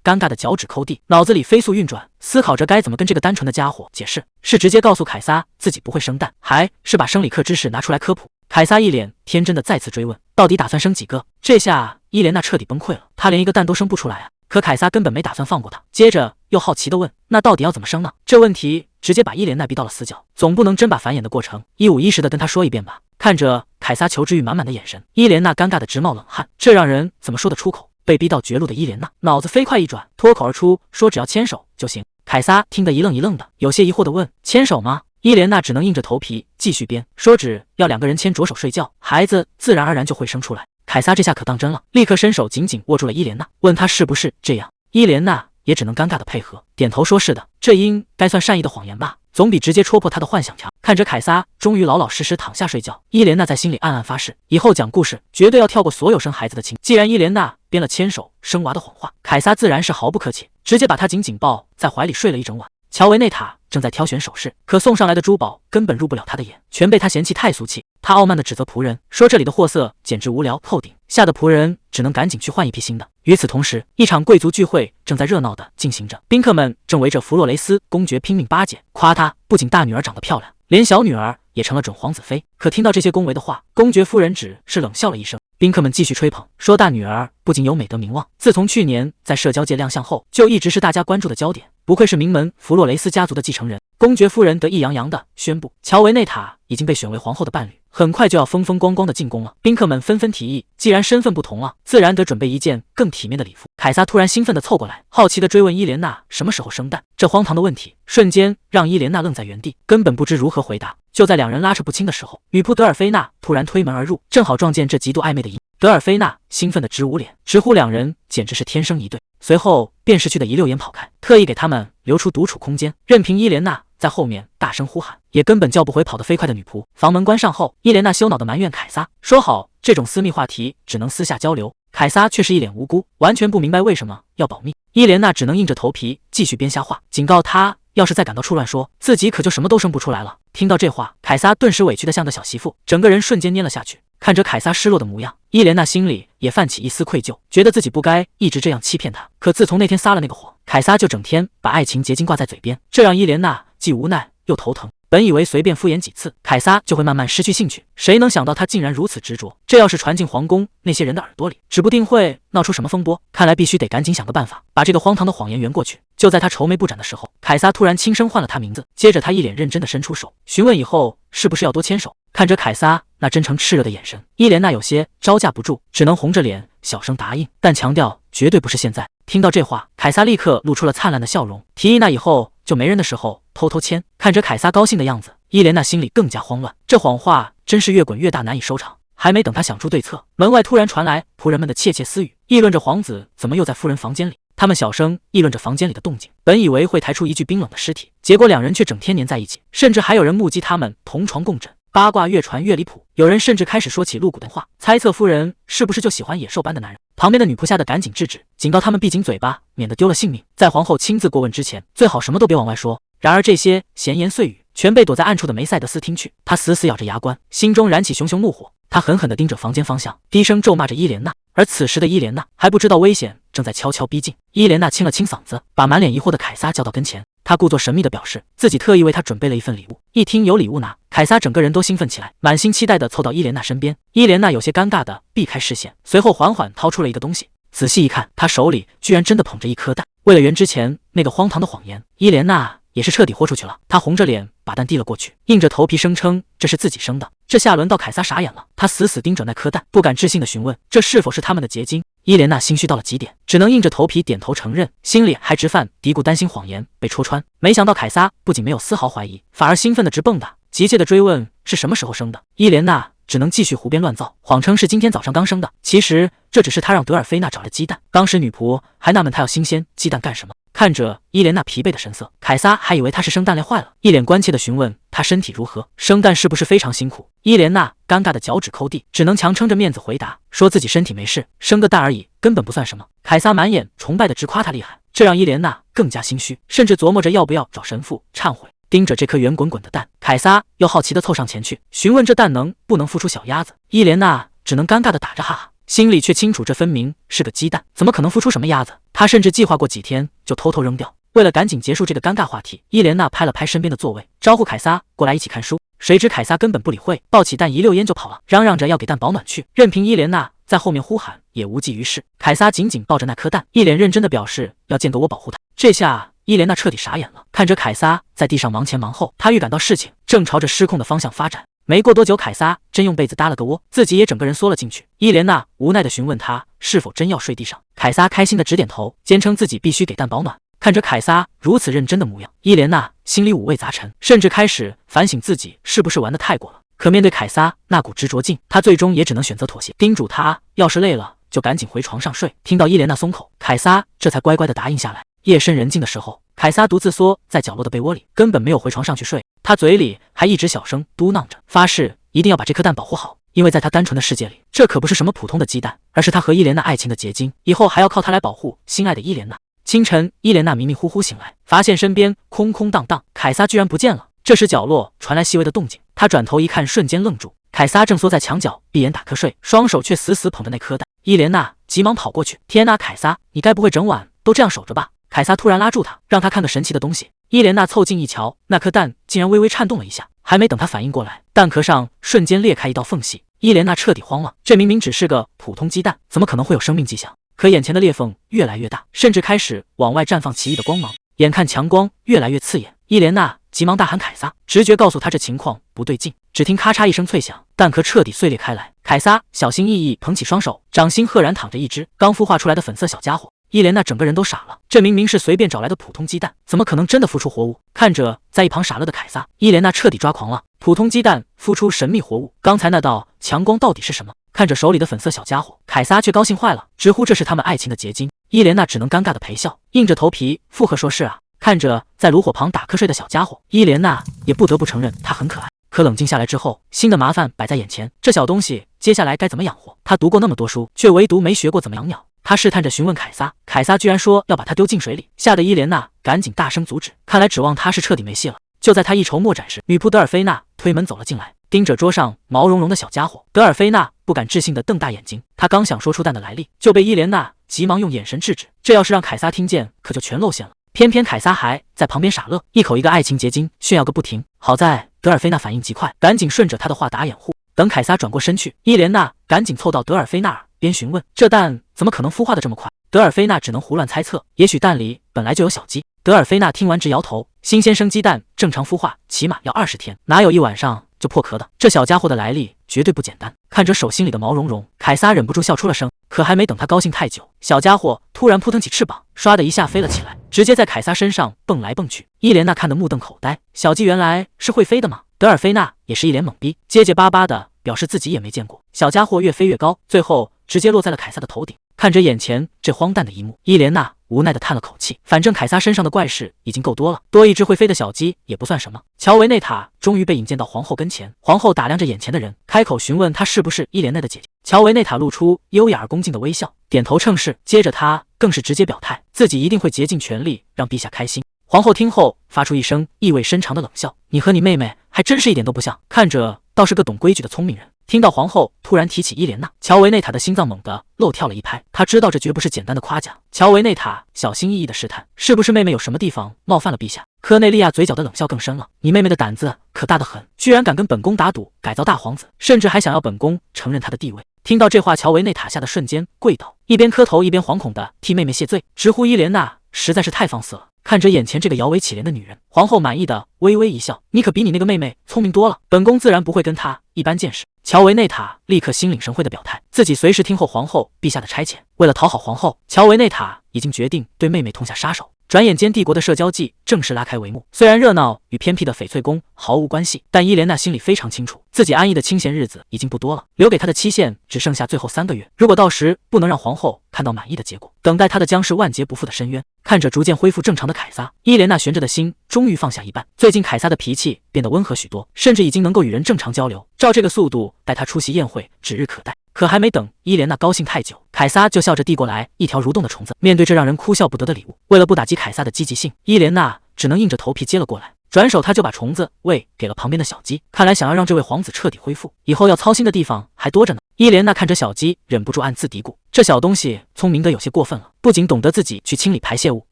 尴尬的脚趾抠地，脑子里飞速运转，思考着该怎么跟这个单纯的家伙解释，是直接告诉凯撒自己不会生蛋，还是把生理课知识拿出来科普。凯撒一脸天真的再次追问，到底打算生几个？这下伊莲娜彻底崩溃了，她连一个蛋都生不出来啊！可凯撒根本没打算放过她，接着又好奇地问，那到底要怎么生呢？这问题直接把伊莲娜逼到了死角，总不能真把繁衍的过程一五一十的跟她说一遍吧。看着凯撒求知欲满满的眼神，伊莲娜尴尬的直冒冷汗，这让人怎么说得出口？被逼到绝路的伊莲娜脑子飞快一转，脱口而出说只要牵手就行。凯撒听得一愣一愣的，有些疑惑的问，牵手吗？伊莲娜只能硬着头皮继续编，说只要2个人牵着手睡觉，孩子自然而然就会生出来。凯撒这下可当真了，立刻伸手紧紧握住了伊莲娜，问她是不是这样。伊莲娜也只能尴尬的配合，点头说是的，这应该算善意的谎言吧，总比直接戳破她的幻想强。看着凯撒终于老老实实躺下睡觉，伊莲娜在心里暗暗发誓，以后讲故事绝对要跳过所有生孩子的情。既然伊莲娜编了牵手生娃的谎话，凯撒自然是毫不客气，直接把她紧紧抱在怀里睡了一整晚。乔维内塔正在挑选首饰，可送上来的珠宝根本入不了他的眼，全被他嫌弃太俗气。他傲慢地指责仆人，说这里的货色简直无聊透顶，吓得仆人只能赶紧去换一批新的。与此同时，一场贵族聚会正在热闹地进行着，宾客们正围着弗洛雷斯公爵拼命巴结，夸她不仅大女儿长得漂亮，连小女儿也成了准皇子妃。可听到这些恭维的话，公爵夫人只是冷笑了一声。宾客们继续吹捧，说大女儿不仅有美德名望，自从去年在社交界亮相后，就一直是大家关注的焦点，不愧是名门弗洛雷斯家族的继承人。公爵夫人得意洋洋地宣布，乔维内塔已经被选为皇后的伴侣，很快就要风风光光的进宫了。宾客们纷纷提议，既然身份不同了，自然得准备一件更体面的礼服。凯撒突然兴奋地凑过来，好奇地追问伊莲娜什么时候生蛋。这荒唐的问题瞬间让伊莲娜愣在原地，根本不知如何回答。就在2人拉扯不清的时候，女仆德尔菲娜突然推门而入，正好撞见这极度暧昧的一幕。德尔菲娜兴奋得直捂脸，直呼2人简直是天生一对，随后便识趣的一溜烟跑开，特意给他们留出独处空间，任凭伊莲娜在后面大声呼喊，也根本叫不回跑得飞快的女仆。房门关上后，伊莲娜羞恼地埋怨凯撒，说好这种私密话题只能私下交流。凯撒却是一脸无辜，完全不明白为什么要保密。伊莲娜只能硬着头皮继续编瞎话，警告他要是再感到处乱说，自己可就什么都生不出来了。听到这话，凯撒顿时委屈得像个小媳妇，整个人瞬间蔫了下去。看着凯撒失落的模样，伊莲娜心里也泛起一丝愧疚，觉得自己不该一直这样欺骗他。可自从那天撒了那个谎，凯撒就整天把爱情结晶挂在嘴边，这让伊莲娜既无奈又头疼。本以为随便敷衍几次，凯撒就会慢慢失去兴趣，谁能想到他竟然如此执着。这要是传进皇宫那些人的耳朵里，指不定会闹出什么风波。看来必须得赶紧想个办法，把这个荒唐的谎言圆过去。就在他愁眉不展的时候，凯撒突然轻声唤了他名字，接着他一脸认真地伸出手，询问以后是不是要多牵手。看着凯撒那真诚炽热的眼神，伊莲娜有些招架不住，只能红着脸小声答应，但强调绝对不是现在。听到这话，凯撒立刻露出了灿烂的笑容，提议那以后就没人的时候偷偷牵。看着凯撒高兴的样子，伊莲娜心里更加慌乱，这谎话真是越滚越大，难以收场。还没等他想出对策，门外突然传来仆人们的窃窃私语，议论着皇子怎么又在夫人房间里。他们小声议论着房间里的动静，本以为会抬出一具冰冷的尸体，结果2人却整天黏在一起，甚至还有人目击他们同床共枕。八卦越传越离谱，有人甚至开始说起露骨的话，猜测夫人是不是就喜欢野兽般的男人。旁边的女仆吓得赶紧制止，警告他们闭紧嘴巴，免得丢了性命。在皇后亲自过问之前，最好什么都别往外说。然而这些闲言碎语全被躲在暗处的梅赛德斯听去，他死死咬着牙关，心中燃起熊熊怒火。他狠狠地盯着房间方向，低声咒骂着伊莲娜。而此时的伊莲娜还不知道危险正在悄悄逼近。伊莲娜清了清嗓子，把满脸疑惑的凯撒叫到跟前。她故作神秘地表示自己特意为他准备了一份礼物。一听有礼物拿，凯撒整个人都兴奋起来，满心期待地凑到伊莲娜身边。伊莲娜有些尴尬地避开视线，随后缓缓掏出了一个东西。仔细一看，他手里居然真的捧着一颗蛋。为了圆之前那个荒唐的谎言，伊莲娜也是彻底豁出去了。她红着脸把蛋递了过去，硬着头皮声称这是自己生的。这下轮到凯撒傻眼了，他死死盯着那颗蛋，不敢置信地询问这是否是他们的结晶。伊莲娜心虚到了极点，只能硬着头皮点头承认，心里还直犯嘀咕，担心谎言被戳穿。没想到凯撒不仅没有丝毫怀疑，反而兴奋得直蹦跶，急切地追问是什么时候生的。伊莲娜只能继续胡编乱造，谎称是今天早上刚生的。其实这只是他让德尔菲娜找的鸡蛋，当时女仆还纳闷他要新鲜鸡蛋干什么。看着伊莲娜疲惫的神色，凯撒还以为她是生蛋累坏了，一脸关切地询问她身体如何，生蛋是不是非常辛苦。伊莲娜尴尬的脚趾抠地，只能强撑着面子回答，说自己身体没事，生个蛋而已，根本不算什么。凯撒满眼崇拜的直夸他厉害，这让伊莲娜更加心虚，甚至琢磨着要不要找神父忏悔。盯着这颗圆滚滚的蛋，凯撒又好奇地凑上前去询问这蛋能不能孵出小鸭子。伊莲娜只能尴尬地打着哈哈，心里却清楚这分明是个鸡蛋，怎么可能孵出什么鸭子？他甚至计划过几天就偷偷扔掉。为了赶紧结束这个尴尬话题，伊莲娜拍了拍身边的座位，招呼凯撒过来一起看书。谁知凯撒根本不理会，抱起蛋一溜烟就跑了，嚷嚷着要给蛋保暖去。任凭伊莲娜在后面呼喊也无济于事。凯撒紧紧抱着那颗蛋，一脸认真地表示要建个窝保护它。这下伊莲娜彻底傻眼了，看着凯撒在地上忙前忙后，她预感到事情正朝着失控的方向发展。没过多久，凯撒真用被子搭了个窝，自己也整个人缩了进去。伊莲娜无奈地询问他是否真要睡地上，凯撒开心地直点头，坚称自己必须给蛋保暖。看着凯撒如此认真的模样，伊莲娜心里五味杂陈，甚至开始反省自己是不是玩得太过了。可面对凯撒那股执着劲，他最终也只能选择妥协，叮嘱他要是累了就赶紧回床上睡。听到伊莲娜松口，凯撒这才乖乖地答应下来。夜深人静的时候，凯撒独自缩在角落的被窝里，根本没有回床上去睡。他嘴里还一直小声嘟囔着，发誓一定要把这颗蛋保护好，因为在他单纯的世界里，这可不是什么普通的鸡蛋，而是他和伊莲娜爱情的结晶，以后还要靠它来保护心爱的伊莲娜。清晨，伊莲娜迷迷糊糊醒来，发现身边空空荡荡，凯撒居然不见了。这时角落传来细微的动静，他转头一看，瞬间愣住，凯撒正缩在墙角闭眼打瞌睡，双手却死死捧着那颗蛋。伊莲娜急忙跑过去，天哪，凯撒，你该不会整晚都这样守着吧？凯撒突然拉住他，让他看个神奇的东西。伊莲娜凑近一瞧，那颗蛋竟然微微颤动了一下，还没等他反应过来，蛋壳上瞬间裂开一道缝隙。伊莲娜彻底慌了，这明明只是个普通鸡蛋，怎么可能会有生命迹象？可眼前的裂缝越来越大，甚至开始往外绽放奇异的光芒，眼看强光越来越刺眼，伊莲娜急忙大喊凯撒，直觉告诉他这情况不对劲。只听咔嚓一声脆响，蛋壳彻底碎裂开来。凯撒小心翼翼捧起双手，掌心赫然躺着一只刚孵化出来的粉色小家伙。伊莲娜整个人都傻了，这明明是随便找来的普通鸡蛋，怎么可能真的孵出活物？看着在一旁傻乐的凯撒，伊莲娜彻底抓狂了。普通鸡蛋孵出神秘活物，刚才那道强光到底是什么？看着手里的粉色小家伙，凯撒却高兴坏了，直呼这是他们爱情的结晶。伊莲娜只能尴尬的陪笑，硬着头皮附和说是啊。看着在炉火旁打瞌睡的小家伙，伊莲娜也不得不承认他很可爱。可冷静下来之后，新的麻烦摆在眼前，这小东西接下来该怎么养活？他读过那么多书，却唯独没学过怎么养鸟。他试探着询问凯撒，凯撒居然说要把他丢进水里，吓得伊莲娜赶紧大声阻止，看来指望他是彻底没戏了。就在他一筹莫展时，女仆德尔菲娜推门走了进来，盯着桌上毛茸茸的小家伙，德尔菲娜不敢置信地瞪大眼睛。她刚想说出蛋的来历，就被伊莲娜急忙用眼神制止，这要是让凯撒听见，可就全露馅了。偏偏凯撒还在旁边傻乐，一口一个爱情结晶，炫耀个不停。好在德尔菲娜反应极快，赶紧顺着他的话打掩护。等凯撒转过身去，伊莲娜赶紧凑到德尔菲娜耳边询问，这蛋怎么可能孵化的这么快？德尔菲娜只能胡乱猜测，也许蛋里本来就有小鸡。德尔菲娜听完直摇头，新鲜生鸡蛋正常孵化起码要20天，哪有一晚上就破壳的？这小家伙的来历绝对不简单。看着手心里的毛茸茸，凯撒忍不住笑出了声。可还没等他高兴太久，小家伙突然扑腾起翅膀，唰的一下飞了起来，直接在凯撒身上蹦来蹦去。伊莲娜看得目瞪口呆，小鸡原来是会飞的吗？德尔菲娜也是一脸懵逼，结结巴巴的表示自己也没见过。小家伙越飞越高，最后直接落在了凯撒的头顶。看着眼前这荒诞的一幕，伊莲娜无奈地叹了口气，反正凯撒身上的怪事已经够多了，多一只会飞的小鸡也不算什么。乔维内塔终于被引荐到皇后跟前，皇后打量着眼前的人，开口询问她是不是伊莲娜的姐姐。乔维内塔露出优雅而恭敬的微笑，点头称是。接着他更是直接表态，自己一定会竭尽全力让陛下开心。皇后听后发出一声意味深长的冷笑，你和你妹妹还真是一点都不像，看着倒是个懂规矩的聪明人。听到皇后突然提起伊莲娜，乔维内塔的心脏猛地漏跳了一拍。他知道这绝不是简单的夸奖。乔维内塔小心翼翼地试探，是不是妹妹有什么地方冒犯了陛下？科内利亚嘴角的冷笑更深了，你妹妹的胆子可大得很，居然敢跟本宫打赌改造大皇子，甚至还想要本宫承认他的地位。听到这话，乔维内塔吓得瞬间跪倒，一边磕头一边惶恐地替妹妹谢罪，直呼伊莲娜实在是太放肆了。看着眼前这个摇尾乞怜的女人，皇后满意的微微一笑，你可比你那个妹妹聪明多了，本宫自然不会跟她一般见识。乔维内塔立刻心领神会的表态，自己随时听候皇后陛下的差遣。为了讨好皇后，乔维内塔已经决定对妹妹痛下杀手。转眼间，帝国的社交季正式拉开帷幕。虽然热闹与偏僻的翡翠宫毫无关系，但伊莲娜心里非常清楚，自己安逸的清闲日子已经不多了，留给她的期限只剩下最后3个月。如果到时不能让皇后看到满意的结果，等待她的将是万劫不复的深渊。看着逐渐恢复正常的凯撒，伊莲娜悬着的心终于放下一半。最近凯撒的脾气变得温和许多，甚至已经能够与人正常交流。照这个速度，带他出席宴会指日可待。可还没等伊莲娜高兴太久，凯撒就笑着递过来一条蠕动的虫子。面对这让人哭笑不得的礼物，为了不打击凯撒的积极性，伊莲娜只能硬着头皮接了过来。转手他就把虫子喂给了旁边的小鸡，看来想要让这位皇子彻底恢复，以后要操心的地方还多着呢。伊莲娜看着小鸡，忍不住暗自嘀咕，这小东西聪明得有些过分了，不仅懂得自己去清理排泄物，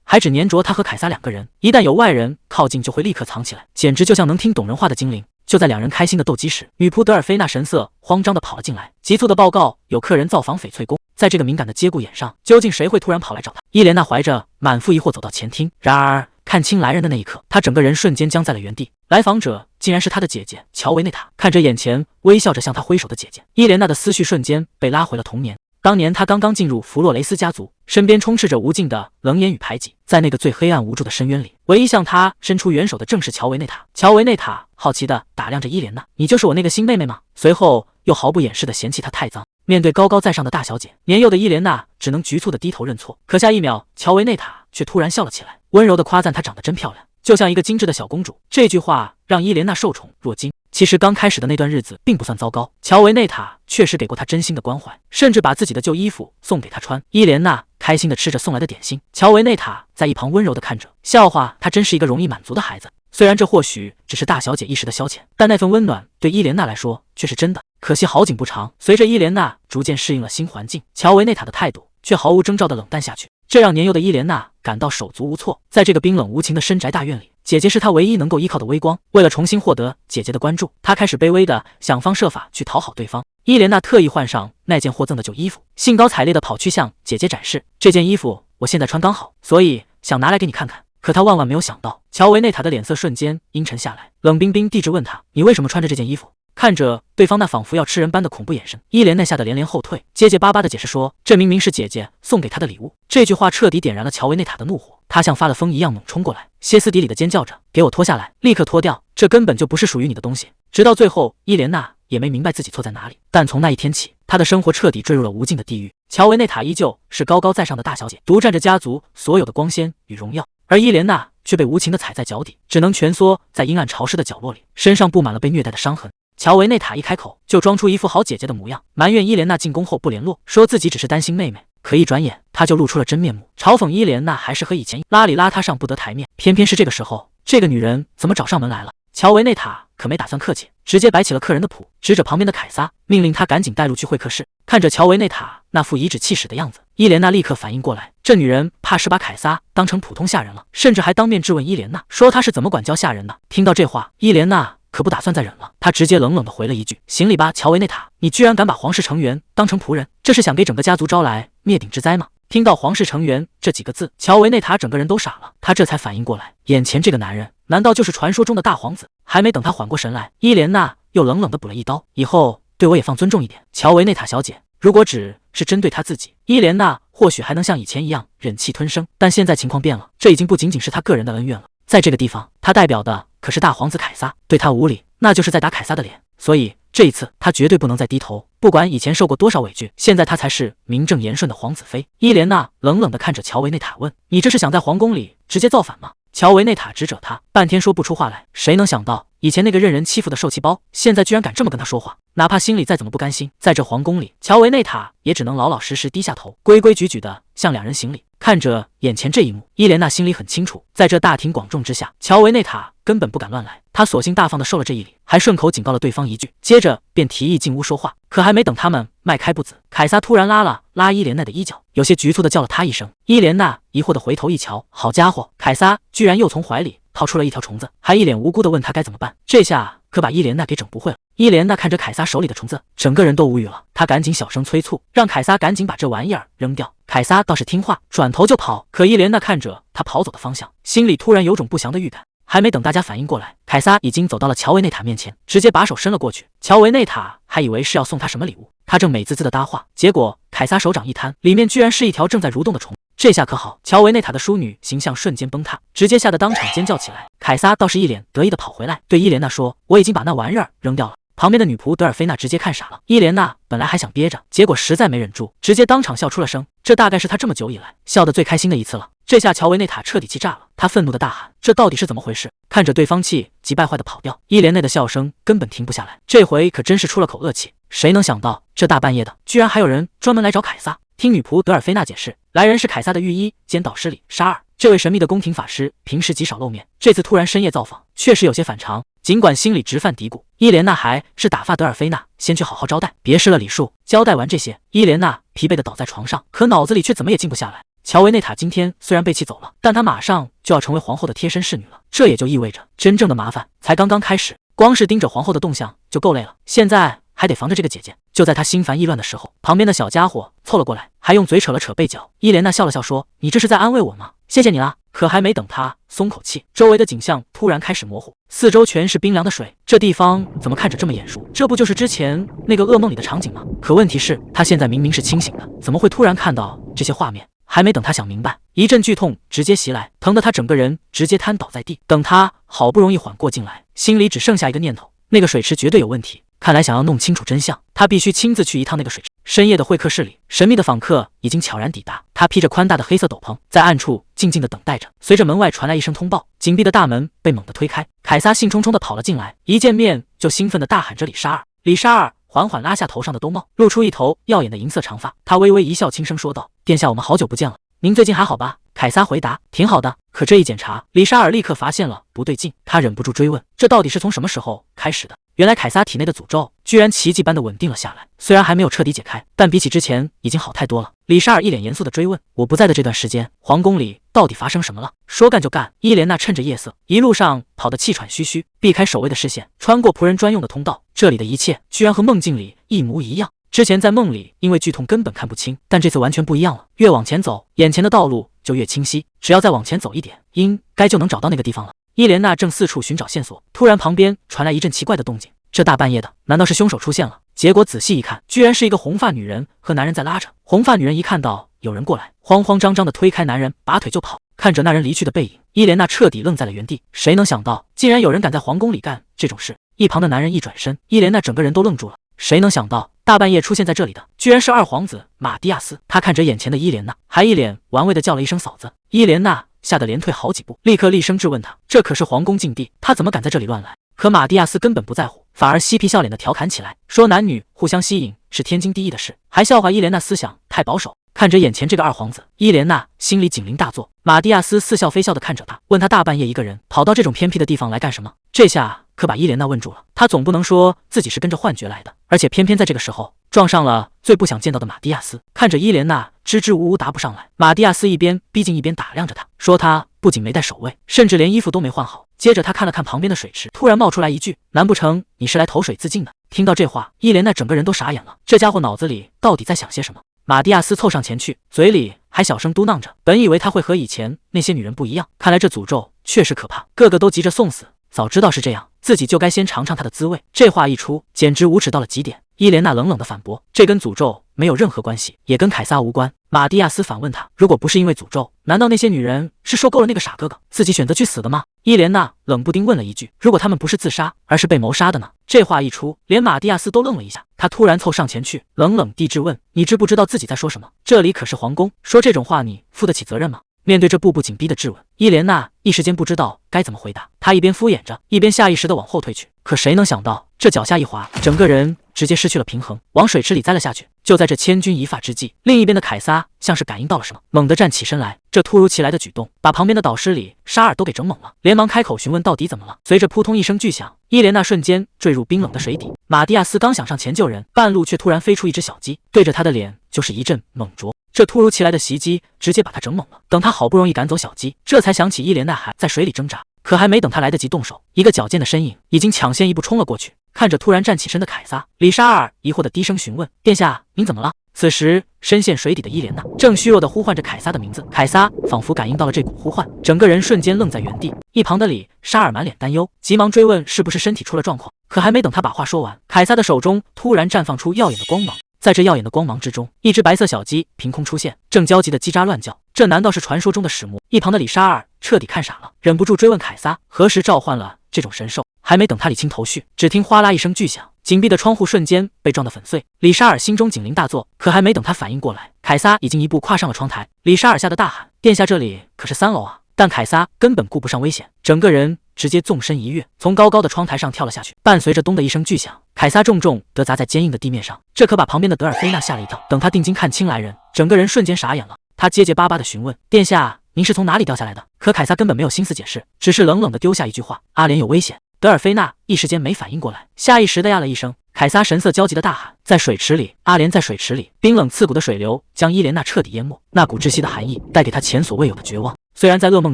还只粘着他和凯撒2个人，一旦有外人靠近就会立刻藏起来，简直就像能听懂人话的精灵。就在2人开心的斗鸡时，女仆德尔菲娜神色慌张地跑了进来，急促地报告有客人造访翡翠宫。在这个敏感的节骨眼上，究竟谁会突然跑来找她？伊莲娜怀着满腹疑惑走到前厅，然而看清来人的那一刻，她整个人瞬间僵在了原地。来访者竟然是她的姐姐乔维内塔。看着眼前微笑着向她挥手的姐姐，伊莲娜的思绪瞬间被拉回了童年。当年她刚刚进入弗洛雷斯家族，身边充斥着无尽的冷眼与排挤，在那个最黑暗无助的深渊里，唯一向她伸出援手的正是乔维内塔。乔维内塔好奇地打量着伊莲娜，你就是我那个新妹妹吗？随后又毫不掩饰地嫌弃她太脏。面对高高在上的大小姐，年幼的伊莲娜只能局促地低头认错。可下一秒，乔维内塔却突然笑了起来，温柔地夸赞她长得真漂亮，就像一个精致的小公主。这句话让伊莲娜受宠若惊。其实刚开始的那段日子并不算糟糕，乔维内塔确实给过她真心的关怀，甚至把自己的旧衣服送给她穿。伊莲娜开心地吃着送来的点心，乔维内塔在一旁温柔地看着，笑话她真是一个容易满足的孩子。虽然这或许只是大小姐一时的消遣，但那份温暖对伊莲娜来说却是真的。可惜好景不长，随着伊莲娜逐渐适应了新环境，乔维内塔的态度却毫无征兆地冷淡下去，这让年幼的伊莲娜感到手足无措。在这个冰冷无情的深宅大院里，姐姐是她唯一能够依靠的微光。为了重新获得姐姐的关注，她开始卑微地想方设法去讨好对方。伊莲娜特意换上那件获赠的旧衣服，兴高采烈地跑去向姐姐展示，这件衣服我现在穿刚好，所以想拿来给你看看。可她万万没有想到，乔维内塔的脸色瞬间阴沉下来，冷冰冰地质问她，你为什么穿着这件衣服？看着对方那仿佛要吃人般的恐怖眼神，伊莲娜吓得连连后退，结结巴巴地解释说，这明明是姐姐送给她的礼物。这句话彻底点燃了乔维内塔的怒火，他像发了疯一样猛冲过来，歇斯底里地尖叫着，给我脱下来，立刻脱掉，这根本就不是属于你的东西。直到最后，伊莲娜也没明白自己错在哪里，但从那一天起，她的生活彻底坠入了无尽的地狱。乔维内塔依旧是高高在上的大小姐，独占着家族所有的光鲜与荣耀，而伊莲娜却被无情地踩在脚底，只能蜷缩在阴暗潮湿的角落里，身上布满了被虐待的伤痕。乔维内塔一开口就装出一副好姐姐的模样，埋怨伊莲娜进宫后不联络，说自己只是担心妹妹。可一转眼，他就露出了真面目，嘲讽伊莲娜还是和以前邋里邋遢上不得台面。偏偏是这个时候，这个女人怎么找上门来了？乔维内塔可没打算客气，直接摆起了客人的谱，指着旁边的凯撒，命令他赶紧带路去会客室。看着乔维内塔那副颐指气使的样子，伊莲娜立刻反应过来，这女人怕是把凯撒当成普通下人了，甚至还当面质问伊莲娜，说她是怎么管教下人的。听到这话，伊莲娜可不打算再忍了，她直接冷冷地回了一句，行礼吧，乔维内塔，你居然敢把皇室成员当成仆人，这是想给整个家族招来灭顶之灾吗？听到皇室成员这几个字，乔维内塔整个人都傻了，他这才反应过来，眼前这个男人难道就是传说中的大皇子？还没等他缓过神来，伊莲娜又冷冷地补了一刀，以后对我也放尊重一点。乔维内塔小姐，如果只是针对她自己，伊莲娜或许还能像以前一样忍气吞声，但现在情况变了，这已经不仅仅是她个人的恩怨了，在这个地方，她代表的可是大皇子凯撒，对他无礼，那就是在打凯撒的脸。所以这一次，他绝对不能再低头。不管以前受过多少委屈，现在他才是名正言顺的皇子妃。伊莲娜冷冷地看着乔维内塔问：“你这是想在皇宫里直接造反吗？”乔维内塔直着他，半天说不出话来。谁能想到，以前那个任人欺负的受气包，现在居然敢这么跟他说话？哪怕心里再怎么不甘心，在这皇宫里，乔维内塔也只能老老实实低下头，规规矩矩地向2人行礼。看着眼前这一幕，伊莲娜心里很清楚，在这大庭广众之下，乔维内塔根本不敢乱来。他索性大方的受了这一礼，还顺口警告了对方一句，接着便提议进屋说话。可还没等他们迈开步子，凯撒突然拉了拉伊莲娜的衣角，有些局促的叫了她一声。伊莲娜疑惑的回头一瞧，好家伙，凯撒居然又从怀里掏出了一条虫子，还一脸无辜的问他该怎么办。这下可把伊莲娜给整不会了。伊莲娜看着凯撒手里的虫子，整个人都无语了。她赶紧小声催促，让凯撒赶紧把这玩意儿扔掉。凯撒倒是听话，转头就跑。可伊莲娜看着他跑走的方向，心里突然有种不祥的预感。还没等大家反应过来，凯撒已经走到了乔维内塔面前，直接把手伸了过去。乔维内塔还以为是要送他什么礼物，他正美滋滋的搭话，结果凯撒手掌一摊，里面居然是一条正在蠕动的虫。这下可好，乔维内塔的淑女形象瞬间崩塌，直接吓得当场尖叫起来。凯撒倒是一脸得意的跑回来，对伊莲娜说：“我已经把那玩意儿扔掉了。”旁边的女仆德尔菲娜直接看傻了。伊莲娜本来还想憋着，结果实在没忍住，直接当场笑出了声。这大概是她这么久以来笑得最开心的一次了。这下乔维内塔彻底气炸了，他愤怒的大喊：“这到底是怎么回事？”看着对方气急败坏的跑掉，伊莲内的笑声根本停不下来，这回可真是出了口恶气。谁能想到这大半夜的，居然还有人专门来找凯撒？听女仆德尔菲娜解释，来人是凯撒的御医兼导师里沙尔。这位神秘的宫廷法师平时极少露面，这次突然深夜造访，确实有些反常。尽管心里直犯嘀咕，伊莲娜还是打发德尔菲娜先去好好招待，别失了礼数。交代完这些，伊莲娜疲惫的倒在床上，可脑子里却怎么也静不下来。乔维内塔今天虽然被气走了，但他马上就要成为皇后的贴身侍女了，这也就意味着真正的麻烦才刚刚开始。光是盯着皇后的动向就够累了，现在还得防着这个姐姐。就在他心烦意乱的时候，旁边的小家伙凑了过来，还用嘴扯了扯背角。伊莲娜笑了笑说：“你这是在安慰我吗？谢谢你啦。”可还没等他松口气，周围的景象突然开始模糊，四周全是冰凉的水。这地方怎么看着这么眼熟？这不就是之前那个噩梦里的场景吗？可问题是，他现在明明是清醒的，怎么会突然看到这些画面？还没等他想明白，一阵剧痛直接袭来，疼得他整个人直接瘫倒在地。等他好不容易缓过劲来，心里只剩下一个念头：那个水池绝对有问题。看来想要弄清楚真相，他必须亲自去一趟那个水池。深夜的会客室里，神秘的访客已经悄然抵达。他披着宽大的黑色斗篷，在暗处静静的等待着。随着门外传来一声通报，紧闭的大门被猛地推开，凯撒兴冲冲的跑了进来，一见面就兴奋的大喊着：“李沙尔！”李沙尔缓缓拉下头上的兜帽，露出一头耀眼的银色长发。他微微一笑，轻声说道：“殿下，我们好久不见了，您最近还好吧？”凯撒回答：“挺好的。”可这一检查，李沙尔立刻发现了不对劲，他忍不住追问：“这到底是从什么时候开始的？”原来凯撒体内的诅咒居然奇迹般的稳定了下来，虽然还没有彻底解开，但比起之前已经好太多了。李沙尔一脸严肃的追问：“我不在的这段时间，皇宫里到底发生什么了？”说干就干，伊莲娜趁着夜色，一路上跑得气喘吁吁，避开守卫的视线，穿过仆人专用的通道。这里的一切居然和梦境里一模一样。之前在梦里因为剧痛根本看不清，但这次完全不一样了。越往前走，眼前的道路就越清晰，只要再往前走一点，应该就能找到那个地方了。伊莲娜正四处寻找线索，突然旁边传来一阵奇怪的动静。这大半夜的，难道是凶手出现了？结果仔细一看，居然是一个红发女人和男人在拉扯。红发女人一看到有人过来，慌慌张张地推开男人，拔腿就跑。看着那人离去的背影，伊莲娜彻底愣在了原地。谁能想到，竟然有人敢在皇宫里干这种事？一旁的男人一转身，伊莲娜整个人都愣住了。谁能想到，大半夜出现在这里的，居然是二皇子马蒂亚斯。他看着眼前的伊莲娜，还一脸玩味地叫了一声嫂子。伊莲娜吓得连退好几步，立刻厉声质问他：“这可是皇宫禁地，他怎么敢在这里乱来？”可马蒂亚斯根本不在乎，反而嬉皮笑脸的调侃起来，说男女互相吸引是天经地义的事，还笑话伊莲娜思想太保守。看着眼前这个二皇子，伊莲娜心里警铃大作。马蒂亚斯似笑非笑的看着他，问他大半夜一个人跑到这种偏僻的地方来干什么？这下可把伊莲娜问住了。他总不能说自己是跟着幻觉来的，而且偏偏在这个时候撞上了最不想见到的马蒂亚斯。看着伊莲娜支支吾吾答不上来，马蒂亚斯一边逼近一边打量着他，说他不仅没带守卫，甚至连衣服都没换好。接着他看了看旁边的水池，突然冒出来一句：“难不成你是来投水自尽的？”听到这话，伊莲娜整个人都傻眼了，这家伙脑子里到底在想些什么？马蒂亚斯凑上前去，嘴里还小声嘟囔着，本以为他会和以前那些女人不一样，看来这诅咒确实可怕，个个都急着送死。早知道是这样，自己就该先尝尝它的滋味。这话一出，简直无耻到了极点。伊莲娜冷冷的反驳：“这跟诅咒没有任何关系，也跟凯撒无关。”马蒂亚斯反问他：“如果不是因为诅咒，难道那些女人是受够了那个傻哥哥，自己选择去死的吗？”伊莲娜冷不丁问了一句：“如果他们不是自杀，而是被谋杀的呢？”这话一出，连马蒂亚斯都愣了一下，他突然凑上前去，冷冷地质问：“你知不知道自己在说什么？这里可是皇宫，说这种话你负得起责任吗？”面对这步步紧逼的质问，伊莲娜一时间不知道该怎么回答。她一边敷衍着，一边下意识地往后退去。可谁能想到，这脚下一滑，整个人直接失去了平衡，往水池里栽了下去。就在这千钧一发之际，另一边的凯撒像是感应到了什么，猛地站起身来。这突如其来的举动把旁边的导师里沙尔都给整懵了，连忙开口询问到底怎么了。随着扑通一声巨响，伊莲娜瞬间坠入冰冷的水底。马蒂亚斯刚想上前救人，半路却突然飞出一只小鸡，对着他的脸就是一阵猛啄。这突如其来的袭击直接把他整懵了。等他好不容易赶走小鸡，这才想起伊莲娜还在水里挣扎。可还没等他来得及动手，一个矫健的身影已经抢先一步冲了过去。看着突然站起身的凯撒，里沙尔疑惑的低声询问：“殿下，您怎么了？”此时，深陷水底的伊莲娜正虚弱地呼唤着凯撒的名字。凯撒仿佛感应到了这股呼唤，整个人瞬间愣在原地。一旁的里沙尔满脸担忧，急忙追问是不是身体出了状况。可还没等他把话说完，凯撒的手中突然绽放出耀眼的光芒。在这耀眼的光芒之中，一只白色小鸡凭空出现，正焦急地叽喳乱叫。这难道是传说中的始末？一旁的里沙尔彻底看傻了，忍不住追问凯撒何时召唤了这种神兽。还没等他理清头绪，只听哗啦一声巨响，紧闭的窗户瞬间被撞得粉碎。里沙尔心中警铃大作，可还没等他反应过来，凯撒已经一步跨上了窗台。里沙尔吓得大喊：“殿下，这里可是3楼啊！”但凯撒根本顾不上危险，整个人直接纵身一跃，从高高的窗台上跳了下去。伴随着咚的一声巨响，凯撒重重地砸在坚硬的地面上，这可把旁边的德尔菲娜吓了一跳。等他定睛看清来人，整个人瞬间傻眼了。他结结巴巴地询问：“殿下，您是从哪里掉下来的？”可凯撒根本没有心思解释，只是冷冷地丢下一句话：“阿莲有危险。”德尔菲娜一时间没反应过来，下意识地呀了一声。凯撒神色焦急地大喊：“在水池里！阿莲在水池里！”冰冷刺骨的水流将伊莲娜彻底淹没，那股窒息的寒意带给他前所未有的绝望。虽然在噩梦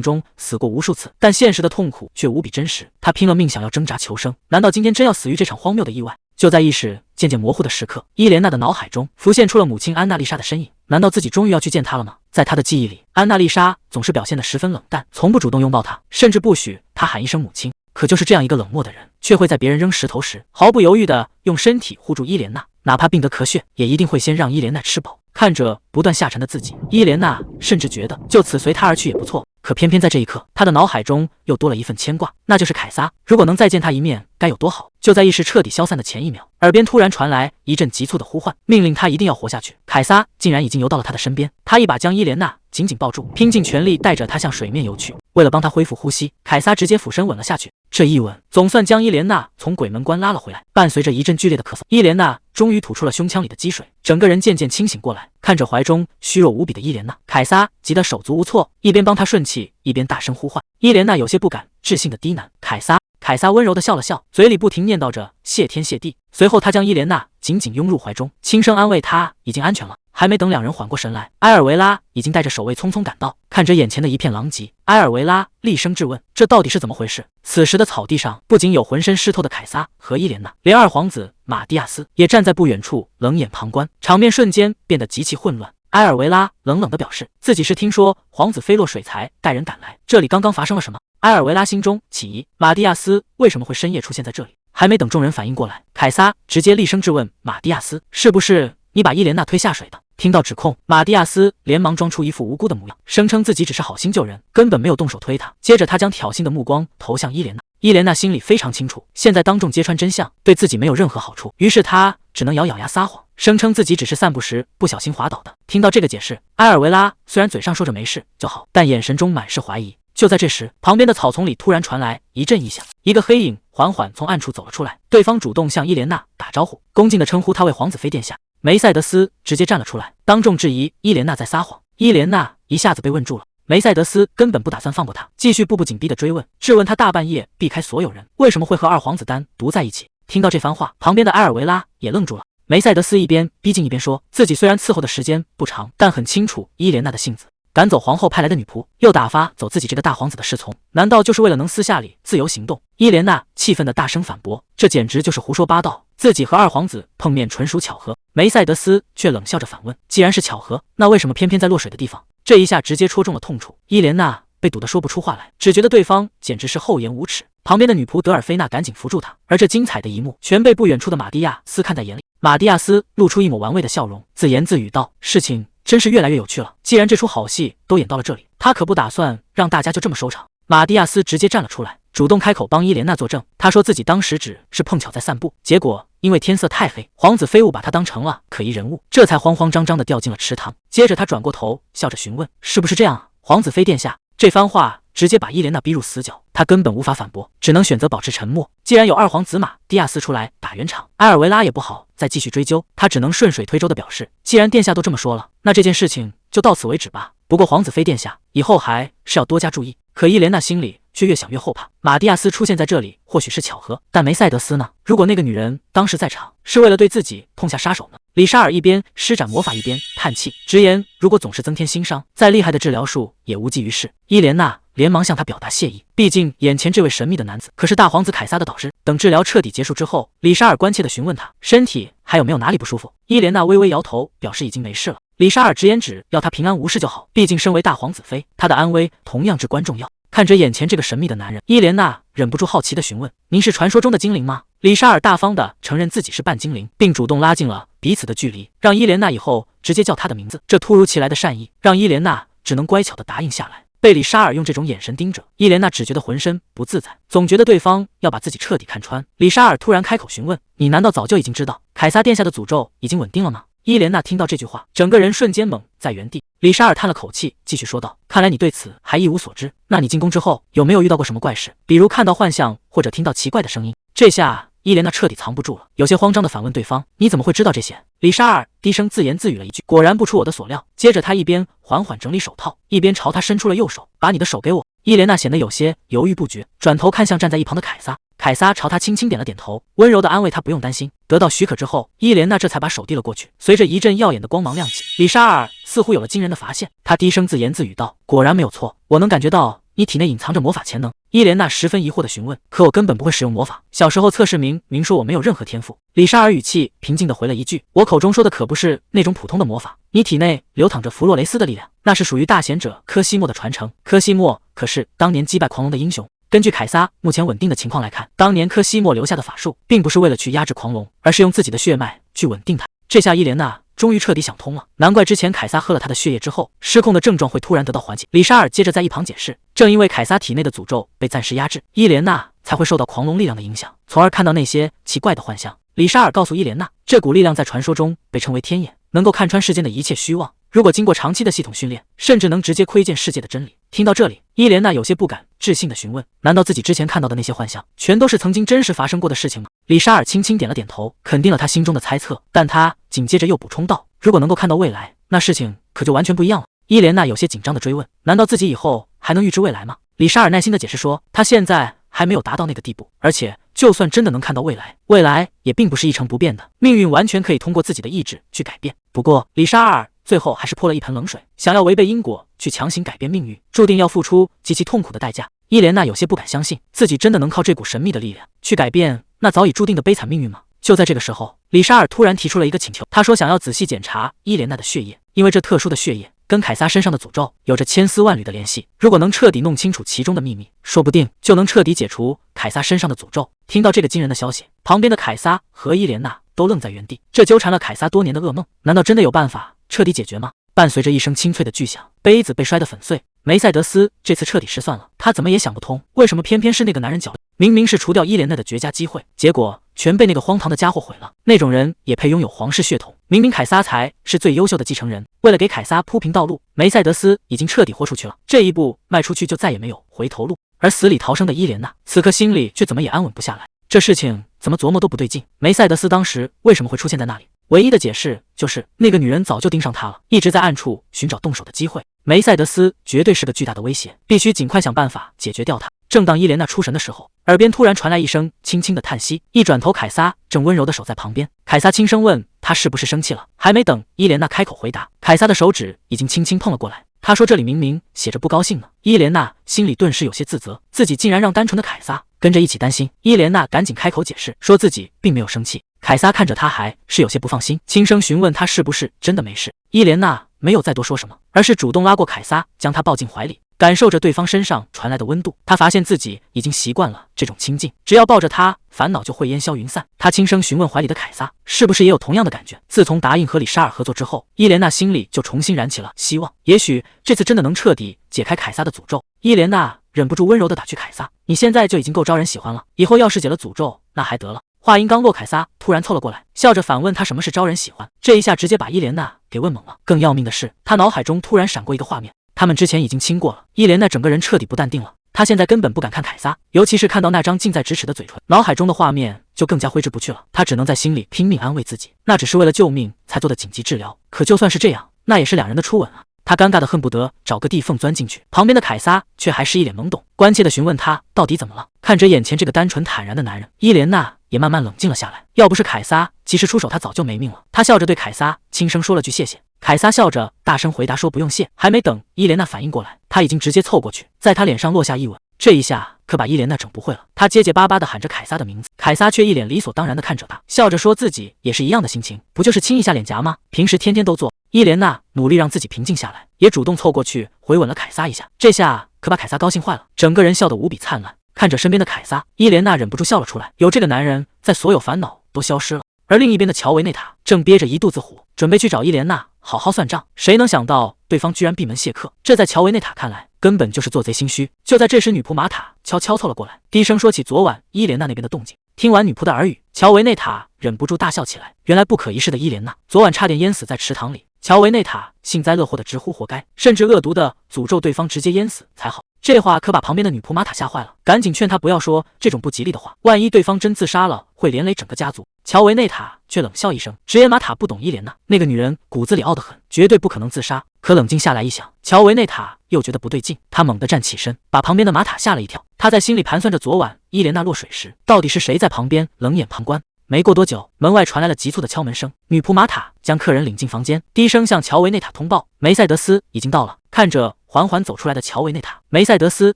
中死过无数次，但现实的痛苦却无比真实。他拼了命想要挣扎求生，难道今天真要死于这场荒谬的意外？就在意识渐渐模糊的时刻，伊莲娜的脑海中浮现出了母亲安娜丽莎的身影。难道自己终于要去见她了吗？在她的记忆里，安娜丽莎总是表现得十分冷淡，从不主动拥抱她，甚至不许她喊一声母亲。可就是这样一个冷漠的人，却会在别人扔石头时毫不犹豫地用身体护住伊莲娜，哪怕病得咳血，也一定会先让伊莲娜吃饱。看着不断下沉的自己，伊莲娜甚至觉得就此随他而去也不错。可偏偏在这一刻，他的脑海中又多了一份牵挂，那就是凯撒。如果能再见他一面，该有多好！就在意识彻底消散的前一秒，耳边突然传来一阵急促的呼唤，命令他一定要活下去。凯撒竟然已经游到了他的身边，他一把将伊莲娜紧紧抱住，拼尽全力带着她向水面游去。为了帮她恢复呼吸，凯撒直接俯身吻了下去。这一吻总算将伊莲娜从鬼门关拉了回来。伴随着一阵剧烈的咳嗽，伊莲娜终于吐出了胸腔里的积水，整个人渐渐清醒过来。看着怀中虚弱无比的伊莲娜，凯撒急得手足无措，一边帮她顺气，一边大声呼唤。伊莲娜有些不敢置信的低喃：“凯撒。”凯撒温柔地笑了笑，嘴里不停念叨着谢天谢地。随后他将伊莲娜紧紧拥入怀中，轻声安慰她已经安全了。还没等两人缓过神来，埃尔维拉已经带着守卫匆匆赶到。看着眼前的一片狼藉，埃尔维拉厉声质问：“这到底是怎么回事？”此时的草地上不仅有浑身湿透的凯撒和伊莲娜，连二皇子马蒂亚斯也站在不远处冷眼旁观，场面瞬间变得极其混乱。埃尔维拉冷冷地表示，自己是听说皇子飞落水才带人赶来，这里刚刚发生了什么？埃尔维拉心中起疑，马蒂亚斯为什么会深夜出现在这里？还没等众人反应过来，凯撒直接厉声质问马蒂亚斯：“是不是你把伊莲娜推下水的？”听到指控，马蒂亚斯连忙装出一副无辜的模样，声称自己只是好心救人，根本没有动手推他。接着他将挑衅的目光投向伊莲娜，伊莲娜心里非常清楚，现在当众揭穿真相对自己没有任何好处，于是他只能咬咬牙撒谎，声称自己只是散步时不小心滑倒的。听到这个解释，埃尔维拉虽然嘴上说着没事就好，但眼神中满是怀疑。就在这时，旁边的草丛里突然传来一阵异响，一个黑影缓缓从暗处走了出来，对方主动向伊莲娜打招呼，恭敬地称呼她为皇子妃殿下。梅赛德斯直接站了出来，当众质疑伊莲娜在撒谎。伊莲娜一下子被问住了，梅赛德斯根本不打算放过她，继续步步紧逼地追问，质问她大半夜避开所有人，为什么会和二皇子单独在一起。听到这番话，旁边的埃尔维拉也愣住了。梅赛德斯一边逼近一边说，自己虽然伺候的时间不长，但很清楚伊莲娜的性子，赶走皇后派来的女仆，又打发走自己这个大皇子的侍从，难道就是为了能私下里自由行动？伊莲娜气愤地大声反驳，这简直就是胡说八道，自己和二皇子碰面纯属巧合。梅赛德斯却冷笑着反问，既然是巧合，那为什么偏偏在落水的地方？这一下直接戳中了痛处，伊莲娜被堵得说不出话来，只觉得对方简直是厚颜无耻。旁边的女仆德尔菲娜赶紧扶住她，而这精彩的一幕全被不远处的马蒂亚斯看在眼里。马蒂亚斯露出一抹玩味的笑容，自言自语道，事情真是越来越有趣了，既然这出好戏都演到了这里，他可不打算让大家就这么收场。马蒂亚斯直接站了出来，主动开口帮伊莲娜作证，他说自己当时只是碰巧在散步，结果因为天色太黑，皇子妃误把他当成了可疑人物，这才慌慌张张地掉进了池塘。接着他转过头笑着询问，是不是这样啊，皇子妃殿下？这番话直接把伊莲娜逼入死角。他根本无法反驳，只能选择保持沉默。既然有二皇子马蒂亚斯出来打圆场，埃尔维拉也不好再继续追究，他只能顺水推舟的表示，既然殿下都这么说了，那这件事情就到此为止吧。不过皇子妃殿下以后还是要多加注意。可伊莲娜心里却越想越后怕，马蒂亚斯出现在这里或许是巧合，但梅赛德斯呢？如果那个女人当时在场，是为了对自己痛下杀手呢？李沙尔一边施展魔法一边叹气，直言如果总是增添新伤，再厉害的治疗术也无济于事。伊莲娜连忙向他表达谢意，毕竟眼前这位神秘的男子可是大皇子凯撒的导师。等治疗彻底结束之后，李沙尔关切地询问他身体还有没有哪里不舒服。伊莲娜微微摇头，表示已经没事了。李沙尔直言只要他平安无事就好，毕竟身为大皇子妃，他的安危同样至关重要。看着眼前这个神秘的男人，伊莲娜忍不住好奇地询问：“您是传说中的精灵吗？”李沙尔大方地承认自己是半精灵，并主动拉近了彼此的距离，让伊莲娜以后直接叫他的名字。这突如其来的善意，让伊莲娜只能乖巧地答应下来。被李沙尔用这种眼神盯着，伊莲娜只觉得浑身不自在，总觉得对方要把自己彻底看穿。李沙尔突然开口询问：“你难道早就已经知道凯撒殿下的诅咒已经稳定了吗？”伊莲娜听到这句话，整个人瞬间懵在原地。李沙尔叹了口气，继续说道：“看来你对此还一无所知。那你进宫之后有没有遇到过什么怪事？比如看到幻象，或者听到奇怪的声音？”这下伊莲娜彻底藏不住了，有些慌张地反问对方：“你怎么会知道这些？”李沙尔低声自言自语了一句：“果然不出我的所料。”接着他一边缓缓整理手套，一边朝他伸出了右手：“把你的手给我。”伊莲娜显得有些犹豫不决，转头看向站在一旁的凯撒。凯撒朝他轻轻点了点头，温柔地安慰他不用担心。得到许可之后，伊莲娜这才把手递了过去。随着一阵耀眼的光芒亮起，李沙尔似乎有了惊人的发现，他低声自言自语道：“果然没有错，我能感觉到你体内隐藏着魔法潜能。”伊莲娜十分疑惑地询问：“可我根本不会使用魔法，小时候测试明说我没有任何天赋。”李沙尔语气平静地回了一句：“我口中说的可不是那种普通的魔法，你体内流淌着弗洛雷斯的力量，那是属于大贤者科西莫的传承。科西莫可是当年击败狂龙的英雄。”根据凯撒目前稳定的情况来看，当年科西莫留下的法术，并不是为了去压制狂龙，而是用自己的血脉去稳定它。这下伊莲娜终于彻底想通了，难怪之前凯撒喝了他的血液之后，失控的症状会突然得到缓解。李沙尔接着在一旁解释，正因为凯撒体内的诅咒被暂时压制，伊莲娜才会受到狂龙力量的影响，从而看到那些奇怪的幻象。李沙尔告诉伊莲娜，这股力量在传说中被称为天眼，能够看穿世间的一切虚妄。如果经过长期的系统训练，甚至能直接窥见世界的真理。听到这里，伊莲娜有些不敢置信地询问：“难道自己之前看到的那些幻象，全都是曾经真实发生过的事情吗？”李沙尔轻轻点了点头，肯定了他心中的猜测，但他紧接着又补充道：“如果能够看到未来，那事情可就完全不一样了。”伊莲娜有些紧张地追问：“难道自己以后还能预知未来吗？”李沙尔耐心地解释说：“他现在还没有达到那个地步，而且就算真的能看到未来，未来也并不是一成不变的，命运完全可以通过自己的意志去改变。”不过，李沙尔最后还是泼了一盆冷水，想要违背因果去强行改变命运，注定要付出极其痛苦的代价。伊莲娜有些不敢相信，自己真的能靠这股神秘的力量去改变那早已注定的悲惨命运吗？就在这个时候，李沙尔突然提出了一个请求，他说想要仔细检查伊莲娜的血液，因为这特殊的血液跟凯撒身上的诅咒有着千丝万缕的联系，如果能彻底弄清楚其中的秘密，说不定就能彻底解除凯撒身上的诅咒。听到这个惊人的消息，旁边的凯撒和伊莲娜都愣在原地，这纠缠了凯撒多年的噩梦，难道真的有办法彻底解决吗？伴随着一声清脆的巨响，杯子被摔得粉碎。梅赛德斯这次彻底失算了，他怎么也想不通，为什么偏偏是那个男人搅。明明是除掉伊莲娜的绝佳机会，结果全被那个荒唐的家伙毁了。那种人也配拥有皇室血统？明明凯撒才是最优秀的继承人，为了给凯撒铺平道路，梅赛德斯已经彻底豁出去了。这一步迈出去就再也没有回头路。而死里逃生的伊莲娜，此刻心里却怎么也安稳不下来。这事情怎么琢磨都不对劲。梅赛德斯当时为什么会出现在那里？唯一的解释就是那个女人早就盯上他了，一直在暗处寻找动手的机会。梅赛德斯绝对是个巨大的威胁，必须尽快想办法解决掉他。正当伊莲娜出神的时候，耳边突然传来一声轻轻的叹息，一转头，凯撒正温柔地守在旁边。凯撒轻声问他是不是生气了，还没等伊莲娜开口回答，凯撒的手指已经轻轻碰了过来。他说这里明明写着不高兴呢。伊莲娜心里顿时有些自责，自己竟然让单纯的凯撒跟着一起担心。伊莲娜赶紧开口解释，说自己并没有生气。凯撒看着他还是有些不放心，轻声询问他是不是真的没事。伊莲娜没有再多说什么，而是主动拉过凯撒，将他抱进怀里，感受着对方身上传来的温度。他发现自己已经习惯了这种亲近，只要抱着他，烦恼就会烟消云散。他轻声询问怀里的凯撒，是不是也有同样的感觉？自从答应和李沙尔合作之后，伊莲娜心里就重新燃起了希望，也许这次真的能彻底解开凯撒的诅咒。伊莲娜忍不住温柔地打趣凯撒，你现在就已经够招人喜欢了，以后要是解了诅咒，那还得了。话音刚落，凯撒突然凑了过来，笑着反问他什么是招人喜欢。这一下直接把伊莲娜给问懵了。更要命的是，他脑海中突然闪过一个画面，他们之前已经亲过了，伊莲娜整个人彻底不淡定了。她现在根本不敢看凯撒，尤其是看到那张近在咫尺的嘴唇，脑海中的画面就更加挥之不去了。她只能在心里拼命安慰自己，那只是为了救命才做的紧急治疗。可就算是这样，那也是两人的初吻啊！她尴尬的恨不得找个地缝钻进去。旁边的凯撒却还是一脸懵懂，关切的询问他到底怎么了。看着眼前这个单纯坦然的男人，伊莲娜也慢慢冷静了下来。要不是凯撒及时出手，她早就没命了。她笑着对凯撒轻声说了句谢谢。凯撒笑着大声回答说不用谢。还没等伊莲娜反应过来，他已经直接凑过去，在她脸上落下一吻。这一下可把伊莲娜整不会了，她结结巴巴地喊着凯撒的名字，凯撒却一脸理所当然地看着她，笑着说自己也是一样的心情，不就是亲一下脸颊吗？平时天天都做。伊莲娜努力让自己平静下来，也主动凑过去回吻了凯撒一下。这下可把凯撒高兴坏了，整个人笑得无比灿烂。看着身边的凯撒，伊莲娜忍不住笑了出来，有这个男人在，所有烦恼都消失了。而另一边的乔维内塔正憋着一肚子火，准备去找伊莲娜好好算账，谁能想到对方居然闭门谢客，这在乔维内塔看来根本就是做贼心虚。就在这时，女仆玛塔悄悄凑了过来，低声说起昨晚伊莲娜那边的动静。听完女仆的耳语，乔维内塔忍不住大笑起来。原来不可一世的伊莲娜昨晚差点淹死在池塘里，乔维内塔幸灾乐祸的直呼活该，甚至恶毒的诅咒对方直接淹死才好。这话可把旁边的女仆玛塔吓坏了，赶紧劝她不要说这种不吉利的话，万一对方真自杀了，会连累整个家族。乔维内塔却冷笑一声，直言玛塔不懂伊莲娜，那个女人骨子里傲得很，绝对不可能自杀。可冷静下来一想，乔维内塔又觉得不对劲，他猛地站起身，把旁边的玛塔吓了一跳。他在心里盘算着昨晚伊莲娜落水时，到底是谁在旁边冷眼旁观。没过多久，门外传来了急促的敲门声，女仆玛塔将客人领进房间，低声向乔维内塔通报梅赛德斯已经到了。看着缓缓走出来的乔维内塔，梅赛德斯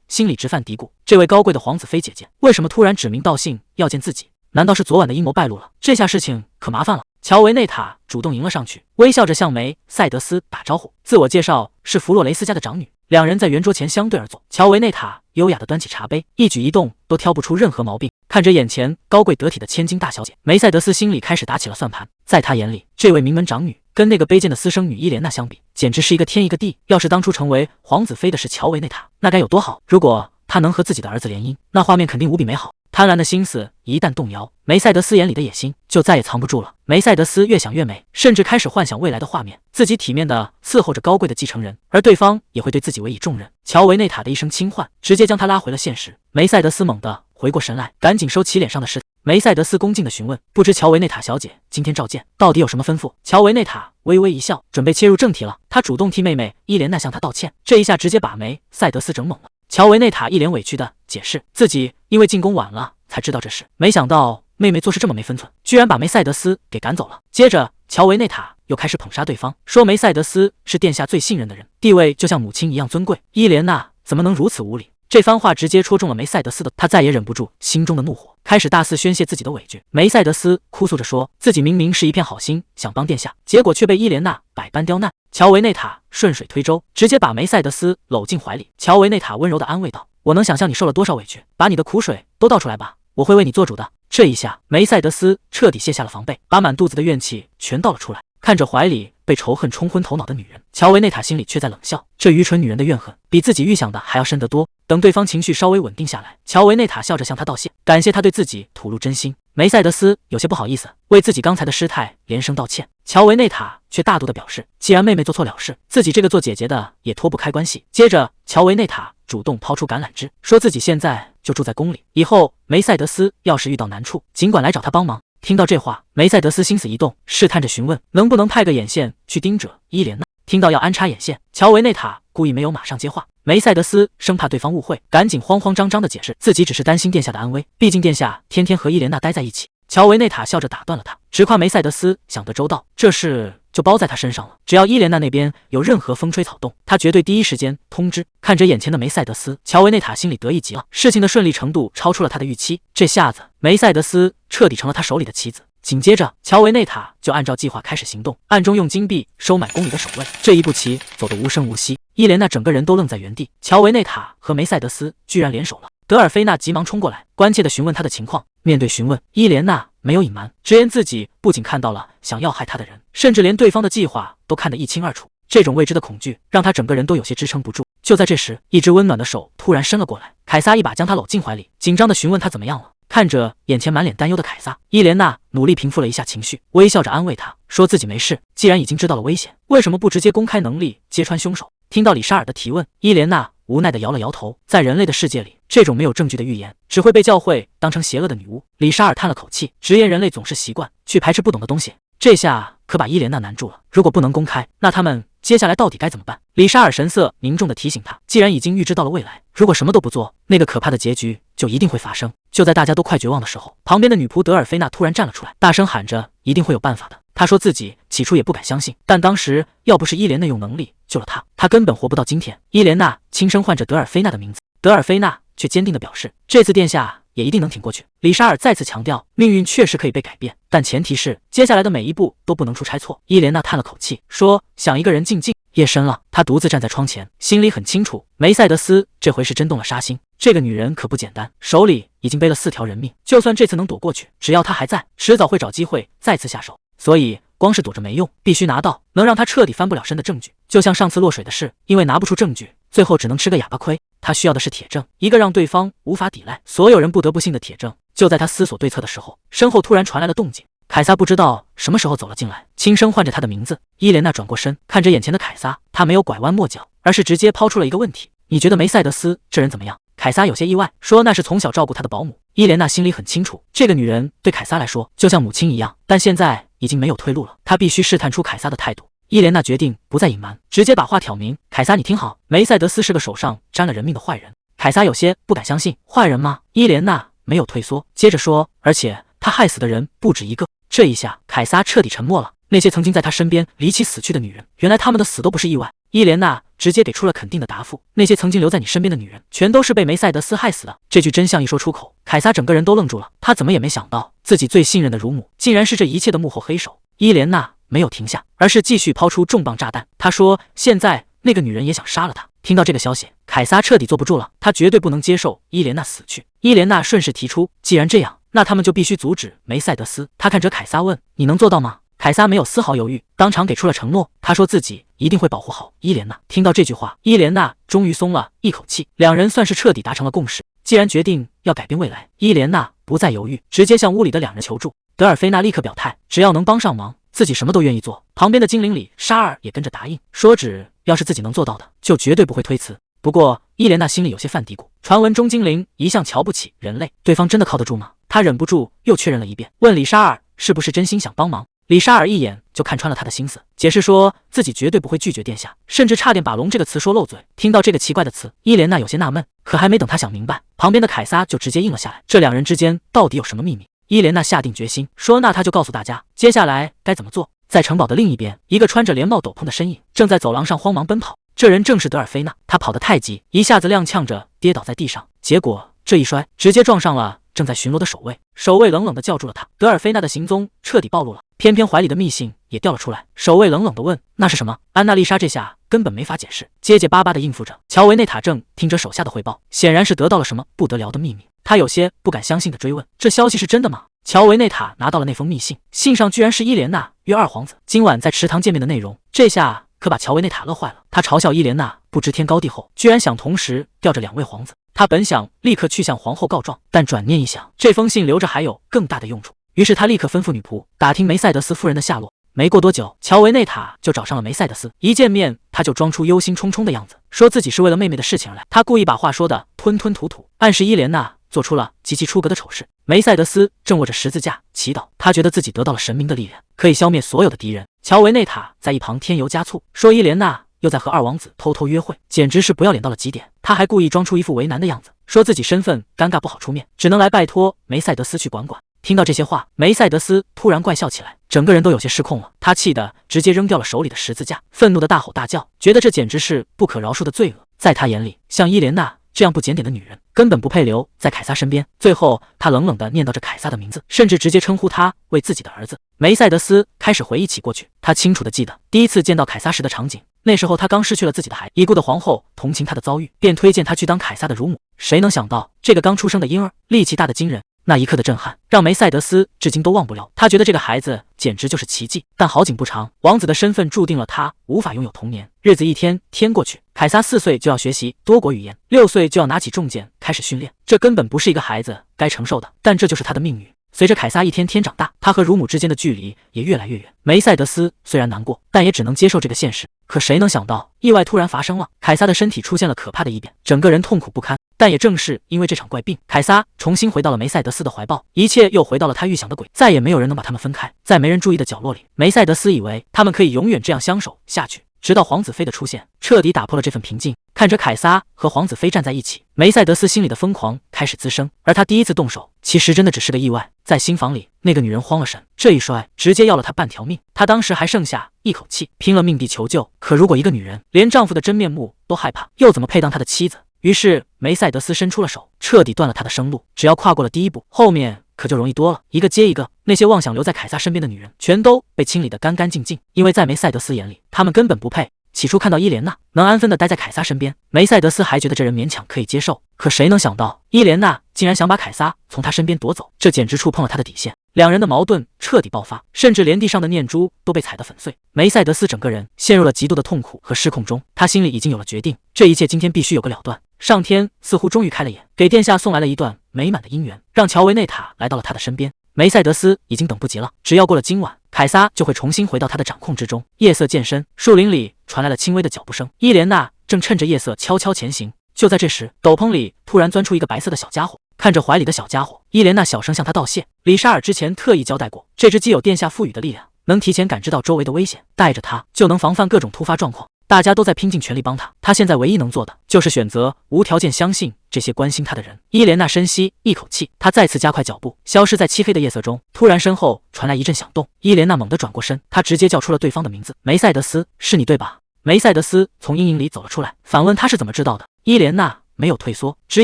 心里直犯嘀咕，这位高贵的皇子妃姐姐为什么突然指名道姓要见自己？难道是昨晚的阴谋败露了？这下事情可麻烦了。乔维内塔主动迎了上去，微笑着向梅赛德斯打招呼，自我介绍是弗洛雷斯家的长女。两人在圆桌前相对而坐，乔维内塔优雅地端起茶杯，一举一动都挑不出任何毛病。看着眼前高贵得体的千金大小姐，梅赛德斯心里开始打起了算盘。在他眼里，这位名门长女跟那个卑贱的私生女伊莲娜相比，简直是一个天一个地。要是当初成为皇子妃的是乔维内塔，那该有多好！如果她能和自己的儿子联姻，那画面肯定无比美好。贪婪的心思一旦动摇，梅赛德斯眼里的野心就再也藏不住了。梅赛德斯越想越美，甚至开始幻想未来的画面，自己体面地伺候着高贵的继承人，而对方也会对自己委以重任。乔维内塔的一声轻唤，直接将他拉回了现实。梅赛德斯猛地回过神来，赶紧收起脸上的事。梅赛德斯恭敬地询问，不知乔维内塔小姐今天召见，到底有什么吩咐？乔维内塔微微一笑，准备切入正题了。他主动替妹妹伊莲娜向他道歉，这一下直接把梅赛德斯整懵了。乔维内塔一脸委屈的解释，自己因为进宫晚了才知道这事，没想到妹妹做事这么没分寸，居然把梅赛德斯给赶走了。接着乔维内塔又开始捧杀对方，说梅赛德斯是殿下最信任的人，地位就像母亲一样尊贵，伊莲娜怎么能如此无礼？这番话直接戳中了梅赛德斯的，他再也忍不住心中的怒火，开始大肆宣泄自己的委屈。梅赛德斯哭诉着说，自己明明是一片好心，想帮殿下，结果却被伊莲娜百般刁难。乔维内塔顺水推舟，直接把梅赛德斯搂进怀里。乔维内塔温柔地安慰道，我能想象你受了多少委屈，把你的苦水都倒出来吧，我会为你做主的。这一下，梅赛德斯彻底卸下了防备，把满肚子的怨气全倒了出来。看着怀里被仇恨冲昏头脑的女人，乔维内塔心里却在冷笑，这愚蠢女人的怨恨比自己预想的还要深得多。等对方情绪稍微稳定下来，乔维内塔笑着向他道谢，感谢他对自己吐露真心。梅赛德斯有些不好意思，为自己刚才的失态连声道歉。乔维内塔却大度地表示，既然妹妹做错了事，自己这个做姐姐的也脱不开关系。接着乔维内塔主动抛出橄榄枝，说自己现在就住在宫里，以后梅赛德斯要是遇到难处，尽管来找他帮忙。听到这话，梅赛德斯心思一动，试探着询问能不能派个眼线去盯着伊莲娜。听到要安插眼线，乔维内塔故意没有马上接话。梅赛德斯生怕对方误会，赶紧慌慌张张地解释，自己只是担心殿下的安危，毕竟殿下天天和伊莲娜待在一起。乔维内塔笑着打断了他，直夸梅赛德斯想得周到，这事就包在他身上了，只要伊莲娜那边有任何风吹草动，他绝对第一时间通知。看着眼前的梅赛德斯，乔维内塔心里得意极了，事情的顺利程度超出了他的预期，这下子梅赛德斯彻底成了他手里的棋子。紧接着，乔维内塔就按照计划开始行动，暗中用金币收买宫里的守卫。这一步棋走得无声无息，伊莲娜整个人都愣在原地。乔维内塔和梅赛德斯居然联手了。德尔菲娜急忙冲过来，关切地询问他的情况。面对询问，伊莲娜没有隐瞒，直言自己不仅看到了想要害他的人，甚至连对方的计划都看得一清二楚。这种未知的恐惧让他整个人都有些支撑不住。就在这时，一只温暖的手突然伸了过来，凯撒一把将他搂进怀里，紧张地询问他怎么样了。看着眼前满脸担忧的凯撒，伊莲娜努力平复了一下情绪，微笑着安慰他，说自己没事，既然已经知道了危险，为什么不直接公开能力揭穿凶手？听到李莎尔的提问，伊莲娜无奈地摇了摇头。在人类的世界里，这种没有证据的预言只会被教会当成邪恶的女巫。李莎尔叹了口气，直言人类总是习惯去排斥不懂的东西，这下可把伊莲娜难住了。如果不能公开，那他们接下来到底该怎么办？李莎尔神色凝重地提醒他，既然已经预知到了未来，如果什么都不做，那个可怕的结局就一定会发生。就在大家都快绝望的时候，旁边的女仆德尔菲娜突然站了出来，大声喊着一定会有办法的。她说自己起初也不敢相信，但当时要不是伊莲娜用能力救了她，她根本活不到今天。伊莲娜轻声唤着德尔菲娜的名字，德尔菲娜却坚定地表示，这次殿下也一定能挺过去。李莎尔再次强调，命运确实可以被改变，但前提是接下来的每一步都不能出差错。伊莲娜叹了口气，说想一个人静静。夜深了，她独自站在窗前，心里很清楚，梅赛德斯这回是真动了杀心。这个女人可不简单，手里已经背了4条人命，就算这次能躲过去，只要她还在，迟早会找机会再次下手。所以光是躲着没用，必须拿到能让她彻底翻不了身的证据。就像上次落水的事，因为拿不出证据，最后只能吃个哑巴亏。她需要的是铁证，一个让对方无法抵赖，所有人不得不信的铁证。就在她思索对策的时候，身后突然传来了动静。凯撒不知道什么时候走了进来，轻声唤着他的名字。伊莲娜转过身，看着眼前的凯撒，他没有拐弯抹角，而是直接抛出了一个问题：你觉得梅赛德斯这人怎么样？凯撒有些意外，说那是从小照顾他的保姆。伊莲娜心里很清楚，这个女人对凯撒来说就像母亲一样，但现在已经没有退路了，她必须试探出凯撒的态度。伊莲娜决定不再隐瞒，直接把话挑明。凯撒，你听好，梅赛德斯是个手上沾了人命的坏人。凯撒有些不敢相信，坏人吗？伊莲娜没有退缩，接着说，而且他害死的人不止一个。这一下，凯撒彻底沉默了。那些曾经在他身边离奇死去的女人，原来他们的死都不是意外。伊莲娜直接给出了肯定的答复，那些曾经留在你身边的女人，全都是被梅赛德斯害死的。这句真相一说出口，凯撒整个人都愣住了，他怎么也没想到，自己最信任的乳母，竟然是这一切的幕后黑手。伊莲娜没有停下，而是继续抛出重磅炸弹。他说，现在那个女人也想杀了他。听到这个消息，凯撒彻底坐不住了，他绝对不能接受伊莲娜死去。伊莲娜顺势提出，既然这样，那他们就必须阻止梅赛德斯。他看着凯撒问，你能做到吗？凯撒没有丝毫犹豫，当场给出了承诺。他说自己一定会保护好伊莲娜。听到这句话，伊莲娜终于松了一口气，两人算是彻底达成了共识。既然决定要改变未来，伊莲娜不再犹豫，直接向屋里的两人求助。德尔菲娜立刻表态，只要能帮上忙，自己什么都愿意做。旁边的精灵里沙尔也跟着答应，说要是自己能做到的，就绝对不会推辞。不过伊莲娜心里有些犯嘀咕，传闻中精灵一向瞧不起人类，对方真的靠得住吗？她忍不住又确认了一遍，问李莎尔是不是真心想帮忙。李莎尔一眼就看穿了他的心思，解释说自己绝对不会拒绝殿下，甚至差点把龙这个词说漏嘴。听到这个奇怪的词，伊莲娜有些纳闷，可还没等她想明白，旁边的凯撒就直接应了下来。这两人之间到底有什么秘密？伊莲娜下定决心说，那他就告诉大家接下来该怎么做。在城堡的另一边，一个穿着连帽斗篷的身影正在走廊上慌忙奔跑，这人正是德尔菲娜。他跑得太急，一下子踉跄着跌倒在地上，结果这一摔直接撞上了正在巡逻的守卫。守卫冷冷地叫住了他，德尔菲娜的行踪彻底暴露了，偏偏怀里的密信也掉了出来。守卫冷冷地问，那是什么？安娜丽莎这下根本没法解释，结结巴巴地应付着。乔维内塔正听着手下的汇报，显然是得到了什么不得了的秘密，他有些不敢相信地追问，这消息是真的吗？乔维内塔拿到了那封密信，信上居然是伊莲娜约二皇子今晚在池塘见面的内容，这下可把乔维内塔乐坏了。他嘲笑伊莲娜不知天高地厚，居然想同时吊着2位皇子。他本想立刻去向皇后告状，但转念一想，这封信留着还有更大的用处，于是他立刻吩咐女仆打听梅赛德斯夫人的下落。没过多久，乔维内塔就找上了梅赛德斯，一见面他就装出忧心忡忡的样子，说自己是为了妹妹的事情而来。他故意把话说的吞吞吐吐，暗示伊莲娜做出了极其出格的丑事。梅赛德斯正握着十字架祈祷，他觉得自己得到了神明的力量，可以消灭所有的敌人。乔维内塔在一旁添油加醋，说伊莲娜又在和二王子偷偷约会，简直是不要脸到了极点。他还故意装出一副为难的样子，说自己身份尴尬不好出面，只能来拜托梅赛德斯去管管。听到这些话，梅赛德斯突然怪笑起来，整个人都有些失控了。他气得直接扔掉了手里的十字架，愤怒的大吼大叫，觉得这简直是不可饶恕的罪恶。在他眼里，像伊莲娜这样不检点的女人根本不配留在凯撒身边。最后他冷冷地念叨着凯撒的名字，甚至直接称呼他为自己的儿子。梅赛德斯开始回忆起过去，他清楚地记得第一次见到凯撒时的场景。那时候他刚失去了自己的孩子，已故的皇后同情他的遭遇，便推荐他去当凯撒的乳母。谁能想到这个刚出生的婴儿力气大的惊人，那一刻的震撼让梅赛德斯至今都忘不了。他觉得这个孩子简直就是奇迹。但好景不长，王子的身份注定了他无法拥有童年。日子一天天过去，凯撒4岁就要学习多国语言，6岁就要拿起重剑开始训练，这根本不是一个孩子该承受的，但这就是他的命运。随着凯撒一天天长大，他和乳母之间的距离也越来越远。梅赛德斯虽然难过，但也只能接受这个现实。可谁能想到，意外突然发生了，凯撒的身体出现了可怕的异变，整个人痛苦不堪。但也正是因为这场怪病，凯撒重新回到了梅赛德斯的怀抱，一切又回到了他预想的轨，再也没有人能把他们分开。在没人注意的角落里，梅赛德斯以为他们可以永远这样相守下去，直到皇子妃的出现，彻底打破了这份平静。看着凯撒和皇子妃站在一起，梅赛德斯心里的疯狂开始滋生，而他第一次动手，其实真的只是个意外。在新房里，那个女人慌了神，这一摔直接要了他半条命。他当时还剩下一口气，拼了命地求救。可如果一个女人连丈夫的真面目都害怕，又怎么配当他的妻子？于是梅赛德斯伸出了手，彻底断了他的生路。只要跨过了第一步，后面可就容易多了。一个接一个，那些妄想留在凯撒身边的女人，全都被清理得干干净净。因为在梅赛德斯眼里，他们根本不配。起初看到伊莲娜能安分地待在凯撒身边，梅赛德斯还觉得这人勉强可以接受。可谁能想到，伊莲娜竟然想把凯撒从他身边夺走，这简直触碰了他的底线。两人的矛盾彻底爆发，甚至连地上的念珠都被踩得粉碎。梅赛德斯整个人陷入了极度的痛苦和失控中，他心里已经有了决定，这一切今天必须有个了断。上天似乎终于开了眼，给殿下送来了一段美满的姻缘，让乔维内塔来到了他的身边。梅赛德斯已经等不及了，只要过了今晚，凯撒就会重新回到他的掌控之中。夜色渐深，树林里传来了轻微的脚步声，伊莲娜正趁着夜色悄悄前行。就在这时，斗篷里突然钻出一个白色的小家伙，看着怀里的小家伙，伊莲娜小声向他道谢。里沙尔之前特意交代过，这只鸡有殿下赋予的力量，能提前感知到周围的危险，带着它就能防范各种突发状况。大家都在拼尽全力帮他，他现在唯一能做的就是选择无条件相信这些关心他的人。伊莲娜深吸一口气，她再次加快脚步，消失在漆黑的夜色中。突然身后传来一阵响动，伊莲娜猛地转过身，她直接叫出了对方的名字：梅赛德斯，是你对吧？梅赛德斯从阴影里走了出来，反问他是怎么知道的。伊莲娜没有退缩，直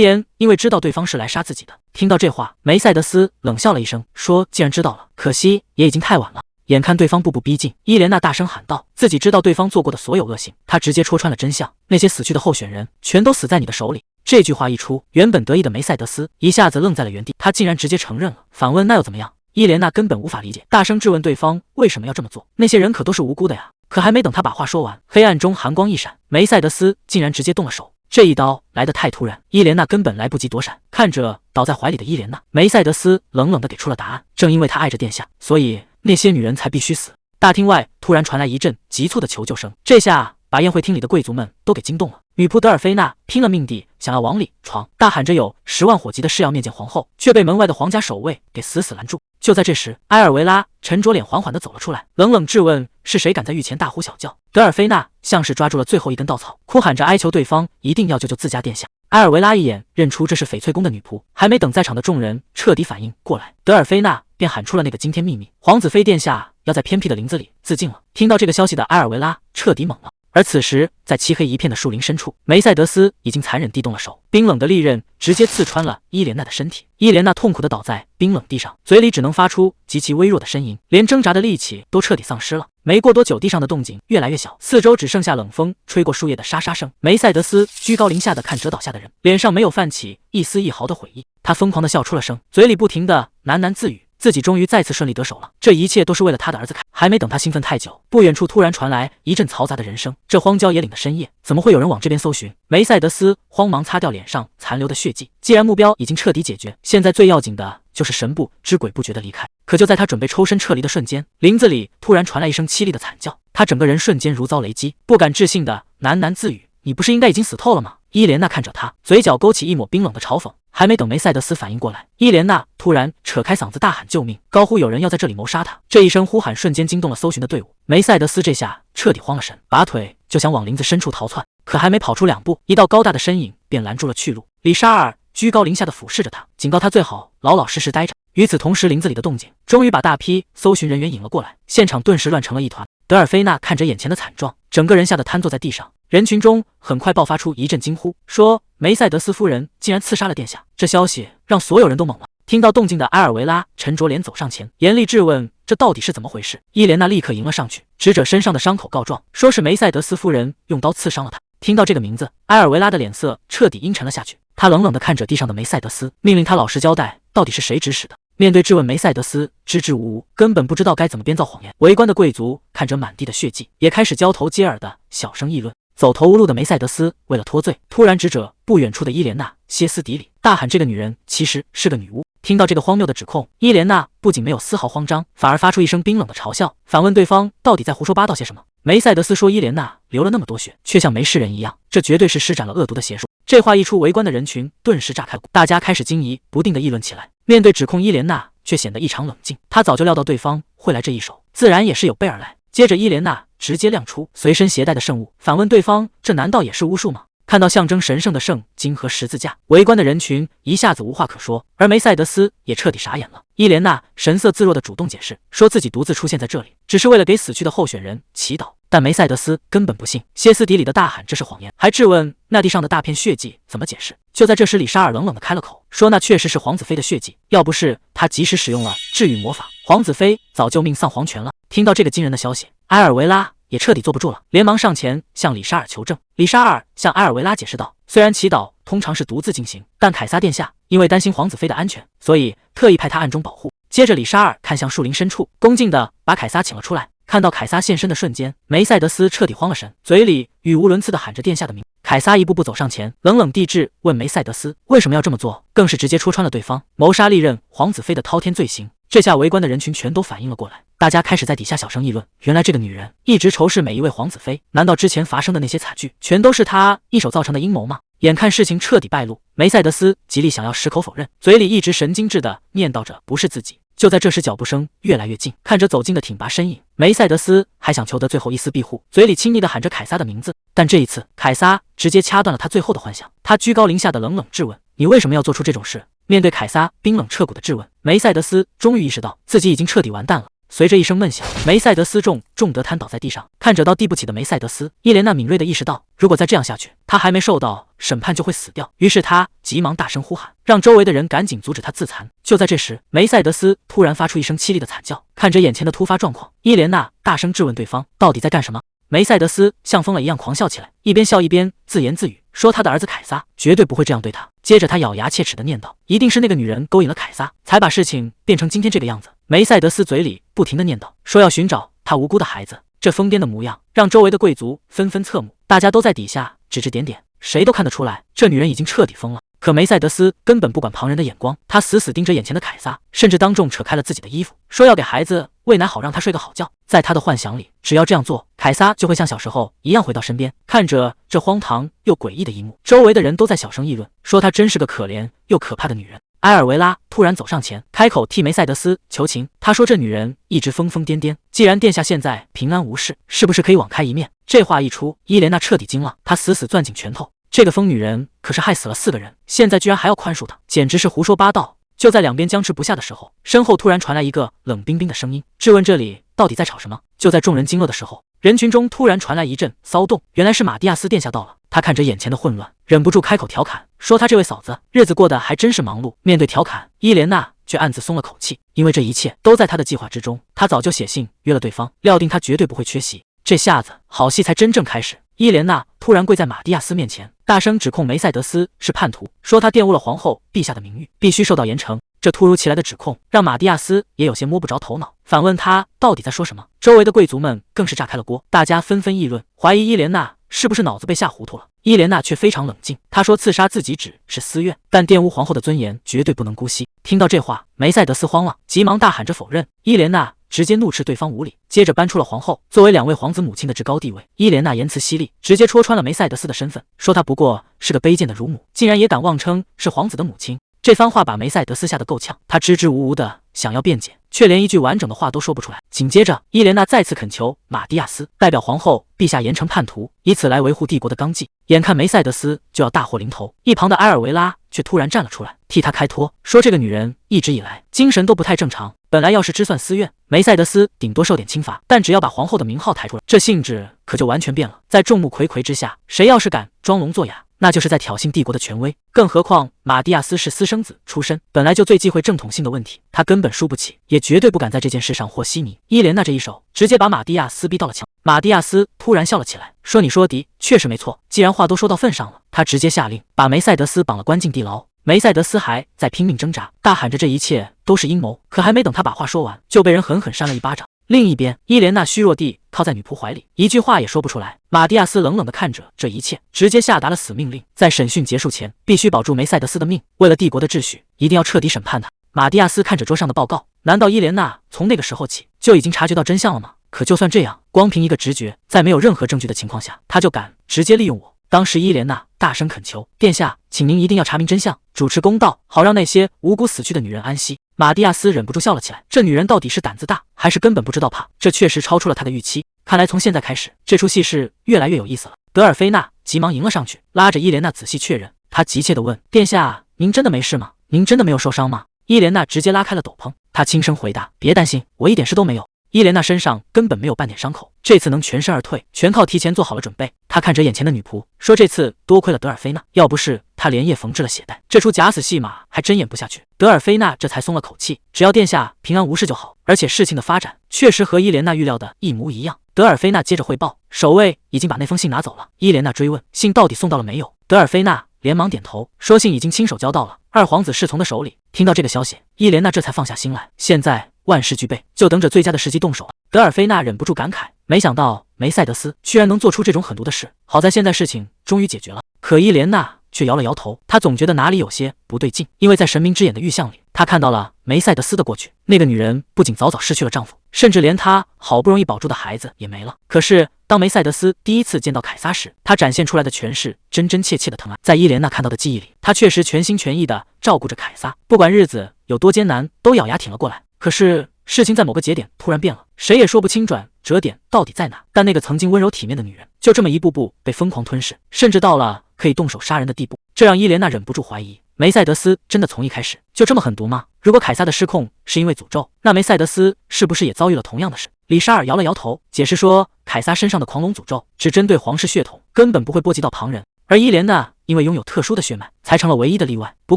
言因为知道对方是来杀自己的。听到这话，梅赛德斯冷笑了一声，说既然知道了，可惜也已经太晚了。眼看对方步步逼近，伊莲娜大声喊道：“自己知道对方做过的所有恶行，她直接戳穿了真相。那些死去的候选人，全都死在你的手里。”这句话一出，原本得意的梅赛德斯一下子愣在了原地，他竟然直接承认了。反问那又怎么样？伊莲娜根本无法理解，大声质问对方为什么要这么做。那些人可都是无辜的呀！可还没等他把话说完，黑暗中寒光一闪，梅赛德斯竟然直接动了手。这一刀来得太突然，伊莲娜根本来不及躲闪。看着倒在怀里的伊莲娜，梅赛德斯冷冷地给出了答案：正因为他爱着殿下，所以那些女人才必须死。大厅外突然传来一阵急促的求救声，这下把宴会厅里的贵族们都给惊动了。女仆德尔菲娜拼了命地想要往里闯，大喊着有10万火急的誓要面见皇后，却被门外的皇家守卫给死死拦住。就在这时，埃尔维拉沉着脸缓缓地走了出来，冷冷质问是谁敢在御前大呼小叫。德尔菲娜像是抓住了最后一根稻草，哭喊着哀求对方一定要救救自家殿下。埃尔维拉一眼认出这是翡翠宫的女仆，还没等在场的众人彻底反应过来，德尔菲娜便喊出了那个惊天秘密：皇子妃殿下要在偏僻的林子里自尽了。听到这个消息的埃尔维拉彻底懵了。而此时，在漆黑一片的树林深处，梅赛德斯已经残忍地动了手，冰冷的利刃直接刺穿了伊莲娜的身体。伊莲娜痛苦地倒在冰冷地上，嘴里只能发出极其微弱的呻吟，连挣扎的力气都彻底丧失了。没过多久，地上的动静越来越小，四周只剩下冷风吹过树叶的沙沙声。梅赛德斯居高临下地看折倒下的人，脸上没有泛起一丝一毫的悔意，他疯狂地笑出了声，嘴里不停地喃喃自语。自己终于再次顺利得手了，这一切都是为了他的儿子凯。还没等他兴奋太久，不远处突然传来一阵嘈杂的人声。这荒郊野岭的深夜，怎么会有人往这边搜寻？梅赛德斯慌忙擦掉脸上残留的血迹。既然目标已经彻底解决，现在最要紧的就是神不知鬼不觉的离开。可就在他准备抽身撤离的瞬间，林子里突然传来一声凄厉的惨叫，他整个人瞬间如遭雷击，不敢置信的喃喃自语：“你不是应该已经死透了吗？”伊莲娜看着他，嘴角勾起一抹冰冷的嘲讽。还没等梅赛德斯反应过来，伊莲娜突然扯开嗓子大喊救命，高呼有人要在这里谋杀他。这一声呼喊瞬间惊动了搜寻的队伍，梅赛德斯这下彻底慌了神，拔腿就想往林子深处逃窜。可还没跑出2步，一道高大的身影便拦住了去路。里沙尔居高临下的俯视着他，警告他最好老老实实待着。与此同时，林子里的动静终于把大批搜寻人员引了过来，现场顿时乱成了一团。德尔菲娜看着眼前的惨状，整个人吓得瘫坐在地上。人群中很快爆发出一阵惊呼，说梅赛德斯夫人竟然刺杀了殿下。这消息让所有人都懵了。听到动静的埃尔维拉沉着脸走上前，严厉质问这到底是怎么回事。伊莲娜立刻迎了上去，指着身上的伤口告状，说是梅赛德斯夫人用刀刺伤了他。听到这个名字，埃尔维拉的脸色彻底阴沉了下去。他冷冷地看着地上的梅赛德斯，命令他老实交代到底是谁指使的。面对质问，梅赛德斯支支吾吾，根本不知道该怎么编造谎言。围观的贵族看着满地的血迹，也开始交头接耳的小声议论。走投无路的梅赛德斯为了脱罪，突然指着不远处的伊莲娜，歇斯底里，大喊这个女人其实是个女巫。听到这个荒谬的指控，伊莲娜不仅没有丝毫慌张，反而发出一声冰冷的嘲笑，反问对方到底在胡说八道些什么。梅赛德斯说伊莲娜流了那么多血，却像没事人一样，这绝对是施展了恶毒的邪术。这话一出，围观的人群顿时炸开了，大家开始惊疑不定地议论起来。面对指控，伊莲娜却显得异常冷静，她早就料到对方会来这一手，自然也是有备而来。接着伊莲娜直接亮出随身携带的圣物，反问对方这难道也是巫术吗？看到象征神圣的圣经和十字架，围观的人群一下子无话可说，而梅赛德斯也彻底傻眼了。伊莲娜神色自若地主动解释，说自己独自出现在这里，只是为了给死去的候选人祈祷。但梅赛德斯根本不信，歇斯底里地大喊这是谎言，还质问那地上的大片血迹怎么解释。就在这时，李莎尔冷冷地开了口，说那确实是皇子妃的血迹，要不是他及时使用了治愈魔法，皇子妃早就命丧黄泉了。听到这个惊人的消息，埃尔维拉也彻底坐不住了，连忙上前向李莎尔求证。李莎尔向埃尔维拉解释道，虽然祈祷通常是独自进行，但凯撒殿下因为担心皇子妃的安全，所以特意派他暗中保护。接着李莎尔看向树林深处，恭敬地把凯撒请了出来。看到凯撒现身的瞬间，梅赛德斯彻底慌了神，嘴里语无伦次地喊着殿下的名。凯撒一步步走上前，冷冷地质问梅赛德斯为什么要这么做，更是直接戳穿了对方谋杀历任皇子妃的滔天罪行。这下围观的人群全都反应了过来，大家开始在底下小声议论，原来这个女人一直仇视每一位皇子妃，难道之前发生的那些惨剧全都是她一手造成的阴谋吗？眼看事情彻底败露，梅赛德斯极力想要矢口否认，嘴里一直神经质地念叨着不是自己。就在这时，脚步声越来越近，看着走近的挺拔身影，梅赛德斯还想求得最后一丝庇护，嘴里亲昵地喊着凯撒的名字。但这一次，凯撒直接掐断了他最后的幻想，他居高临下的冷冷质问：你为什么要做出这种事？面对凯撒冰冷彻骨的质问，梅赛德斯终于意识到自己已经彻底完蛋了。随着一声闷响，梅赛德斯重得瘫倒在地上。看着到地不起的梅赛德斯，伊莲娜敏锐地意识到，如果再这样下去，他还没受到审判就会死掉。于是他急忙大声呼喊，让周围的人赶紧阻止他自残。就在这时，梅赛德斯突然发出一声凄厉的惨叫。看着眼前的突发状况，伊莲娜大声质问对方到底在干什么。梅赛德斯像疯了一样狂笑起来，一边笑一边自言自语，说他的儿子凯撒绝对不会这样对他。接着他咬牙切齿地念叨，一定是那个女人勾引了凯撒，才把事情变成今天这个样子。梅赛德斯嘴里不停地念叨，说要寻找他无辜的孩子。这疯癫的模样让周围的贵族纷纷侧目，大家都在底下指指点点，谁都看得出来这女人已经彻底疯了。可梅赛德斯根本不管旁人的眼光，他死死盯着眼前的凯撒，甚至当众扯开了自己的衣服，说要给孩子喂奶，好让他睡个好觉。在他的幻想里，只要这样做，凯撒就会像小时候一样回到身边。看着这荒唐又诡异的一幕，周围的人都在小声议论，说她真是个可怜又可怕的女人。埃尔维拉突然走上前，开口替梅赛德斯求情。他说这女人一直疯疯癫癫，既然殿下现在平安无事，是不是可以网开一面？这话一出，伊莲娜彻底惊了，她死死攥紧拳头。这个疯女人可是害死了4个人，现在居然还要宽恕她，简直是胡说八道。就在两边僵持不下的时候，身后突然传来一个冷冰冰的声音，质问这里到底在吵什么。就在众人惊愕的时候，人群中突然传来一阵骚动，原来是马蒂亚斯殿下到了。他看着眼前的混乱，忍不住开口调侃，说他这位嫂子日子过得还真是忙碌。面对调侃，伊莲娜却暗自松了口气，因为这一切都在他的计划之中，他早就写信约了对方，料定他绝对不会缺席。这下子好戏才真正开始。伊莲娜突然跪在马蒂亚斯面前，大声指控梅赛德斯是叛徒，说他玷污了皇后陛下的名誉，必须受到严惩。这突如其来的指控让马蒂亚斯也有些摸不着头脑，反问他到底在说什么。周围的贵族们更是炸开了锅，大家纷纷议论，怀疑伊莲娜是不是脑子被吓糊涂了。伊莲娜却非常冷静，她说刺杀自己只是私怨，但玷污皇后的尊严绝对不能姑息。听到这话，梅赛德斯慌了，急忙大喊着否认。伊莲娜直接怒斥对方无礼，接着搬出了皇后作为2位皇子母亲的至高地位。伊莲娜言辞犀利，直接戳穿了梅赛德斯的身份，说她不过是个卑贱的乳母，竟然也敢妄称是皇子的母亲。这番话把梅赛德斯吓得够呛，他支支吾吾的想要辩解，却连一句完整的话都说不出来。紧接着，伊莲娜再次恳求马蒂亚斯代表皇后陛下严惩叛徒，以此来维护帝国的纲纪。眼看梅赛德斯就要大祸临头，一旁的埃尔维拉却突然站了出来，替他开脱，说这个女人一直以来精神都不太正常，本来要是知算私怨，梅赛德斯顶多受点轻罚，但只要把皇后的名号抬出来，这性质可就完全变了。在众目睽睽之下，谁要是敢装聋作哑，那就是在挑衅帝国的权威。更何况马蒂亚斯是私生子出身，本来就最忌讳正统性的问题，他根本输不起，也绝对不敢在这件事上和稀泥。伊莲娜这一手直接把马蒂亚斯逼到了墙。马蒂亚斯突然笑了起来，说你说的确实没错，既然话都说到份上了，他直接下令把梅赛德斯绑了关进地牢。梅赛德斯还在拼命挣扎，大喊着这一切都是阴谋，可还没等他把话说完，就被人狠狠扇了一巴掌。另一边，伊莲娜虚弱地靠在女仆怀里，一句话也说不出来。马蒂亚斯冷冷地看着这一切，直接下达了死命令，在审讯结束前必须保住梅赛德斯的命，为了帝国的秩序，一定要彻底审判他。马蒂亚斯看着桌上的报告，难道伊莲娜从那个时候起就已经察觉到真相了吗？可就算这样，光凭一个直觉，在没有任何证据的情况下，他就敢直接利用我。当时伊莲娜大声恳求殿下，请您一定要查明真相，主持公道，好让那些无辜死去的女人安息。马蒂亚斯忍不住笑了起来，这女人到底是胆子大，还是根本不知道怕？这确实超出了他的预期。看来从现在开始，这出戏是越来越有意思了。德尔菲娜急忙迎了上去，拉着伊莲娜仔细确认。她急切地问：殿下，您真的没事吗？您真的没有受伤吗？伊莲娜直接拉开了斗篷，她轻声回答：别担心，我一点事都没有。伊莲娜身上根本没有半点伤口，这次能全身而退，全靠提前做好了准备。她看着眼前的女仆，说：这次多亏了德尔菲娜，要不是她连夜缝制了血袋，这出假死戏码还真演不下去。德尔菲娜这才松了口气，只要殿下平安无事就好。而且事情的发展确实和伊莲娜预料的一模一样。德尔菲娜接着汇报，守卫已经把那封信拿走了。伊莲娜追问，信到底送到了没有？德尔菲娜连忙点头，说信已经亲手交到了二皇子侍从的手里。听到这个消息，伊莲娜这才放下心来，现在万事俱备，就等着最佳的时机动手了。德尔菲娜忍不住感慨，没想到梅赛德斯居然能做出这种狠毒的事，好在现在事情终于解决了。可伊莲娜却摇了摇头，她总觉得哪里有些不对劲，因为在神明之眼的预象里，她看到了梅赛德斯的过去。那个女人不仅早早失去了丈夫，甚至连她好不容易保住的孩子也没了。可是当梅赛德斯第一次见到凯撒时，他展现出来的全是真真切切的疼爱。在伊莲娜看到的记忆里，他确实全心全意地照顾着凯撒，不管日子有多艰难，都咬牙挺了过来。可是事情在某个节点突然变了，谁也说不清转折点到底在哪。但那个曾经温柔体面的女人，就这么一步步被疯狂吞噬，甚至到了可以动手杀人的地步。这让伊莲娜忍不住怀疑，梅赛德斯真的从一开始就这么狠毒吗？如果凯撒的失控是因为诅咒，那梅赛德斯是不是也遭遇了同样的事？李沙尔摇了摇头，解释说，凯撒身上的狂龙诅咒只针对皇室血统，根本不会波及到旁人。而伊莲娜因为拥有特殊的血脉，才成了唯一的例外。不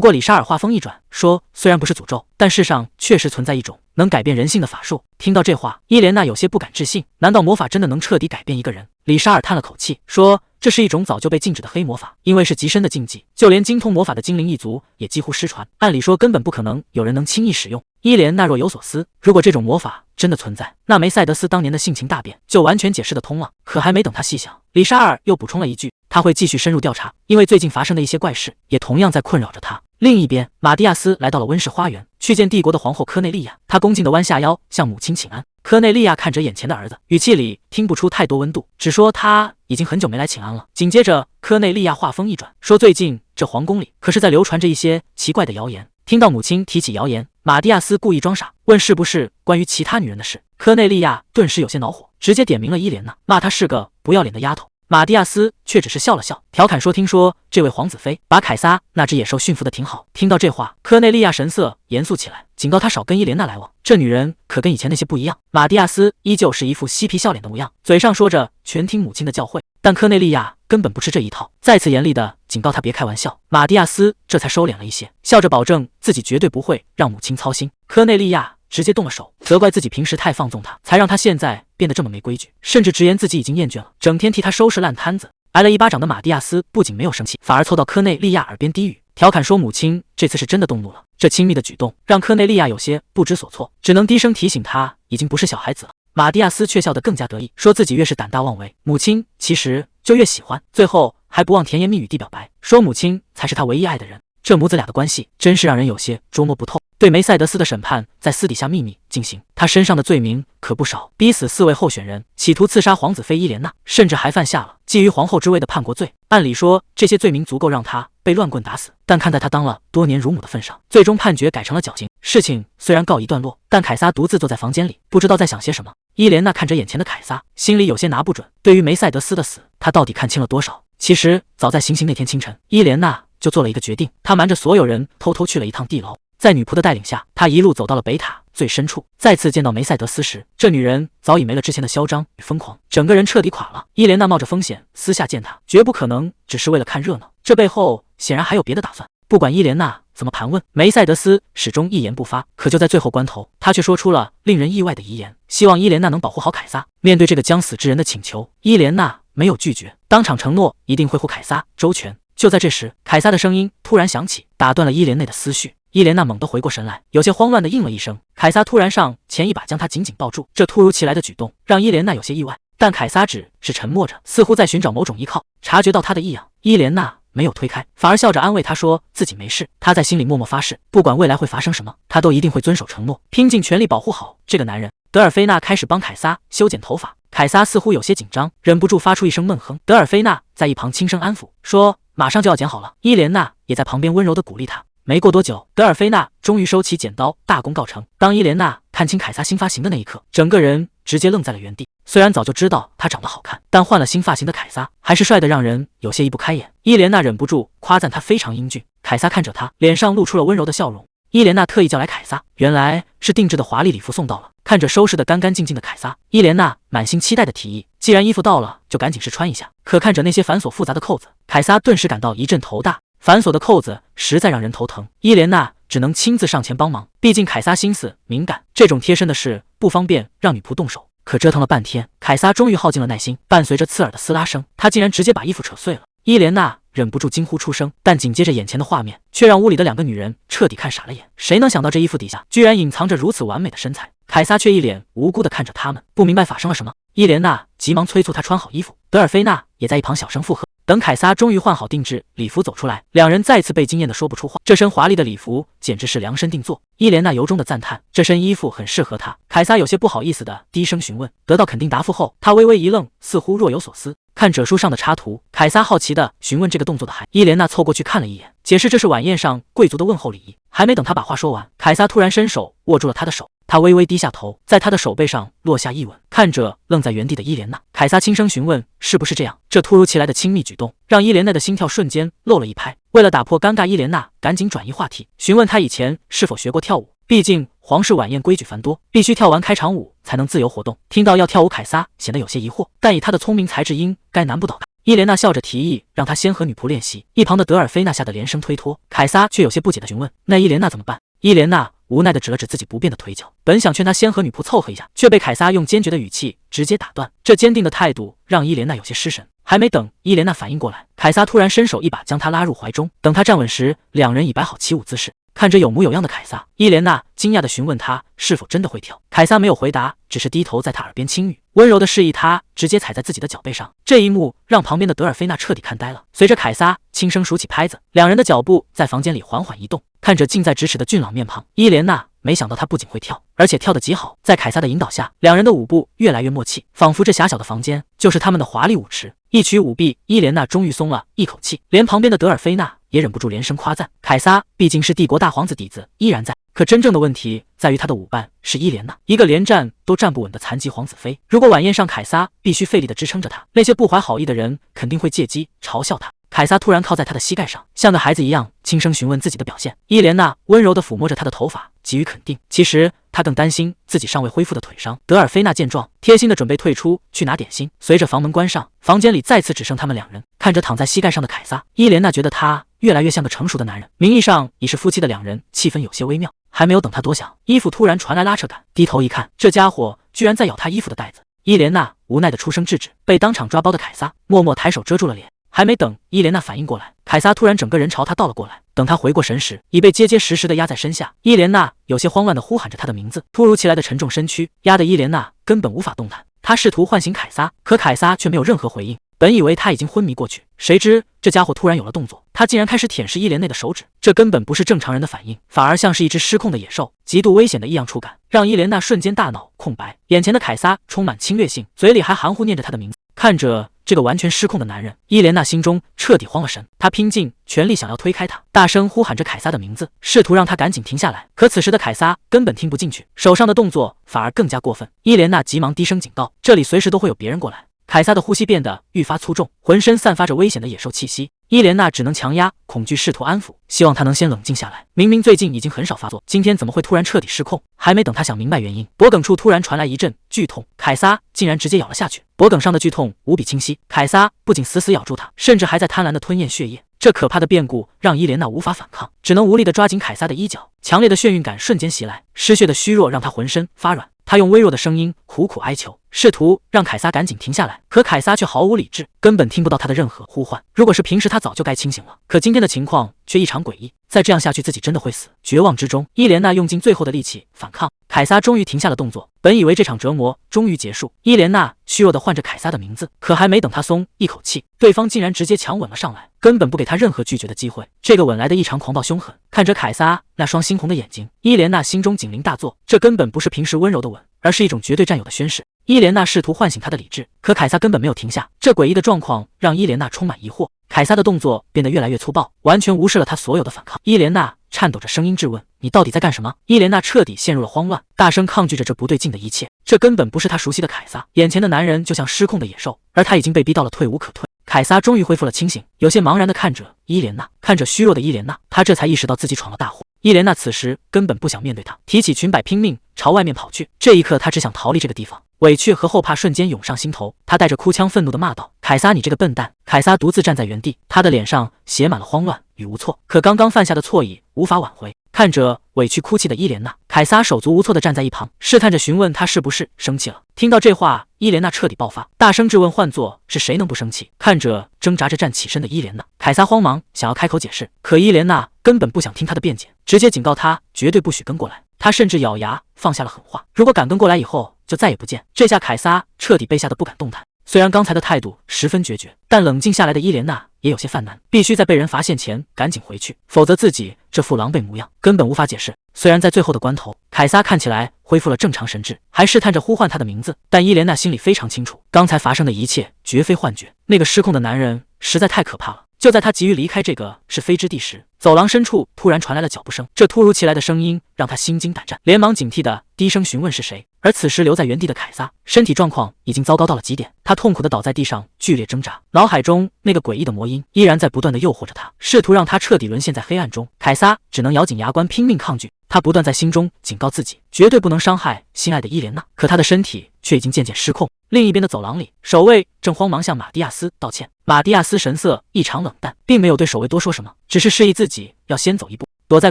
过李沙尔话锋一转，说虽然不是诅咒，但世上确实存在一种能改变人性的法术。听到这话，伊莲娜有些不敢置信，难道魔法真的能彻底改变一个人？李沙尔叹了口气，说这是一种早就被禁止的黑魔法，因为是极深的禁忌，就连精通魔法的精灵一族也几乎失传，按理说根本不可能有人能轻易使用。伊莲娜若有所思，如果这种魔法真的存在，那梅赛德斯当年的性情大变就完全解释得通了。可还没等他细想，李沙尔又补充了一句，他会继续深入调查，因为最近发生的一些怪事也同样在困扰着他。另一边，马蒂亚斯来到了温室花园，去见帝国的皇后科内利亚。他恭敬地弯下腰向母亲请安。科内利亚看着眼前的儿子，语气里听不出太多温度，只说他已经很久没来请安了。紧接着，科内利亚话锋一转，说最近这皇宫里可是在流传着一些奇怪的谣言。听到母亲提起谣言，马蒂亚斯故意装傻，问是不是关于其他女人的事。科内利亚顿时有些恼火，直接点名了伊莲娜，骂她是个不要脸的丫头。马蒂亚斯却只是笑了笑，调侃说：“听说这位皇子妃把凯撒那只野兽驯服的挺好。”听到这话，科内利亚神色严肃起来，警告他少跟伊莲娜来往，这女人可跟以前那些不一样。马蒂亚斯依旧是一副嬉皮笑脸的模样，嘴上说着全听母亲的教诲，但科内利亚根本不吃这一套，再次严厉的警告他别开玩笑。马蒂亚斯这才收敛了一些，笑着保证自己绝对不会让母亲操心。科内利亚直接动了手，责怪自己平时太放纵他，才让他现在变得这么没规矩，甚至直言自己已经厌倦了，整天替他收拾烂摊子。挨了一巴掌的马蒂亚斯不仅没有生气，反而凑到科内利亚耳边低语，调侃说母亲这次是真的动怒了。这亲密的举动让科内利亚有些不知所措，只能低声提醒他已经不是小孩子了。马蒂亚斯却笑得更加得意，说自己越是胆大妄为，母亲其实就越喜欢，最后还不忘甜言蜜语地表白，说母亲才是他唯一爱的人。这母子俩的关系真是让人有些捉摸不透。对梅赛德斯的审判在私底下秘密进行，他身上的罪名可不少，逼死4位候选人，企图刺杀皇子妃伊莲娜，甚至还犯下了觊觎皇后之位的叛国罪。按理说这些罪名足够让他被乱棍打死，但看在他当了多年乳母的份上，最终判决改成了绞刑。事情虽然告一段落，但凯撒独自坐在房间里，不知道在想些什么。伊莲娜看着眼前的凯撒，心里有些拿不准，对于梅赛德斯的死，他到底看清了多少？其实早在行刑那天清晨，伊莲娜就做了一个决定，她瞒着所有人偷偷去了一趟地牢。在女仆的带领下，她一路走到了北塔最深处。再次见到梅赛德斯时，这女人早已没了之前的嚣张与疯狂，整个人彻底垮了。伊莲娜冒着风险私下见她，绝不可能只是为了看热闹，这背后显然还有别的打算。不管伊莲娜怎么盘问，梅赛德斯始终一言不发。可就在最后关头，他却说出了令人意外的遗言，希望伊莲娜能保护好凯撒。面对这个将死之人的请求，伊莲娜没有拒绝，当场承诺一定会护凯撒周全。就在这时，凯撒的声音突然响起，打断了伊莲内的思绪。伊莲娜猛地回过神来，有些慌乱地应了一声。凯撒突然上前一把将她紧紧抱住，这突如其来的举动让伊莲娜有些意外，但凯撒只是沉默着，似乎在寻找某种依靠。察觉到她的异样，伊莲娜没有推开，反而笑着安慰她说自己没事。她在心里默默发誓，不管未来会发生什么，她都一定会遵守承诺，拼尽全力保护好这个男人。德尔菲娜开始帮凯撒修剪头发，凯撒似乎有些紧张，忍不住发出一声闷哼。德尔菲娜在一旁轻声安抚，说马上就要剪好了。伊莲娜也在旁边温柔地鼓励他。没过多久，德尔菲娜终于收起剪刀，大功告成。当伊莲娜看清凯撒新发型的那一刻，整个人直接愣在了原地。虽然早就知道他长得好看，但换了新发型的凯撒还是帅得让人有些移不开眼。伊莲娜忍不住夸赞他非常英俊。凯撒看着他，脸上露出了温柔的笑容。伊莲娜特意叫来凯撒，原来是定制的华丽礼服送到了。看着收拾得干干净净的凯撒，伊莲娜满心期待的提议，既然衣服到了，就赶紧试穿一下。可看着那些繁琐复杂的扣子，凯撒顿时感到一阵头大。繁琐的扣子实在让人头疼，伊莲娜只能亲自上前帮忙。毕竟凯撒心思敏感，这种贴身的事不方便让女仆动手。可折腾了半天，凯撒终于耗尽了耐心，伴随着刺耳的撕拉声，他竟然直接把衣服扯碎了。伊莲娜忍不住惊呼出声，但紧接着眼前的画面却让屋里的两个女人彻底看傻了眼。谁能想到这衣服底下居然隐藏着如此完美的身材？凯撒却一脸无辜地看着他们，不明白发生了什么。伊莲娜急忙催促他穿好衣服，德尔菲娜也在一旁小声附和。等凯撒终于换好定制礼服走出来，两人再次被惊艳的说不出话。这身华丽的礼服简直是量身定做，伊莲娜由衷的赞叹这身衣服很适合她。凯撒有些不好意思的低声询问，得到肯定答复后，他微微一愣，似乎若有所思。看褶书上的插图，凯撒好奇的询问这个动作的含义。伊莲娜凑过去看了一眼，解释这是晚宴上贵族的问候礼仪。还没等他把话说完，凯撒突然伸手握住了他的手，他微微低下头，在他的手背上落下一吻。看着愣在原地的伊莲娜，凯撒轻声询问是不是这样。这突如其来的亲密举动让伊莲娜的心跳瞬间漏了一拍。为了打破尴尬，伊莲娜赶紧转移话题，询问他以前是否学过跳舞。毕竟皇室晚宴规矩繁多，必须跳完开场舞才能自由活动。听到要跳舞，凯撒显得有些疑惑，但以他的聪明才智，应该难不倒他。伊莲娜笑着提议让他先和女仆练习，一旁的德尔菲娜吓得连声推脱。凯撒却有些不解的询问，那伊莲娜怎么办？伊莲娜无奈地指了指自己不便的腿脚，本想劝他先和女仆凑合一下，却被凯撒用坚决的语气直接打断。这坚定的态度让伊莲娜有些失神。还没等伊莲娜反应过来，凯撒突然伸手一把将她拉入怀中。等她站稳时，两人已摆好起舞姿势。看着有模有样的凯撒，伊莲娜惊讶地询问他是否真的会跳。凯撒没有回答，只是低头在他耳边轻语，温柔地示意他直接踩在自己的脚背上。这一幕让旁边的德尔菲娜彻底看呆了。随着凯撒轻声数起拍子，两人的脚步在房间里缓缓移动。看着近在咫尺的俊朗面庞，伊莲娜没想到他不仅会跳，而且跳得极好。在凯撒的引导下，两人的舞步越来越默契，仿佛这狭小的房间就是他们的华丽舞池。一曲舞毕，伊莲娜终于松了一口气，连旁边的德尔菲娜也忍不住连声夸赞。凯撒毕竟是帝国大皇子，底子依然在，可真正的问题在于他的舞伴是伊莲娜，一个连站都站不稳的残疾皇子妃。如果晚宴上凯撒必须费力的支撑着她，那些不怀好意的人肯定会借机嘲笑他。凯撒突然靠在他的膝盖上，像个孩子一样轻声询问自己的表现。伊莲娜温柔地抚摸着他的头发，给予肯定。其实他更担心自己尚未恢复的腿伤。德尔菲娜见状，贴心地准备退出去拿点心。随着房门关上，房间里再次只剩他们两人。看着躺在膝盖上的凯撒，伊莲娜觉得他越来越像个成熟的男人。名义上已是夫妻的两人，气氛有些微妙。还没有等他多想，衣服突然传来拉扯感，低头一看，这家伙居然在咬他衣服的带子。伊莲娜无奈地出声制止，被当场抓包的凯撒默默抬手遮住了脸。还没等伊莲娜反应过来，凯撒突然整个人朝他倒了过来。等他回过神时，已被结结实实地压在身下。伊莲娜有些慌乱地呼喊着他的名字，突如其来的沉重身躯压得伊莲娜根本无法动弹。他试图唤醒凯撒，可凯撒却没有任何回应。本以为他已经昏迷过去，谁知这家伙突然有了动作，他竟然开始舔舐伊莲娜的手指。这根本不是正常人的反应，反而像是一只失控的野兽，极度危险的异样触感让伊莲娜瞬间大脑空白。眼前的凯撒充满侵略性，嘴里还含糊念着他的名字。看着这个完全失控的男人，伊莲娜心中彻底慌了神。她拼尽全力想要推开他，大声呼喊着凯撒的名字，试图让他赶紧停下来。可此时的凯撒根本听不进去，手上的动作反而更加过分。伊莲娜急忙低声警告，这里随时都会有别人过来。凯撒的呼吸变得愈发粗重，浑身散发着危险的野兽气息。伊莲娜只能强压恐惧，试图安抚，希望他能先冷静下来。明明最近已经很少发作，今天怎么会突然彻底失控？还没等他想明白原因，脖颈处突然传来一阵剧痛，凯撒竟然直接咬了下去。脖颈上的剧痛无比清晰，凯撒不仅死死咬住他，甚至还在贪婪地吞咽血液。这可怕的变故让伊莲娜无法反抗，只能无力地抓紧凯撒的衣角。强烈的眩晕感瞬间袭来，失血的虚弱让他浑身发软。他用微弱的声音苦苦哀求，试图让凯撒赶紧停下来，可凯撒却毫无理智，根本听不到他的任何呼唤。如果是平时，他早就该清醒了，可今天的情况却异常诡异。再这样下去，自己真的会死。绝望之中，伊莲娜用尽最后的力气反抗，凯撒终于停下了动作。本以为这场折磨终于结束，伊莲娜虚弱地唤着凯撒的名字，可还没等他松一口气，对方竟然直接强吻了上来，根本不给他任何拒绝的机会。这个吻来的异常狂暴凶狠，看着凯撒那双猩红的眼睛，伊莲娜心中警铃大作，这根本不是平时温柔的吻，而是一种绝对占有的宣誓。伊莲娜试图唤醒他的理智，可凯撒根本没有停下。这诡异的状况让伊莲娜充满疑惑。凯撒的动作变得越来越粗暴，完全无视了他所有的反抗。伊莲娜颤抖着声音质问：“你到底在干什么？”伊莲娜彻底陷入了慌乱，大声抗拒着这不对劲的一切。这根本不是他熟悉的凯撒，眼前的男人就像失控的野兽，而他已经被逼到了退无可退。凯撒终于恢复了清醒，有些茫然地看着伊莲娜，看着虚弱的伊莲娜，他这才意识到自己闯了大祸。伊莲娜此时根本不想面对他，提起裙摆拼命朝外面跑去。这一刻，他只想逃离这个地方，委屈和后怕瞬间涌上心头。他带着哭腔愤怒地骂道：“凯撒，你这个笨蛋！”凯撒独自站在原地，他的脸上写满了慌乱与无措，可刚刚犯下的错已无法挽回。看着委屈哭泣的伊莲娜，凯撒手足无措地站在一旁，试探着询问她是不是生气了。听到这话，伊莲娜彻底爆发，大声质问：“换作是谁能不生气？”看着挣扎着站起身的伊莲娜，凯撒慌忙想要开口解释，可伊莲娜根本不想听他的辩解，直接警告他绝对不许跟过来。他甚至咬牙放下了狠话，如果敢跟过来以后就再也不见。这下凯撒彻底被吓得不敢动弹。虽然刚才的态度十分决绝，但冷静下来的伊莲娜也有些犯难，必须在被人发现前赶紧回去，否则自己这副狼狈模样根本无法解释。虽然在最后的关头，凯撒看起来恢复了正常神智，还试探着呼唤他的名字，但伊莲娜心里非常清楚，刚才发生的一切绝非幻觉，那个失控的男人实在太可怕了。就在他急于离开这个是非之地时，走廊深处突然传来了脚步声。这突如其来的声音让他心惊胆战，连忙警惕地低声询问是谁。而此时留在原地的凯撒，身体状况已经糟糕到了极点，他痛苦地倒在地上，剧烈挣扎，脑海中那个诡异的魔音依然在不断地诱惑着他，试图让他彻底沦陷在黑暗中。凯撒只能咬紧牙关，拼命抗拒。他不断在心中警告自己，绝对不能伤害心爱的伊莲娜，可他的身体却已经渐渐失控。另一边的走廊里，守卫正慌忙向马蒂亚斯道歉。马蒂亚斯神色异常冷淡，并没有对守卫多说什么，只是示意自己要先走一步。躲在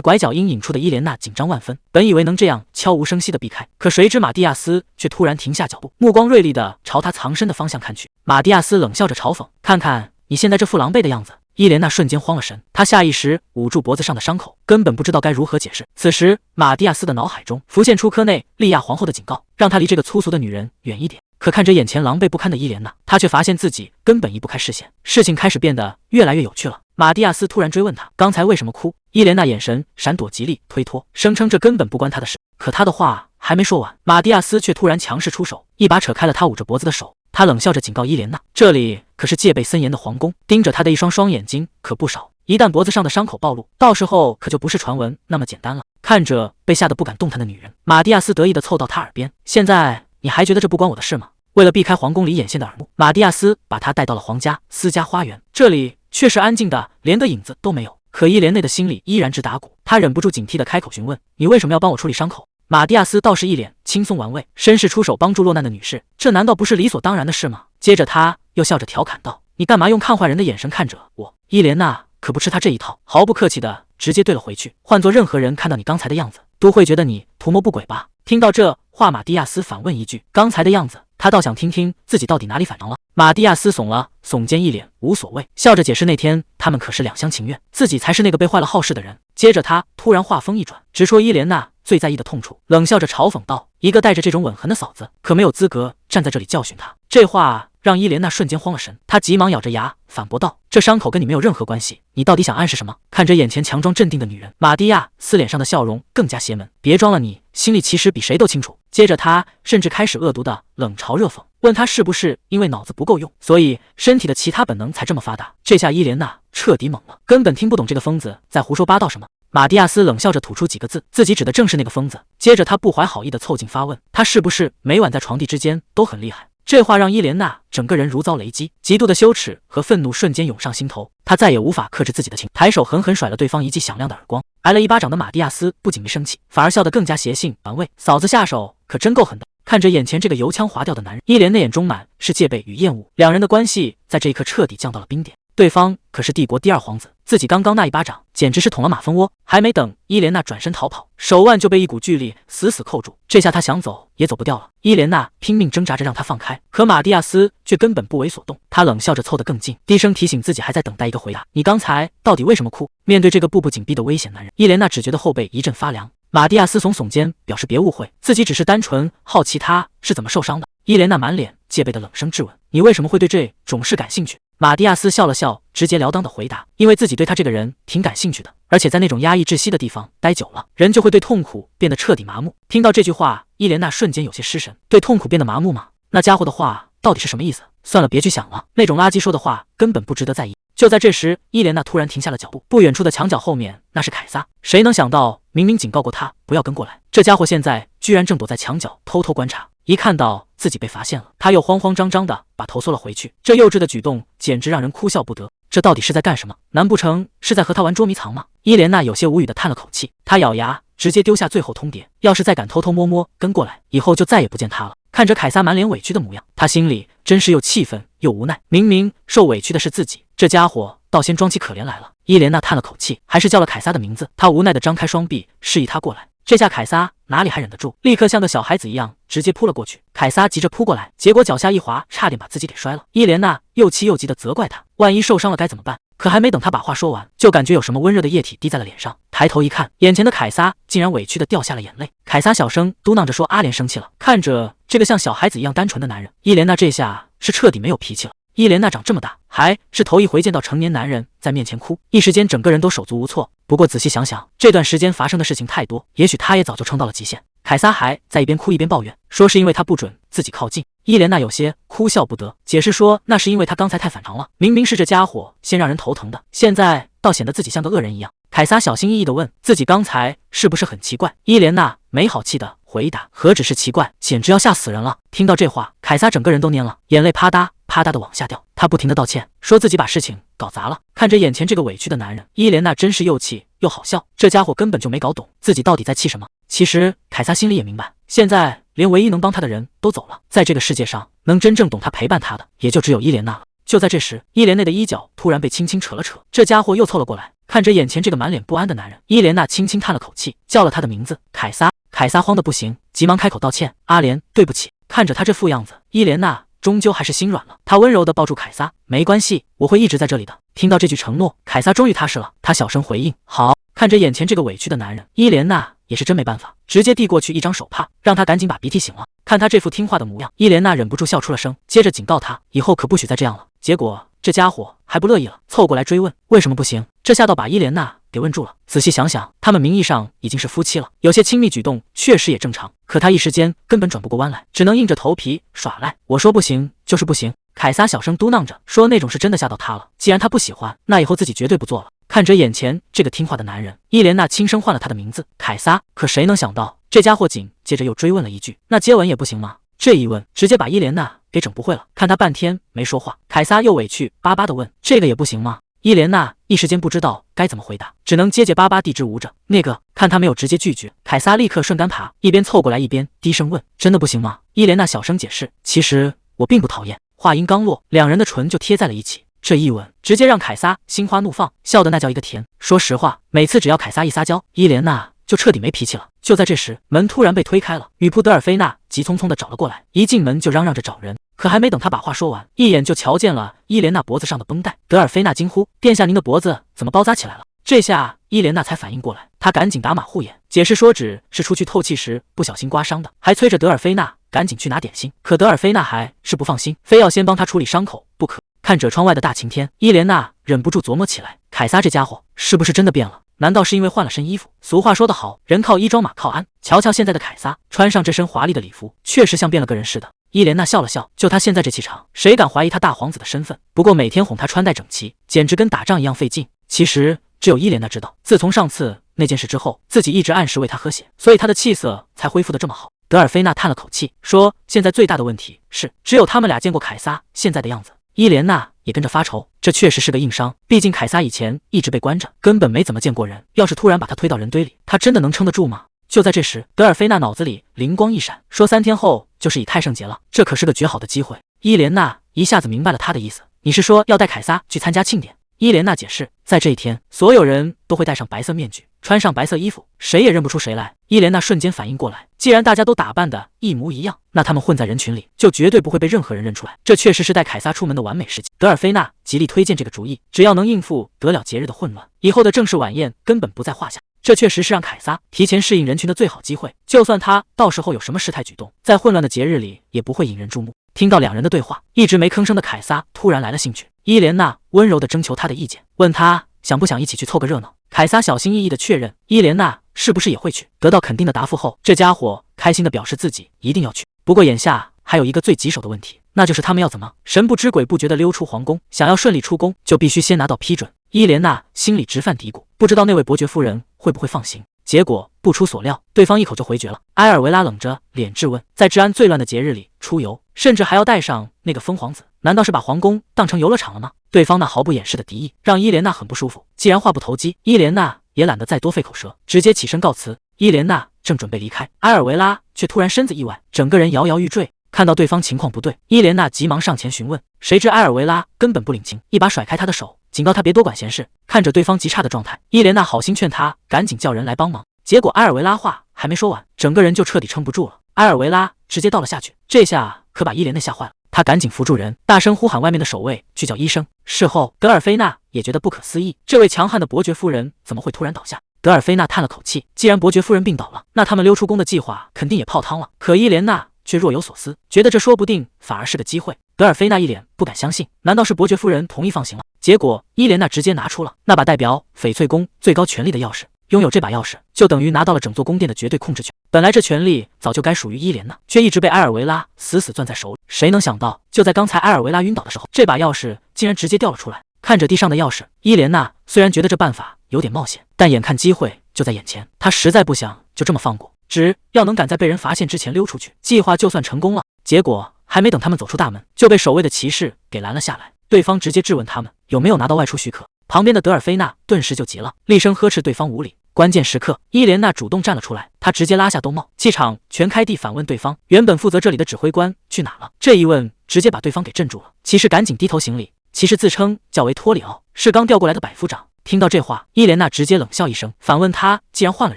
拐角阴影处的伊莲娜紧张万分，本以为能这样悄无声息地避开，可谁知马蒂亚斯却突然停下脚步，目光锐利地朝他藏身的方向看去。马蒂亚斯冷笑着嘲讽：“看看你现在这副狼狈的样子。”伊莲娜瞬间慌了神，她下意识捂住脖子上的伤口，根本不知道该如何解释。此时，马蒂亚斯的脑海中浮现出科内利亚皇后的警告，让他离这个粗俗的女人远一点。可看着眼前狼狈不堪的伊莲娜，他却发现自己根本移不开视线。事情开始变得越来越有趣了。马蒂亚斯突然追问他刚才为什么哭，伊莲娜眼神闪躲极力推脱，声称这根本不关他的事。可他的话还没说完，马蒂亚斯却突然强势出手，一把扯开了他捂着脖子的手。他冷笑着警告伊莲娜，这里可是戒备森严的皇宫，盯着他的一双双眼睛可不少，一旦脖子上的伤口暴露，到时候可就不是传闻那么简单了。看着被吓得不敢动弹的女人，马蒂亚斯得意地凑到她耳边，现在你还觉得这不关我的事吗？为了避开皇宫里眼线的耳目，马蒂亚斯把她带到了皇家私家花园，这里却是安静的连个影子都没有。可伊莲内的心里依然直打鼓，她忍不住警惕地开口询问，你为什么要帮我处理伤口？马蒂亚斯倒是一脸轻松玩味，绅士出手帮助落难的女士，这难道不是理所当然的事吗？接着他又笑着调侃道，你干嘛用看坏人的眼神看着我？伊莲娜可不吃他这一套，毫不客气的直接怼了回去，换做任何人看到你刚才的样子，都会觉得你图谋不轨吧？听到这话，马蒂亚斯反问一句，刚才的样子，他倒想听听自己到底哪里反常了。马蒂亚斯耸了耸肩，一脸无所谓，笑着解释那天他们可是两厢情愿，自己才是那个被坏了好事的人。接着他突然话锋一转，直戳伊莲娜最在意的痛处，冷笑着嘲讽道，一个带着这种吻痕的嫂子可没有资格站在这里教训他。这话让伊莲娜瞬间慌了神，她急忙咬着牙反驳道，这伤口跟你没有任何关系，你到底想暗示什么？看着眼前强装镇定的女人，马蒂亚斯脸上的笑容更加邪门，别装了，你心里其实比谁都清楚。接着他甚至开始恶毒的冷嘲热讽，问他是不是因为脑子不够用，所以身体的其他本能才这么发达。这下伊莲娜彻底懵了，根本听不懂这个疯子在胡说八道什么。马蒂亚斯冷笑着吐出几个字，自己指的正是那个疯子。接着他不怀好意的凑近发问，他是不是每晚在床笫之间都很厉害？这话让伊莲娜整个人如遭雷击，极度的羞耻和愤怒瞬间涌上心头，她再也无法克制自己的情，抬手狠狠甩了对方一记响亮的耳光。挨了一巴掌的马蒂亚斯不仅没生气，反而笑得更加邪性玩味，嫂子下手可真够狠的。看着眼前这个油腔滑调的男人，伊莲的眼中满是戒备与厌恶，两人的关系在这一刻彻底降到了冰点。对方可是帝国第2皇子，自己刚刚那一巴掌简直是捅了马蜂窝。还没等伊莲娜转身逃跑，手腕就被一股巨力死死扣住，这下她想走也走不掉了。伊莲娜拼命挣扎着让他放开，可马蒂亚斯却根本不为所动。他冷笑着凑得更近，低声提醒自己还在等待一个回答：“你刚才到底为什么哭？”面对这个步步紧逼的危险男人，伊莲娜只觉得后背一阵发凉。马蒂亚斯耸耸肩，表示别误会，自己只是单纯好奇他是怎么受伤的。伊莲娜满脸戒备的冷声质问：“你为什么会对这种事感兴趣？”马蒂亚斯笑了笑，直截了当的回答：“因为自己对他这个人挺感兴趣的，而且在那种压抑窒息的地方待久了，人就会对痛苦变得彻底麻木。”听到这句话，伊莲娜瞬间有些失神。对痛苦变得麻木吗？那家伙的话到底是什么意思？算了，别去想了，那种垃圾说的话根本不值得在意。就在这时，伊莲娜突然停下了脚步，不远处的墙角后面那是凯撒。谁能想到，明明警告过他不要跟过来，这家伙现在居然正躲在墙角偷偷观察。一看到自己被发现了，他又慌慌张张的把头缩了回去，这幼稚的举动简直让人哭笑不得。这到底是在干什么？难不成是在和他玩捉迷藏吗？伊莲娜有些无语的叹了口气，她咬牙直接丢下最后通牒，要是再敢偷偷摸摸跟过来，以后就再也不见他了。看着凯撒满脸委屈的模样，他心里真是又气愤又无奈。明明受委屈的是自己，这家伙倒先装起可怜来了。伊莲娜叹了口气，还是叫了凯撒的名字。她无奈地张开双臂，示意他过来。这下凯撒哪里还忍得住，立刻像个小孩子一样直接扑了过去。凯撒急着扑过来，结果脚下一滑，差点把自己给摔了。伊莲娜又气又急地责怪他，万一受伤了该怎么办？可还没等他把话说完，就感觉有什么温热的液体滴在了脸上。抬头一看，眼前的凯撒竟然委屈地掉下了眼泪。凯撒小声嘟囔着说：“阿莲生气了。”看着这个像小孩子一样单纯的男人，伊莲娜这下是彻底没有脾气了。伊莲娜长这么大，还是头一回见到成年男人在面前哭，一时间整个人都手足无措。不过仔细想想，这段时间发生的事情太多，也许他也早就撑到了极限。凯撒还在一边哭一边抱怨，说是因为他不准自己靠近。伊莲娜有些哭笑不得，解释说那是因为他刚才太反常了，明明是这家伙先让人头疼的，现在倒显得自己像个恶人一样。凯撒小心翼翼地问自己刚才是不是很奇怪。伊莲娜没好气地回答：“何止是奇怪，简直要吓死人了。”听到这话，凯撒整个人都蔫了，眼泪啪嗒啪嗒的往下掉。他不停地道歉，说自己把事情搞砸了。看着眼前这个委屈的男人，伊莲娜真是又气又好笑。这家伙根本就没搞懂自己到底在气什么。其实凯撒心里也明白，现在连唯一能帮他的人都走了，在这个世界上能真正懂他陪伴他的也就只有伊莲娜了。就在这时，伊莲内的衣角突然被轻轻扯了扯，这家伙又凑了过来。看着眼前这个满脸不安的男人，伊莲娜轻轻叹了口气，叫了他的名字：“凯撒。”凯撒慌得不行，急忙开口道歉：“阿莲，对不起。”看着他这副样子，伊莲娜终究还是心软了。她温柔地抱住凯撒：“没关系，我会一直在这里的。”听到这句承诺，凯撒终于踏实了，他小声回应：“好。”看着眼前这个委屈的男人，伊莲娜也是真没办法，直接递过去一张手帕，让他赶紧把鼻涕擤了。看他这副听话的模样，伊莲娜忍不住笑出了声，接着警告他以后可不许再这样了。结果这家伙还不乐意了，凑过来追问为什么不行。这下倒把伊莲娜给问住了。仔细想想，他们名义上已经是夫妻了，有些亲密举动确实也正常，可他一时间根本转不过弯来，只能硬着头皮耍赖。我说不行就是不行。凯撒小声嘟囔着说，那种是真的吓到他了，既然他不喜欢，那以后自己绝对不做了。看着眼前这个听话的男人，伊莲娜轻声唤了他的名字：“凯撒。”可谁能想到，这家伙紧接着又追问了一句：“那接吻也不行吗？”这一问直接把伊莲娜给整不会了，看他半天没说话，凯撒又委屈巴巴地问：“这个也不行吗？”伊莲娜一时间不知道该怎么回答，只能结结巴巴地支吾着：“那个。”看他没有直接拒绝，凯撒立刻顺杆爬，一边凑过来一边低声问：“真的不行吗？”伊莲娜小声解释：“其实我并不讨厌。”话音刚落，两人的唇就贴在了一起。这一吻直接让凯撒心花怒放，笑得那叫一个甜。说实话，每次只要凯撒一撒娇，伊莲娜就彻底没脾气了。就在这时，门突然被推开了，女仆德尔菲娜急匆匆地找了过来，一进门就嚷嚷着找人。可还没等她把话说完，一眼就瞧见了伊莲娜脖子上的绷带。德尔菲娜惊呼：“殿下，您的脖子怎么包扎起来了？”这下伊莲娜才反应过来，她赶紧打马虎眼，解释说只是出去透气时不小心刮伤的，还催着德尔菲娜赶紧去拿点心。可德尔菲娜还是不放心，非要先帮她处理伤口不可。看着窗外的大晴天，伊莲娜忍不住琢磨起来，凯撒这家伙是不是真的变了？难道是因为换了身衣服？俗话说得好，人靠衣装马靠鞍。瞧瞧现在的凯撒，穿上这身华丽的礼服，确实像变了个人似的。伊莲娜笑了笑，就他现在这气场，谁敢怀疑他大皇子的身份？不过每天哄他穿戴整齐，简直跟打仗一样费劲。其实只有伊莲娜知道，自从上次那件事之后，自己一直按时为他喝血，所以他的气色才恢复得这么好。德尔菲娜叹了口气，说：“现在最大的问题是，只有他们俩见过凯撒现在的样子。”伊莲娜也跟着发愁，这确实是个硬伤，毕竟凯撒以前一直被关着，根本没怎么见过人，要是突然把他推到人堆里，他真的能撑得住吗？就在这时，德尔菲娜脑子里灵光一闪，说3天后就是以太圣节了，这可是个绝好的机会。伊莲娜一下子明白了他的意思，你是说要带凯撒去参加庆典？伊莲娜解释，在这一天，所有人都会戴上白色面具，穿上白色衣服，谁也认不出谁来。伊莲娜瞬间反应过来，既然大家都打扮的一模一样，那他们混在人群里就绝对不会被任何人认出来。这确实是带凯撒出门的完美时机。德尔菲娜极力推荐这个主意，只要能应付得了节日的混乱，以后的正式晚宴根本不在话下。这确实是让凯撒提前适应人群的最好机会，就算他到时候有什么失态举动，在混乱的节日里也不会引人注目。听到两人的对话，一直没吭声的凯撒突然来了兴趣。伊莲娜温柔地征求他的意见，问他想不想一起去凑个热闹。凯撒小心翼翼地确认伊莲娜是不是也会去。得到肯定的答复后，这家伙开心地表示自己一定要去。不过眼下还有一个最棘手的问题，那就是他们要怎么神不知鬼不觉地溜出皇宫。想要顺利出宫，就必须先拿到批准。伊莲娜心里直犯嘀咕，不知道那位伯爵夫人会不会放行。结果不出所料，对方一口就回绝了。埃尔维拉冷着脸质问，在治安最乱的节日里出游，甚至还要带上那个疯皇子，难道是把皇宫当成游乐场了吗？对方那毫不掩饰的敌意让伊莲娜很不舒服。既然话不投机，伊莲娜也懒得再多费口舌，直接起身告辞。伊莲娜正准备离开，埃尔维拉却突然身子一歪，整个人摇摇欲坠。看到对方情况不对，伊莲娜急忙上前询问，谁知埃尔维拉根本不领情，一把甩开他的手，警告他别多管闲事。看着对方极差的状态，伊莲娜好心劝他赶紧叫人来帮忙。结果埃尔维拉话还没说完，整个人就彻底撑不住了。埃尔维拉直接倒了下去，这下可把伊莲娜吓坏了。他赶紧扶住人，大声呼喊外面的守卫去叫医生。事后德尔菲娜也觉得不可思议，这位强悍的伯爵夫人怎么会突然倒下？德尔菲娜叹了口气，既然伯爵夫人病倒了，那他们溜出宫的计划肯定也泡汤了。可伊莲娜却若有所思，觉得这说不定反而是个机会。德尔菲娜一脸不敢相信，难道是伯爵夫人同意放行了？结果伊莲娜直接拿出了那把代表翡翠宫最高权力的钥匙，拥有这把钥匙就等于拿到了整座宫殿的绝对控制权。本来这权力早就该属于伊莲娜，却一直被埃尔维拉死死攥在手里。谁能想到，就在刚才埃尔维拉晕倒的时候，这把钥匙竟然直接掉了出来。看着地上的钥匙，伊莲娜虽然觉得这办法有点冒险，但眼看机会就在眼前，她实在不想就这么放过，只要能赶在被人发现之前溜出去，计划就算成功了。结果还没等他们走出大门，就被守卫的骑士给拦了下来。对方直接质问他们有没有拿到外出许可。旁边的德尔菲娜顿时就急了，厉声呵斥对方无礼。关键时刻，伊莲娜主动站了出来，她直接拉下兜帽，气场全开地反问对方：原本负责这里的指挥官去哪了？这一问直接把对方给镇住了。骑士赶紧低头行礼，骑士自称叫维托里奥，是刚调过来的百夫长。听到这话，伊莲娜直接冷笑一声，反问他：既然换了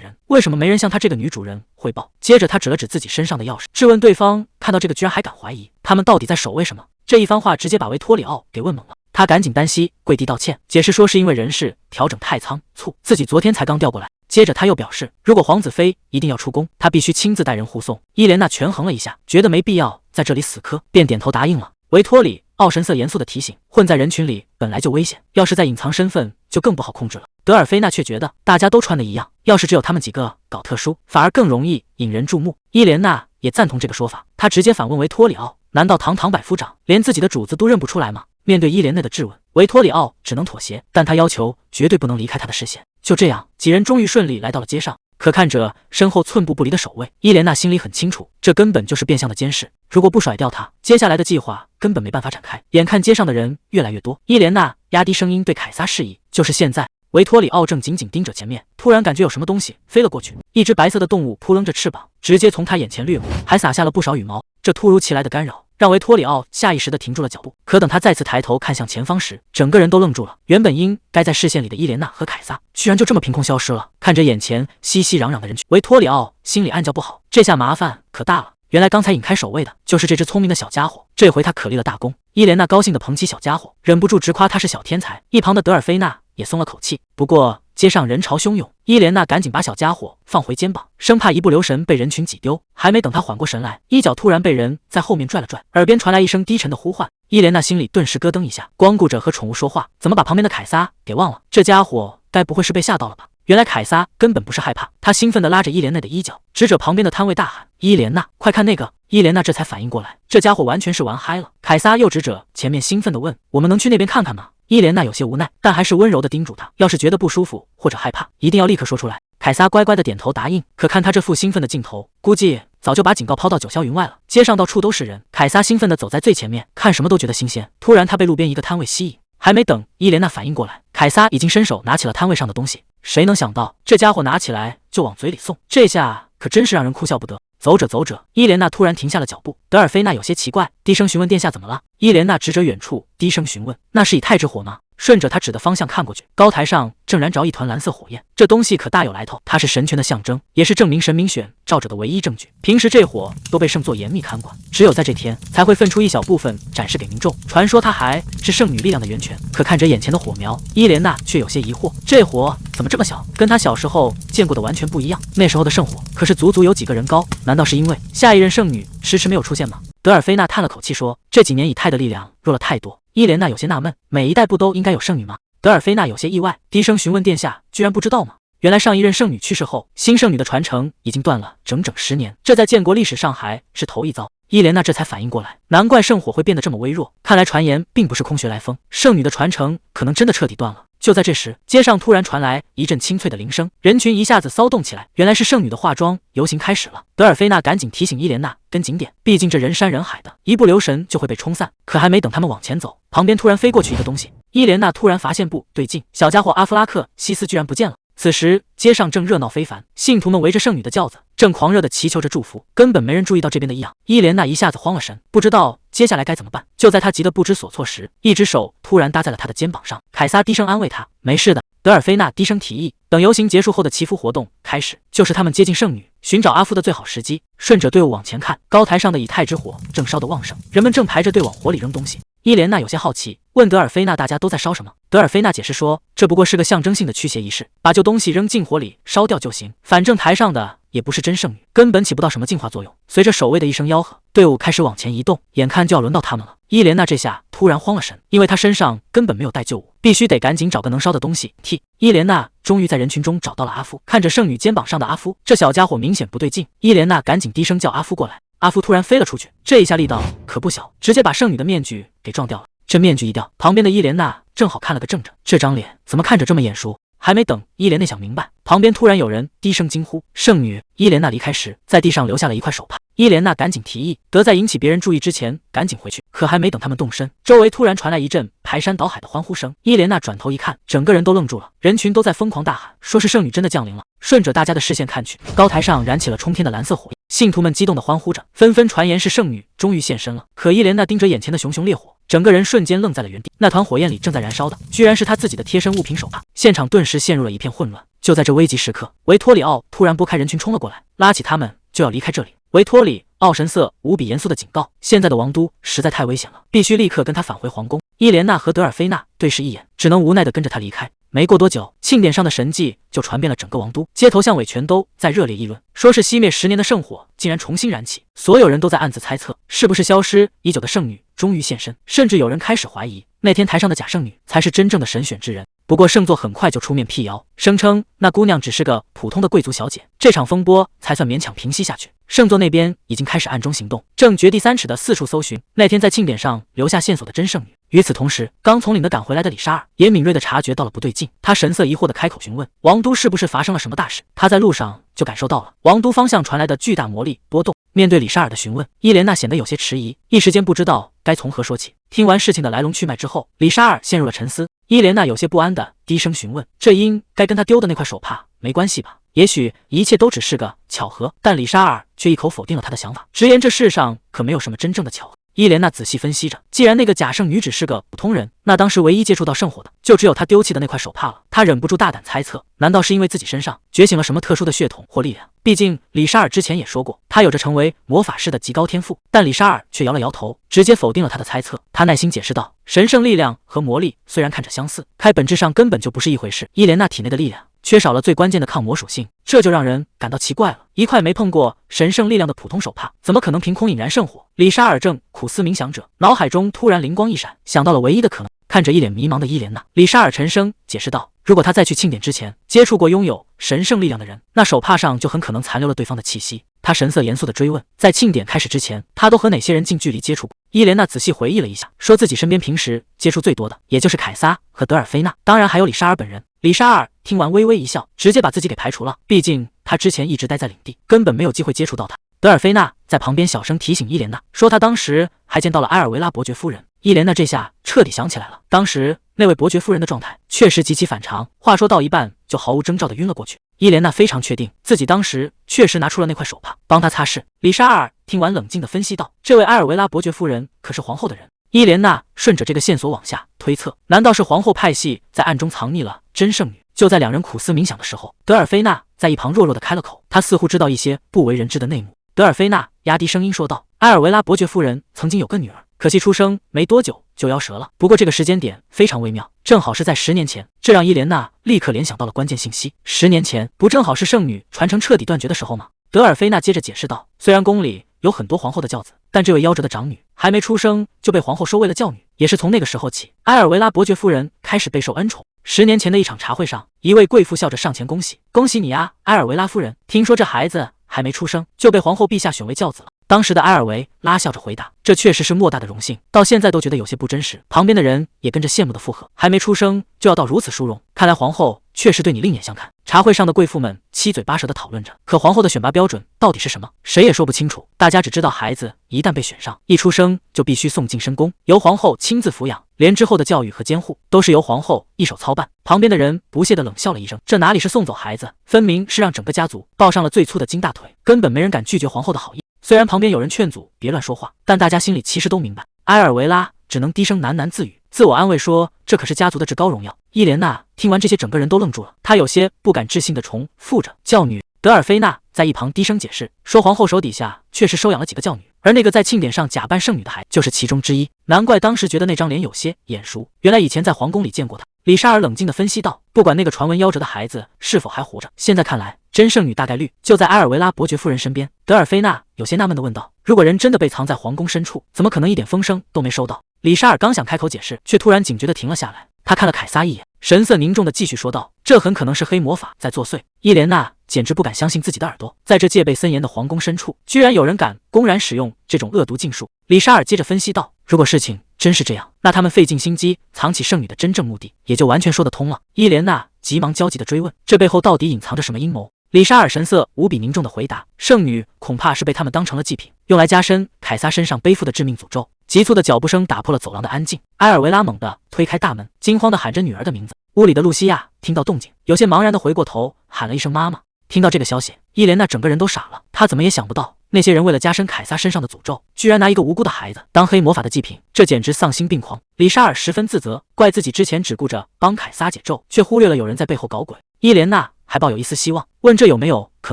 人，为什么没人向他这个女主人汇报？接着他指了指自己身上的钥匙，质问对方看到这个居然还敢怀疑，他们到底在守卫什么？这一番话直接把维托里奥给问懵了。他赶紧单膝跪地道歉，解释说是因为人事调整太仓促，自己昨天才刚调过来。接着他又表示，如果皇子妃一定要出宫，他必须亲自带人护送。伊莲娜权衡了一下，觉得没必要在这里死磕，便点头答应了。维托里奥神色严肃地提醒，混在人群里本来就危险，要是再隐藏身份就更不好控制了。德尔菲娜却觉得大家都穿的一样，要是只有他们几个搞特殊，反而更容易引人注目。伊莲娜也赞同这个说法，她直接反问维托里奥，难道堂堂百夫长连自己的主子都认不出来吗？面对伊莲娜的质问，维托里奥只能妥协，但他要求绝对不能离开他的视线。就这样，几人终于顺利来到了街上。可看着身后寸步不离的守卫，伊莲娜心里很清楚，这根本就是变相的监视。如果不甩掉他，接下来的计划根本没办法展开。眼看街上的人越来越多，伊莲娜压低声音对凯撒示意，就是现在。维托里奥正紧紧盯着前面，突然感觉有什么东西飞了过去，一只白色的动物扑棱着翅膀，直接从他眼前掠过，还撒下了不少羽毛。这突如其来的干扰让维托里奥下意识地停住了脚步，可等他再次抬头看向前方时，整个人都愣住了。原本应该在视线里的伊莲娜和凯撒，居然就这么凭空消失了。看着眼前熙熙攘攘的人群，维托里奥心里暗叫不好，这下麻烦可大了。原来刚才引开守卫的就是这只聪明的小家伙，这回他可立了大功。伊莲娜高兴地捧起小家伙，忍不住直夸他是小天才。一旁的德尔菲娜也松了口气。不过街上人潮汹涌，伊莲娜赶紧把小家伙放回肩膀，生怕一不留神被人群挤丢。还没等她缓过神来，衣角突然被人在后面拽了拽，耳边传来一声低沉的呼唤。伊莲娜心里顿时咯噔一下，光顾着和宠物说话，怎么把旁边的凯撒给忘了？这家伙该不会是被吓到了吧？原来凯撒根本不是害怕，他兴奋地拉着伊莲娜的衣角，指着旁边的摊位大喊：伊莲娜，快看那个！伊莲娜这才反应过来，这家伙完全是玩嗨了。凯撒又指着前面兴奋地问：我们能去那边看看吗？伊莲娜有些无奈，但还是温柔地叮嘱他，要是觉得不舒服或者害怕，一定要立刻说出来。凯撒乖乖地点头答应。可看他这副兴奋的劲头，估计早就把警告抛到九霄云外了。街上到处都是人，凯撒兴奋地走在最前面，看什么都觉得新鲜。突然他被路边一个摊位吸引，还没等伊莲娜反应过来，凯撒已经伸手拿起了摊位上的东西。谁能想到这家伙拿起来就往嘴里送，这下可真是让人哭笑不得。走着走着，伊莲娜突然停下了脚步。德尔菲娜有些奇怪，低声询问殿下怎么了。伊莲娜指着远处，低声询问：“那是以太之火吗？”顺着他指的方向看过去，高台上正燃着一团蓝色火焰，这东西可大有来头，它是神权的象征，也是证明神明选照者的唯一证据。平时这火都被圣座严密看管，只有在这天才会分出一小部分展示给民众。传说它还是圣女力量的源泉。可看着眼前的火苗，伊莲娜却有些疑惑，这火怎么这么小，跟她小时候见过的完全不一样。那时候的圣火可是足足有几个人高，难道是因为下一任圣女迟迟没有出现吗？德尔菲娜叹了口气说：“这几年以太的力量弱了太多。”伊莲娜有些纳闷，每一代不都应该有圣女吗？德尔菲娜有些意外，低声询问殿下居然不知道吗？原来上一任圣女去世后，新圣女的传承已经断了整整10年，这在建国历史上还是头一遭。伊莲娜这才反应过来，难怪圣火会变得这么微弱，看来传言并不是空穴来风，圣女的传承可能真的彻底断了。就在这时，街上突然传来一阵清脆的铃声，人群一下子骚动起来，原来是圣女的化妆游行开始了。德尔菲娜赶紧提醒伊莲娜跟紧点，毕竟这人山人海的，一不留神就会被冲散。可还没等他们往前走，旁边突然飞过去一个东西，伊莲娜突然发现不对劲，小家伙阿弗拉克西斯居然不见了。此时街上正热闹非凡，信徒们围着圣女的轿子，正狂热地祈求着祝福，根本没人注意到这边的异样。伊莲娜一下子慌了神，不知道接下来该怎么办。就在她急得不知所措时，一只手突然搭在了她的肩膀上。凯撒低声安慰她：“没事的。”德尔菲娜低声提议，等游行结束后的祈福活动开始，就是他们接近圣女、寻找阿夫的最好时机。顺着队伍往前看，高台上的以太之火正烧得旺盛，人们正排着队往火里扔东西。伊莲娜有些好奇，问德尔菲娜大家都在烧什么。德尔菲娜解释说，这不过是个象征性的驱邪仪式，把旧东西扔进火里烧掉就行，反正台上的也不是真圣女，根本起不到什么净化作用。随着守卫的一声吆喝，队伍开始往前移动，眼看就要轮到他们了。伊莲娜这下突然慌了神，因为她身上根本没有带旧物，必须得赶紧找个能烧的东西替。伊莲娜终于在人群中找到了阿夫，看着圣女肩膀上的阿夫，这小家伙明显不对劲。伊莲娜赶紧低声叫阿夫过来，阿夫突然飞了出去，这一下力道可不小，直接把圣女的面具给撞掉了。这面具一掉，旁边的伊莲娜正好看了个正着，这张脸怎么看着这么眼熟？还没等伊莲娜想明白，旁边突然有人低声惊呼：“圣女！”伊莲娜离开时，在地上留下了一块手帕。伊莲娜赶紧提议，得在引起别人注意之前赶紧回去。可还没等他们动身，周围突然传来一阵排山倒海的欢呼声。伊莲娜转头一看，整个人都愣住了，人群都在疯狂大喊，说是圣女真的降临了。顺着大家的视线看去，高台上燃起了冲天的蓝色火焰，信徒们激动地欢呼着，纷纷传言是圣女终于现身了。可伊莲娜盯着眼前的熊熊烈火，整个人瞬间愣在了原地。那团火焰里正在燃烧的，居然是他自己的贴身物品手帕。现场顿时陷入了一片混乱。就在这危急时刻，维托里奥突然拨开人群冲了过来，拉起他们就要离开这里。维托里奥神色无比严肃地警告，现在的王都实在太危险了，必须立刻跟他返回皇宫。伊莲娜和德尔菲娜对视一眼，只能无奈地跟着他离开。没过多久，庆典上的神迹就传遍了整个王都，街头巷尾全都在热烈议论，说是熄灭10年的圣火竟然重新燃起。所有人都在暗自猜测，是不是消失已久的圣女终于现身，甚至有人开始怀疑那天台上的假圣女才是真正的神选之人。不过圣座很快就出面辟谣，声称那姑娘只是个普通的贵族小姐，这场风波才算勉强平息下去。圣座那边已经开始暗中行动，正掘地3尺的四处搜寻那天在庆典上留下线索的真圣女。与此同时，刚从领的赶回来的李沙尔也敏锐地察觉到了不对劲，他神色疑惑地开口询问王都是不是发生了什么大事。他在路上就感受到了王都方向传来的巨大魔力波动。面对李沙尔的询问，伊莲娜显得有些迟疑，一时间不知道该从何说起。听完事情的来龙去脉之后，李沙尔陷入了沉思。伊莲娜有些不安地低声询问，这应该跟他丢的那块手帕没关系吧？也许一切都只是个巧合。但李沙尔却一口否定了他的想法，直言这世上可没有什么真正的巧合。伊莲娜仔细分析着，既然那个假圣女只是个普通人，那当时唯一接触到圣火的就只有她丢弃的那块手帕了。她忍不住大胆猜测，难道是因为自己身上觉醒了什么特殊的血统或力量？毕竟李沙尔之前也说过，他有着成为魔法师的极高天赋。但李沙尔却摇了摇头，直接否定了他的猜测。他耐心解释道，神圣力量和魔力虽然看着相似，开本质上根本就不是一回事。伊莲娜体内的力量缺少了最关键的抗魔属性，这就让人感到奇怪了。一块没碰过神圣力量的普通手帕，怎么可能凭空引燃圣火？李沙尔正苦思冥想着，脑海中突然灵光一闪，想到了唯一的可能。看着一脸迷茫的伊莲娜，李沙尔沉声解释道，如果他在去庆典之前接触过拥有神圣力量的人，那手帕上就很可能残留了对方的气息。他神色严肃地追问，在庆典开始之前，他都和哪些人近距离接触过？伊莲娜仔细回忆了一下，说自己身边平时接触最多的也就是凯撒和德尔菲娜，当然还有李沙尔本人。李沙尔听完微微一笑，直接把自己给排除了，毕竟他之前一直待在领地，根本没有机会接触到他。德尔菲娜在旁边小声提醒伊莲娜，说她当时还见到了埃尔维拉伯爵夫人。伊莲娜这下彻底想起来了，当时那位伯爵夫人的状态确实极其反常，话说到一半就毫无征兆地晕了过去。伊莲娜非常确定自己当时确实拿出了那块手帕帮她擦拭。李沙尔听完冷静地分析道：“这位埃尔维拉伯爵夫人可是皇后的人。”伊莲娜顺着这个线索往下推测，难道是皇后派系在暗中藏匿了真圣女？就在两人苦思冥想的时候，德尔菲娜在一旁弱弱地开了口，她似乎知道一些不为人知的内幕。德尔菲娜压低声音说道：“埃尔维拉伯爵夫人曾经有个女儿，可惜出生没多久就夭折了。不过这个时间点非常微妙，正好是在10年前。”这让伊莲娜立刻联想到了关键信息：10年前不正好是圣女传承彻底断绝的时候吗？德尔菲娜接着解释道：“虽然宫里有很多皇后的教子，但这位夭折的长女还没出生就被皇后收为了教女，也是从那个时候起，埃尔维拉伯爵夫人开始备受恩宠。10年前的一场茶会上，一位贵妇笑着上前恭喜：‘恭喜你啊，埃尔维拉夫人！听说这孩子还没出生就被皇后陛下选为教子了。’当时的埃尔维拉笑着回答：‘这确实是莫大的荣幸，到现在都觉得有些不真实。’旁边的人也跟着羡慕的附和：‘还没出生就要到如此殊荣，看来皇后确实对你另眼相看。’茶会上的贵妇们七嘴八舌地讨论着，可皇后的选拔标准到底是什么，谁也说不清楚。大家只知道孩子一旦被选上，一出生就必须送进深宫，由皇后亲自抚养，连之后的教育和监护都是由皇后一手操办。旁边的人不屑地冷笑了一声，这哪里是送走孩子，分明是让整个家族抱上了最粗的金大腿，根本没人敢拒绝皇后的好意。虽然旁边有人劝阻别乱说话，但大家心里其实都明白。埃尔维拉只能低声喃喃自语，自我安慰说这可是家族的至高荣耀。伊莲娜听完这些，整个人都愣住了，她有些不敢置信地重复着：“教女。”德尔菲娜在一旁低声解释说，皇后手底下确实收养了几个教女，而那个在庆典上假扮圣女的孩子就是其中之一。难怪当时觉得那张脸有些眼熟，原来以前在皇宫里见过她。李沙尔冷静地分析道：“不管那个传闻夭折的孩子是否还活着，现在看来，真圣女大概率就在埃尔维拉伯爵夫人身边。”德尔菲娜有些纳闷地问道：“如果人真的被藏在皇宫深处，怎么可能一点风声都没收到？”李沙尔刚想开口解释，却突然警觉地停了下来。他看了凯撒一眼，神色凝重地继续说道：“这很可能是黑魔法在作祟。”伊莲娜简直不敢相信自己的耳朵，在这戒备森严的皇宫深处，居然有人敢公然使用这种恶毒禁术。李沙尔接着分析道：“如果事情真是这样，那他们费尽心机藏起圣女的真正目的，也就完全说得通了。”伊莲娜急忙焦急地追问：“这背后到底隐藏着什么阴谋？”李沙尔神色无比凝重地回答：“圣女恐怕是被他们当成了祭品，用来加深凯撒身上背负的致命诅咒。”急促的脚步声打破了走廊的安静，埃尔维拉猛地推开大门，惊慌地喊着女儿的名字。屋里的露西亚听到动静，有些茫然地回过头，喊了一声妈妈。听到这个消息，伊莲娜整个人都傻了，她怎么也想不到，那些人为了加深凯撒身上的诅咒，居然拿一个无辜的孩子当黑魔法的祭品，这简直丧心病狂。李沙尔十分自责，怪自己之前只顾着帮凯撒解咒，却忽略了有人在背后搞鬼。伊莲娜还抱有一丝希望，问这有没有可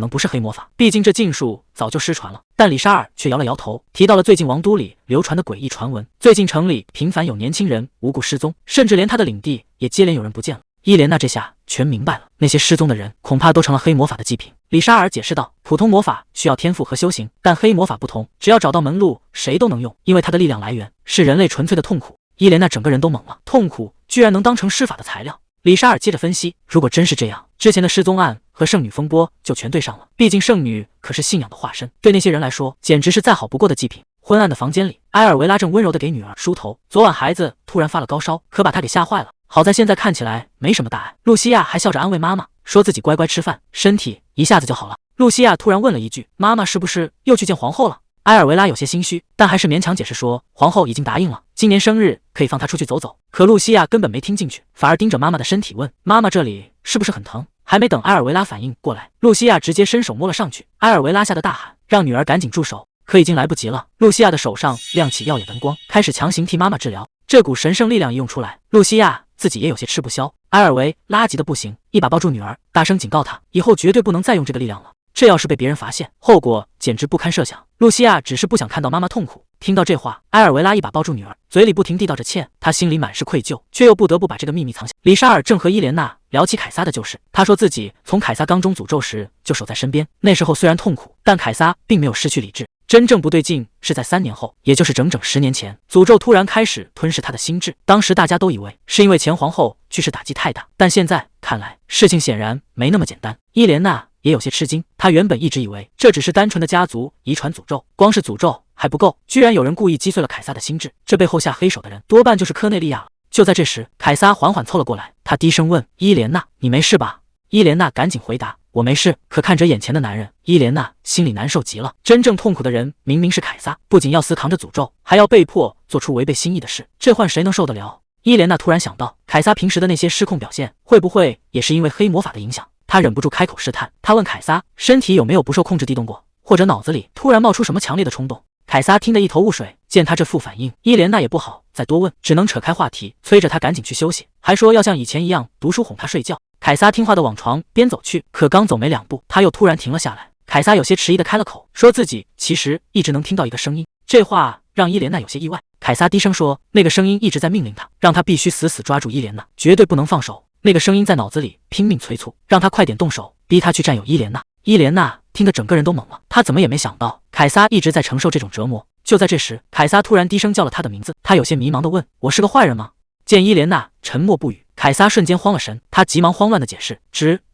能不是黑魔法，毕竟这禁术早就失传了。但李沙尔却摇了摇头，提到了最近王都里流传的诡异传闻，最近城里频繁有年轻人无故失踪，甚至连他的领地也接连有人不见了。伊莲娜这下全明白了，那些失踪的人恐怕都成了黑魔法的祭品。李沙尔解释道：“普通魔法需要天赋和修行，但黑魔法不同，只要找到门路，谁都能用，因为它的力量来源是人类纯粹的痛苦。”伊莲娜整个人都懵了，痛苦居然能当成施法的材料。李沙尔接着分析，如果真是这样，之前的失踪案和圣女风波就全对上了，毕竟圣女可是信仰的化身，对那些人来说简直是再好不过的祭品。昏暗的房间里，埃尔维拉正温柔地给女儿梳头，昨晚孩子突然发了高烧，可把她给吓坏了，好在现在看起来没什么大碍。露西亚还笑着安慰妈妈，说自己乖乖吃饭，身体一下子就好了。露西亚突然问了一句，妈妈是不是又去见皇后了？埃尔维拉有些心虚，但还是勉强解释说，皇后已经答应了，今年生日可以放她出去走走。可露西亚根本没听进去，反而盯着妈妈的身体问，妈妈这里是不是很疼？还没等埃尔维拉反应过来，露西亚直接伸手摸了上去。埃尔维拉吓得大喊，让女儿赶紧住手，可已经来不及了。露西亚的手上亮起耀眼灯光，开始强行替妈妈治疗。这股神圣力量一用出来，露西亚自己也有些吃不消。埃尔维拉急得不行，一把抱住女儿，大声警告她，以后绝对不能再用这个力量了。这要是被别人发现，后果简直不堪设想。露西亚只是不想看到妈妈痛苦。听到这话，埃尔维拉一把抱住女儿，嘴里不停地道着歉，她心里满是愧疚，却又不得不把这个秘密藏下。李沙尔正和伊莲娜聊起凯撒的旧事，他说自己从凯撒刚中诅咒时就守在身边，那时候虽然痛苦，但凯撒并没有失去理智。真正不对劲是在3年后，也就是整整10年前，诅咒突然开始吞噬他的心智。当时大家都以为是因为前皇后去世打击太大，但现在看来，事情显然没那么简单。伊莲娜也有些吃惊，她原本一直以为这只是单纯的家族遗传诅咒，光是诅咒还不够，居然有人故意击碎了凯撒的心智，这背后下黑手的人多半就是科内利亚了。就在这时，凯撒缓缓凑了过来，他低声问伊莲娜：“你没事吧？”伊莲娜赶紧回答：“我没事。”可看着眼前的男人，伊莲娜心里难受极了。真正痛苦的人明明是凯撒，不仅要死扛着诅咒，还要被迫做出违背心意的事，这换谁能受得了？伊莲娜突然想到，凯撒平时的那些失控表现，会不会也是因为黑魔法的影响？他忍不住开口试探。他问凯撒，身体有没有不受控制地动过，或者脑子里突然冒出什么强烈的冲动？凯撒听得一头雾水，见他这副反应，伊莲娜也不好再多问，只能扯开话题，催着他赶紧去休息，还说要像以前一样读书哄他睡觉。凯撒听话的往床边走去，可刚走没2步，他又突然停了下来。凯撒有些迟疑的开了口，说自己其实一直能听到一个声音。这话让伊莲娜有些意外。凯撒低声说，那个声音一直在命令他，让他必须死死抓住伊莲娜，绝对不能放手。那个声音在脑子里拼命催促，让他快点动手，逼他去占有伊莲娜。伊莲娜听得整个人都懵了，她怎么也没想到凯撒一直在承受这种折磨。就在这时，凯撒突然低声叫了他的名字，他有些迷茫地问，我是个坏人吗？见伊莲娜沉默不语，凯撒瞬间慌了神，他急忙慌乱地解释，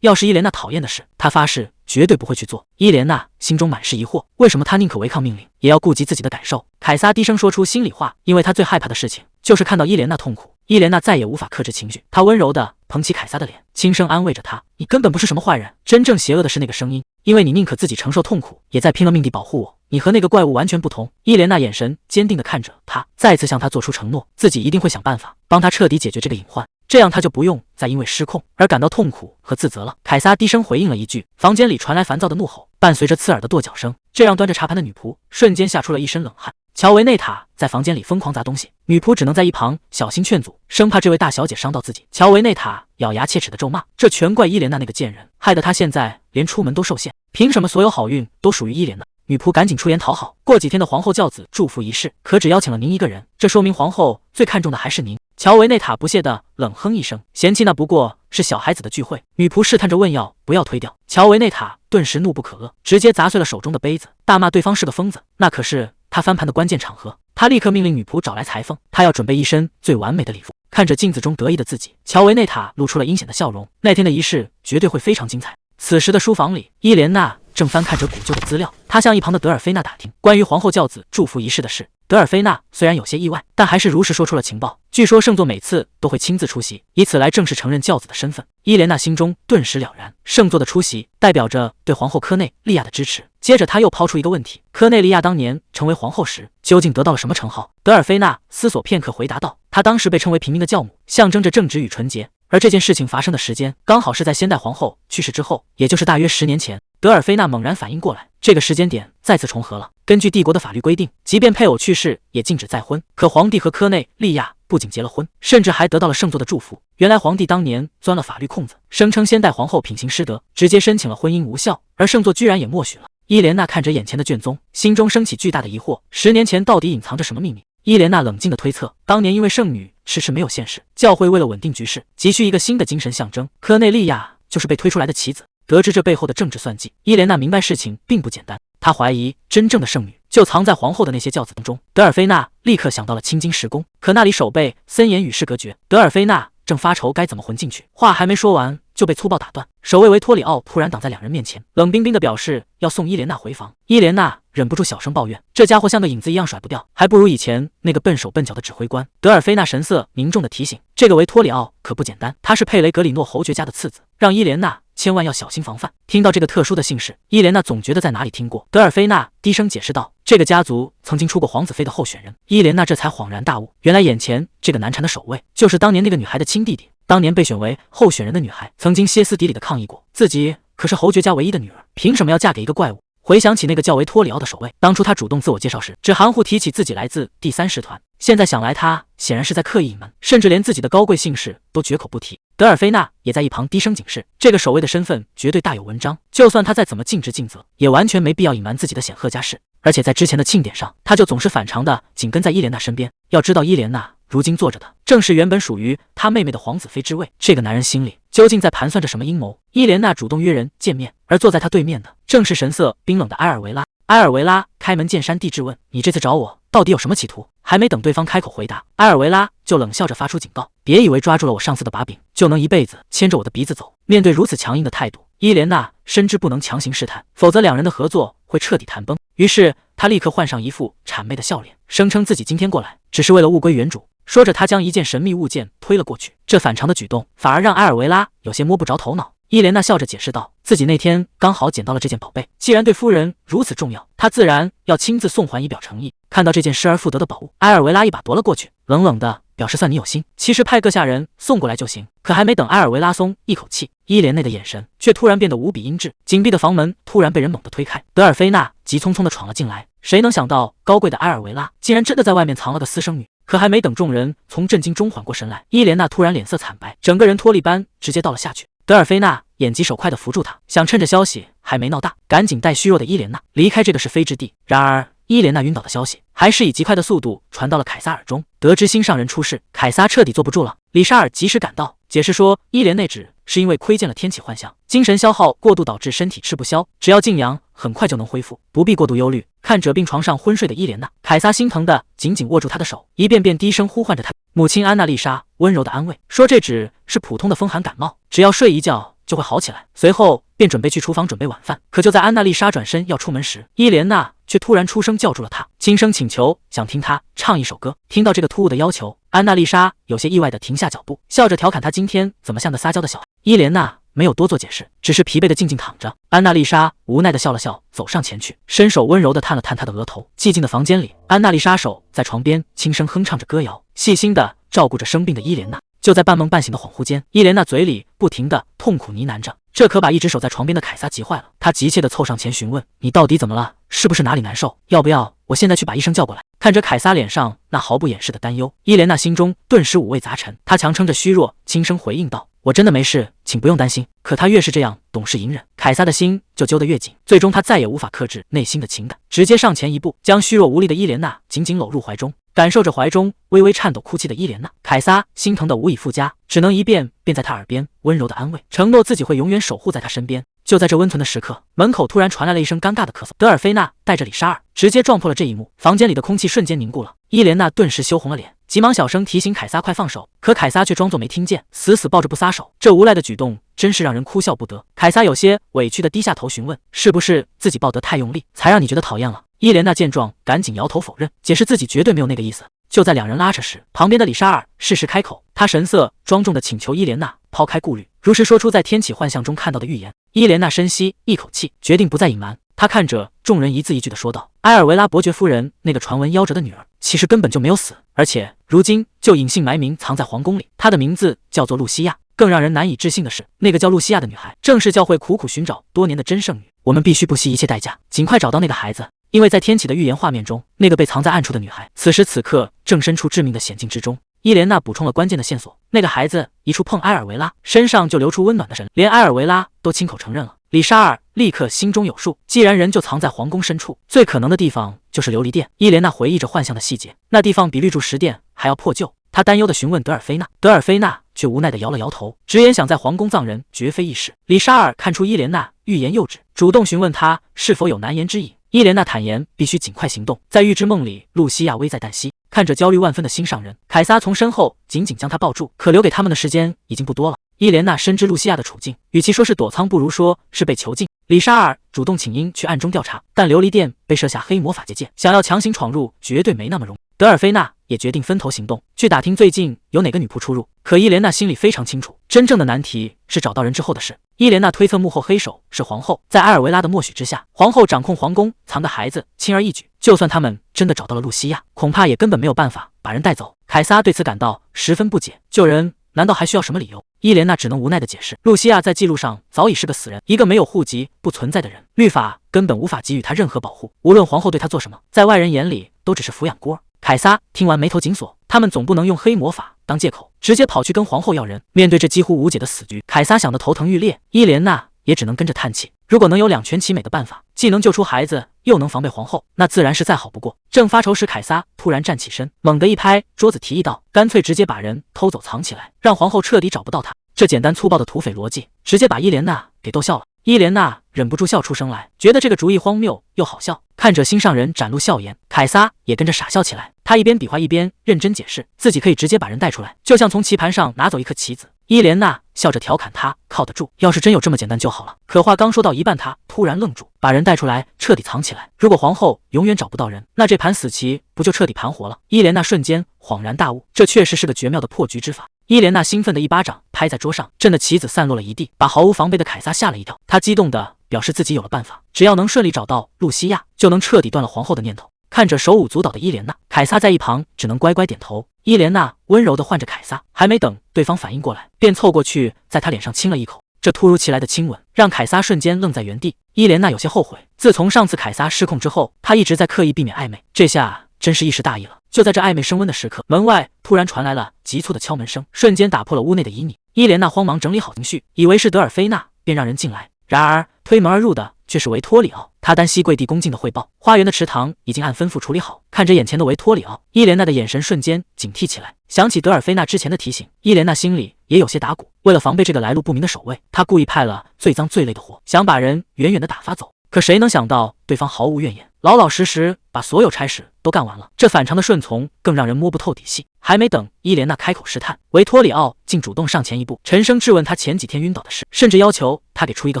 要是伊莲娜讨厌的事，他发誓绝对不会去做。伊莲娜心中满是疑惑，为什么他宁可违抗命令，也要顾及自己的感受？凯撒低声说出心里话，因为他最害怕的事情就是看到伊莲娜痛苦。伊莲娜再也无法克制情绪，她温柔地捧起凯撒的脸，轻声安慰着他，你根本不是什么坏人，真正邪恶的是那个声音，因为你宁可自己承受痛苦，也在拼了命地保护我。你和那个怪物完全不同。伊莲娜眼神坚定地看着他，再次向他做出承诺，自己一定会想办法帮他彻底解决这个隐患，这样他就不用再因为失控而感到痛苦和自责了。凯撒低声回应了一句，房间里传来烦躁的怒吼，伴随着刺耳的跺脚声，这让端着茶盘的女仆瞬间吓出了一身冷汗。乔维内塔在房间里疯狂砸东西，女仆只能在一旁小心劝阻，生怕这位大小姐伤到自己。乔维内塔咬牙切齿的咒骂，这全怪伊莲娜那个贱人，害得她现在连出门都受限，凭什么所有好运都属于伊莲娜？女仆赶紧出言讨好，过几天的皇后教子祝福仪式可只邀请了您一个人，这说明皇后最看重的还是您。乔维内塔不屑地冷哼一声，嫌弃那不过是小孩子的聚会。女仆试探着问要不要推掉，乔维内塔顿时怒不可遏，直接砸碎了手中的杯子，大骂对方是个疯子。那可是他翻盘的关键场合，他立刻命令女仆找来裁缝，他要准备一身最完美的礼服。看着镜子中得意的自己，乔维内塔露出了阴险的笑容，那天的仪式绝对会非常精彩。此时的书房里，伊莲娜正翻看着古旧的资料，她向一旁的德尔菲娜打听关于皇后教子祝福仪式的事。德尔菲娜虽然有些意外，但还是如实说出了情报。据说圣座每次都会亲自出席，以此来正式承认教子的身份。伊莲娜心中顿时了然，圣座的出席代表着对皇后科内利亚的支持。接着他又抛出一个问题，科内利亚当年成为皇后时究竟得到了什么称号？德尔菲娜思索片刻回答道，她当时被称为平民的教母，象征着正直与纯洁。而这件事情发生的时间刚好是在先代皇后去世之后，也就是大约10年前。德尔菲娜猛然反应过来，这个时间点再次重合了。根据帝国的法律规定，即便配偶去世也禁止再婚，可皇帝和科内利亚不仅结了婚，甚至还得到了圣座的祝福。原来皇帝当年钻了法律空子，声称先代皇后品行失德，直接申请了婚姻无效，而圣座居然也默许了。伊莲娜看着眼前的卷宗，心中升起巨大的疑惑，10年前到底隐藏着什么秘密？伊莲娜冷静地推测，当年因为圣女迟迟没有现世，教会为了稳定局势，急需一个新的精神象征，科内利亚就是被推出来的棋子。得知这背后的政治算计，伊莲娜明白事情并不简单，她怀疑真正的圣女就藏在皇后的那些教子当中。德尔菲娜立刻想到了青金石宫，可那里守备森严与世隔绝，德尔菲娜正发愁该怎么混进去，话还没说完就被粗暴打断。守卫维托里奥突然挡在两人面前，冷冰冰地表示要送伊莲娜回房。伊莲娜忍不住小声抱怨，这家伙像个影子一样甩不掉，还不如以前那个笨手笨脚的指挥官。德尔菲娜神色凝重地提醒，这个维托里奥可不简单，他是佩雷格里诺侯爵家的次子，让伊莲娜千万要小心防范。听到这个特殊的姓氏，伊莲娜总觉得在哪里听过。德尔菲娜低声解释道，这个家族曾经出过皇子妃的候选人。伊莲娜这才恍然大悟，原来眼前这个难缠的守卫就是当年那个女孩的亲弟弟。当年被选为候选人的女孩曾经歇斯底里的抗议过，自己可是侯爵家唯一的女儿，凭什么要嫁给一个怪物？回想起那个叫维托里奥的守卫，当初他主动自我介绍时只含糊提起自己来自第3师团，现在想来他显然是在刻意隐瞒，甚至连自己的高贵姓氏都绝口不提。德尔菲娜也在一旁低声警示，这个守卫的身份绝对大有文章，就算他再怎么尽职尽责，也完全没必要隐瞒自己的显赫家世。而且在之前的庆典上，他就总是反常的紧跟在伊莲娜身边。要知道伊莲娜如今坐着的正是原本属于他妹妹的皇子妃之位，这个男人心里究竟在盘算着什么阴谋？伊莲娜主动约人见面，而坐在他对面的正是神色冰冷的埃尔维拉。埃尔维拉开门见山地质问，你这次找我到底有什么企图？还没等对方开口回答，埃尔维拉就冷笑着发出警告，别以为抓住了我上司的把柄就能一辈子牵着我的鼻子走。面对如此强硬的态度，伊莲娜深知不能强行试探，否则两人的合作会彻底谈崩。于是他立刻换上一副谄媚的笑脸，声称自己今天过来只是为了物归原主。说着他将一件神秘物件推了过去，这反常的举动反而让埃尔维拉有些摸不着头脑。伊莲娜笑着解释道，自己那天刚好捡到了这件宝贝，既然对夫人如此重要，她自然要亲自送还以表诚意。看到这件失而复得的宝物，埃尔维拉一把夺了过去，冷冷的表示算你有心，其实派个下人送过来就行。可还没等埃尔维拉松一口气，伊莲内的眼神却突然变得无比阴鸷，紧闭的房门突然被人猛地推开，德尔菲娜急匆匆地闯了进来。谁能想到高贵的埃尔维拉竟然真的在外面藏了个私生女？可还没等众人从震惊中缓过神来，伊莲娜突然脸色惨白，整个人脱力般直接倒了下去。德尔菲娜眼疾手快地扶住她，想趁着消息还没闹大，赶紧带虚弱的伊莲娜离开这个是非之地。然而伊莲娜晕倒的消息还是以极快的速度传到了凯撒耳中。得知心上人出事，凯撒彻底坐不住了。里沙尔及时赶到，解释说伊莲内指是因为窥见了天启幻象，精神消耗过度导致身体吃不消，只要静养很快就能恢复，不必过度忧虑。看着病床上昏睡的伊莲娜，凯撒心疼的紧紧握住她的手，一遍遍低声呼唤着她。母亲安娜丽莎温柔的安慰说，这只是普通的风寒感冒，只要睡一觉就会好起来。随后便准备去厨房准备晚饭。可就在安娜丽莎转身要出门时，伊莲娜却突然出声叫住了她，轻声请求想听她唱一首歌。听到这个突兀的要求，安娜丽莎有些意外的停下脚步，笑着调侃她今天怎么像个撒娇的小孩。伊莲娜没有多做解释，只是疲惫的静静躺着。安娜丽莎无奈的笑了笑，走上前去，伸手温柔的探了探她的额头。寂静的房间里，安娜丽莎手在床边轻声哼唱着歌谣，细心的照顾着生病的伊莲娜。就在半梦半醒的恍惚间，伊莲娜嘴里不停的痛苦呢喃着，这可把一直守在床边的凯撒急坏了。他急切地凑上前询问，你到底怎么了？是不是哪里难受？要不要我现在去把医生叫过来？看着凯撒脸上那毫不掩饰的担忧，伊莲娜心中顿时五味杂陈。她强撑着虚弱，轻声回应道，我真的没事，请不用担心。可她越是这样懂事隐忍，凯撒的心就揪得越紧。最终他再也无法克制内心的情感，直接上前一步，将虚弱无力的伊莲娜紧紧搂入怀中。感受着怀中微微颤抖哭泣的伊莲娜，凯撒心疼的无以复加，只能一遍遍在她耳边温柔的安慰，承诺自己会永远守护在她身边。就在这温存的时刻，门口突然传来了一声尴尬的咳嗽。德尔菲娜带着里沙尔直接撞破了这一幕，房间里的空气瞬间凝固了。伊莲娜顿时羞红了脸，急忙小声提醒凯撒快放手，可凯撒却装作没听见，死死抱着不撒手。这无赖的举动真是让人哭笑不得。凯撒有些委屈的低下头询问，是不是自己抱得太用力，才让你觉得讨厌了？伊莲娜见状赶紧摇头否认，解释自己绝对没有那个意思。就在两人拉扯时，旁边的里沙尔适时开口，他神色庄重地请求伊莲娜抛开顾虑，如实说出在天启幻象中看到的预言。伊莲娜深吸一口气，决定不再隐瞒。她看着众人一字一句地说道，埃尔维拉伯爵夫人那个传闻夭折的女儿其实根本就没有死，而且如今就隐姓埋名藏在皇宫里，她的名字叫做露西亚。更让人难以置信的是，那个叫露西亚的女孩正是教会苦苦寻找多年的真圣女。我们必须不惜一切代价尽快找到那个孩子，因为在天启的预言画面中，那个被藏在暗处的女孩此时此刻正身处致命的险境之中。伊莲娜补充了关键的线索，那个孩子一触碰埃尔维拉，身上就流出温暖的神，连埃尔维拉都亲口承认了。里沙尔立刻心中有数，既然人就藏在皇宫深处，最可能的地方就是琉璃殿。伊莲娜回忆着幻象的细节，那地方比绿柱石殿还要破旧。她担忧地询问德尔菲娜，德尔菲娜却无奈地摇了摇头，直言想在皇宫葬人绝非易事。里沙尔看出伊莲娜欲言又止，主动询问她是否有难言之隐。伊莲娜坦言必须尽快行动，在预知梦里露西亚危在旦夕。看着焦虑万分的心上人，凯撒从身后紧紧将她抱住，可留给他们的时间已经不多了。伊莲娜深知露西亚的处境，与其说是躲藏，不如说是被囚禁。里沙尔主动请缨去暗中调查，但琉璃殿被设下黑魔法结界，想要强行闯入绝对没那么容易。德尔菲娜也决定分头行动，去打听最近有哪个女仆出入。可伊莲娜心里非常清楚，真正的难题是找到人之后的事。伊莲娜推测幕后黑手是皇后，在埃尔维拉的默许之下，皇后掌控皇宫，藏的孩子轻而易举。就算他们真的找到了露西亚，恐怕也根本没有办法把人带走。凯撒对此感到十分不解，救人难道还需要什么理由？伊莲娜只能无奈地解释，露西亚在记录上早已是个死人，一个没有户籍、不存在的人，律法根本无法给予她任何保护。无论皇后对她做什么，在外人眼里都只是抚养孤儿。凯撒听完眉头紧锁，他们总不能用黑魔法当借口，直接跑去跟皇后要人。面对这几乎无解的死局，凯撒想得头疼欲裂，伊莲娜也只能跟着叹气。如果能有两全其美的办法，既能救出孩子，又能防备皇后，那自然是再好不过。正发愁时，凯撒突然站起身，猛地一拍桌子，提议道：“干脆直接把人偷走藏起来，让皇后彻底找不到他。”这简单粗暴的土匪逻辑，直接把伊莲娜给逗笑了。伊莲娜忍不住笑出声来，觉得这个主意荒谬又好笑。看着心上人展露笑颜，凯撒也跟着傻笑起来。他一边比划一边认真解释，自己可以直接把人带出来，就像从棋盘上拿走一颗棋子。伊莲娜笑着调侃他靠得住，要是真有这么简单就好了。可话刚说到一半，他突然愣住，把人带出来彻底藏起来。如果皇后永远找不到人，那这盘死棋不就彻底盘活了？伊莲娜瞬间恍然大悟，这确实是个绝妙的破局之法。伊莲娜兴奋的一巴掌拍在桌上，震得棋子散落了一地，把毫无防备的凯撒吓了一跳。他激动地表示自己有了办法，只要能顺利找到露西亚，就能彻底断了皇后的念头。看着手舞足蹈的伊莲娜，凯撒在一旁只能乖乖点头。伊莲娜温柔地唤着凯撒，还没等对方反应过来，便凑过去在他脸上亲了一口。这突如其来的亲吻让凯撒瞬间愣在原地。伊莲娜有些后悔，自从上次凯撒失控之后，她一直在刻意避免暧昧，这下真是一时大意了。就在这暧昧升温的时刻，门外突然传来了急促的敲门声，瞬间打破了屋内的旖旎。伊莲娜慌忙整理好情绪，以为是德尔菲娜，便让人进来。然而推门而入的却是维托里奥。他单膝跪地恭敬的汇报，花园的池塘已经按吩咐处理好。看着眼前的维托里奥，伊莲娜的眼神瞬间警惕起来。想起德尔菲娜之前的提醒，伊莲娜心里也有些打鼓。为了防备这个来路不明的守卫，她故意派了最脏最累的活，想把人远远的打发走。可谁能想到对方毫无怨言，老老实实把所有差事都干完了。这反常的顺从更让人摸不透底细。还没等伊莲娜开口试探，维托里奥竟主动上前一步，沉声质问她前几天晕倒的事，甚至要求她给出一个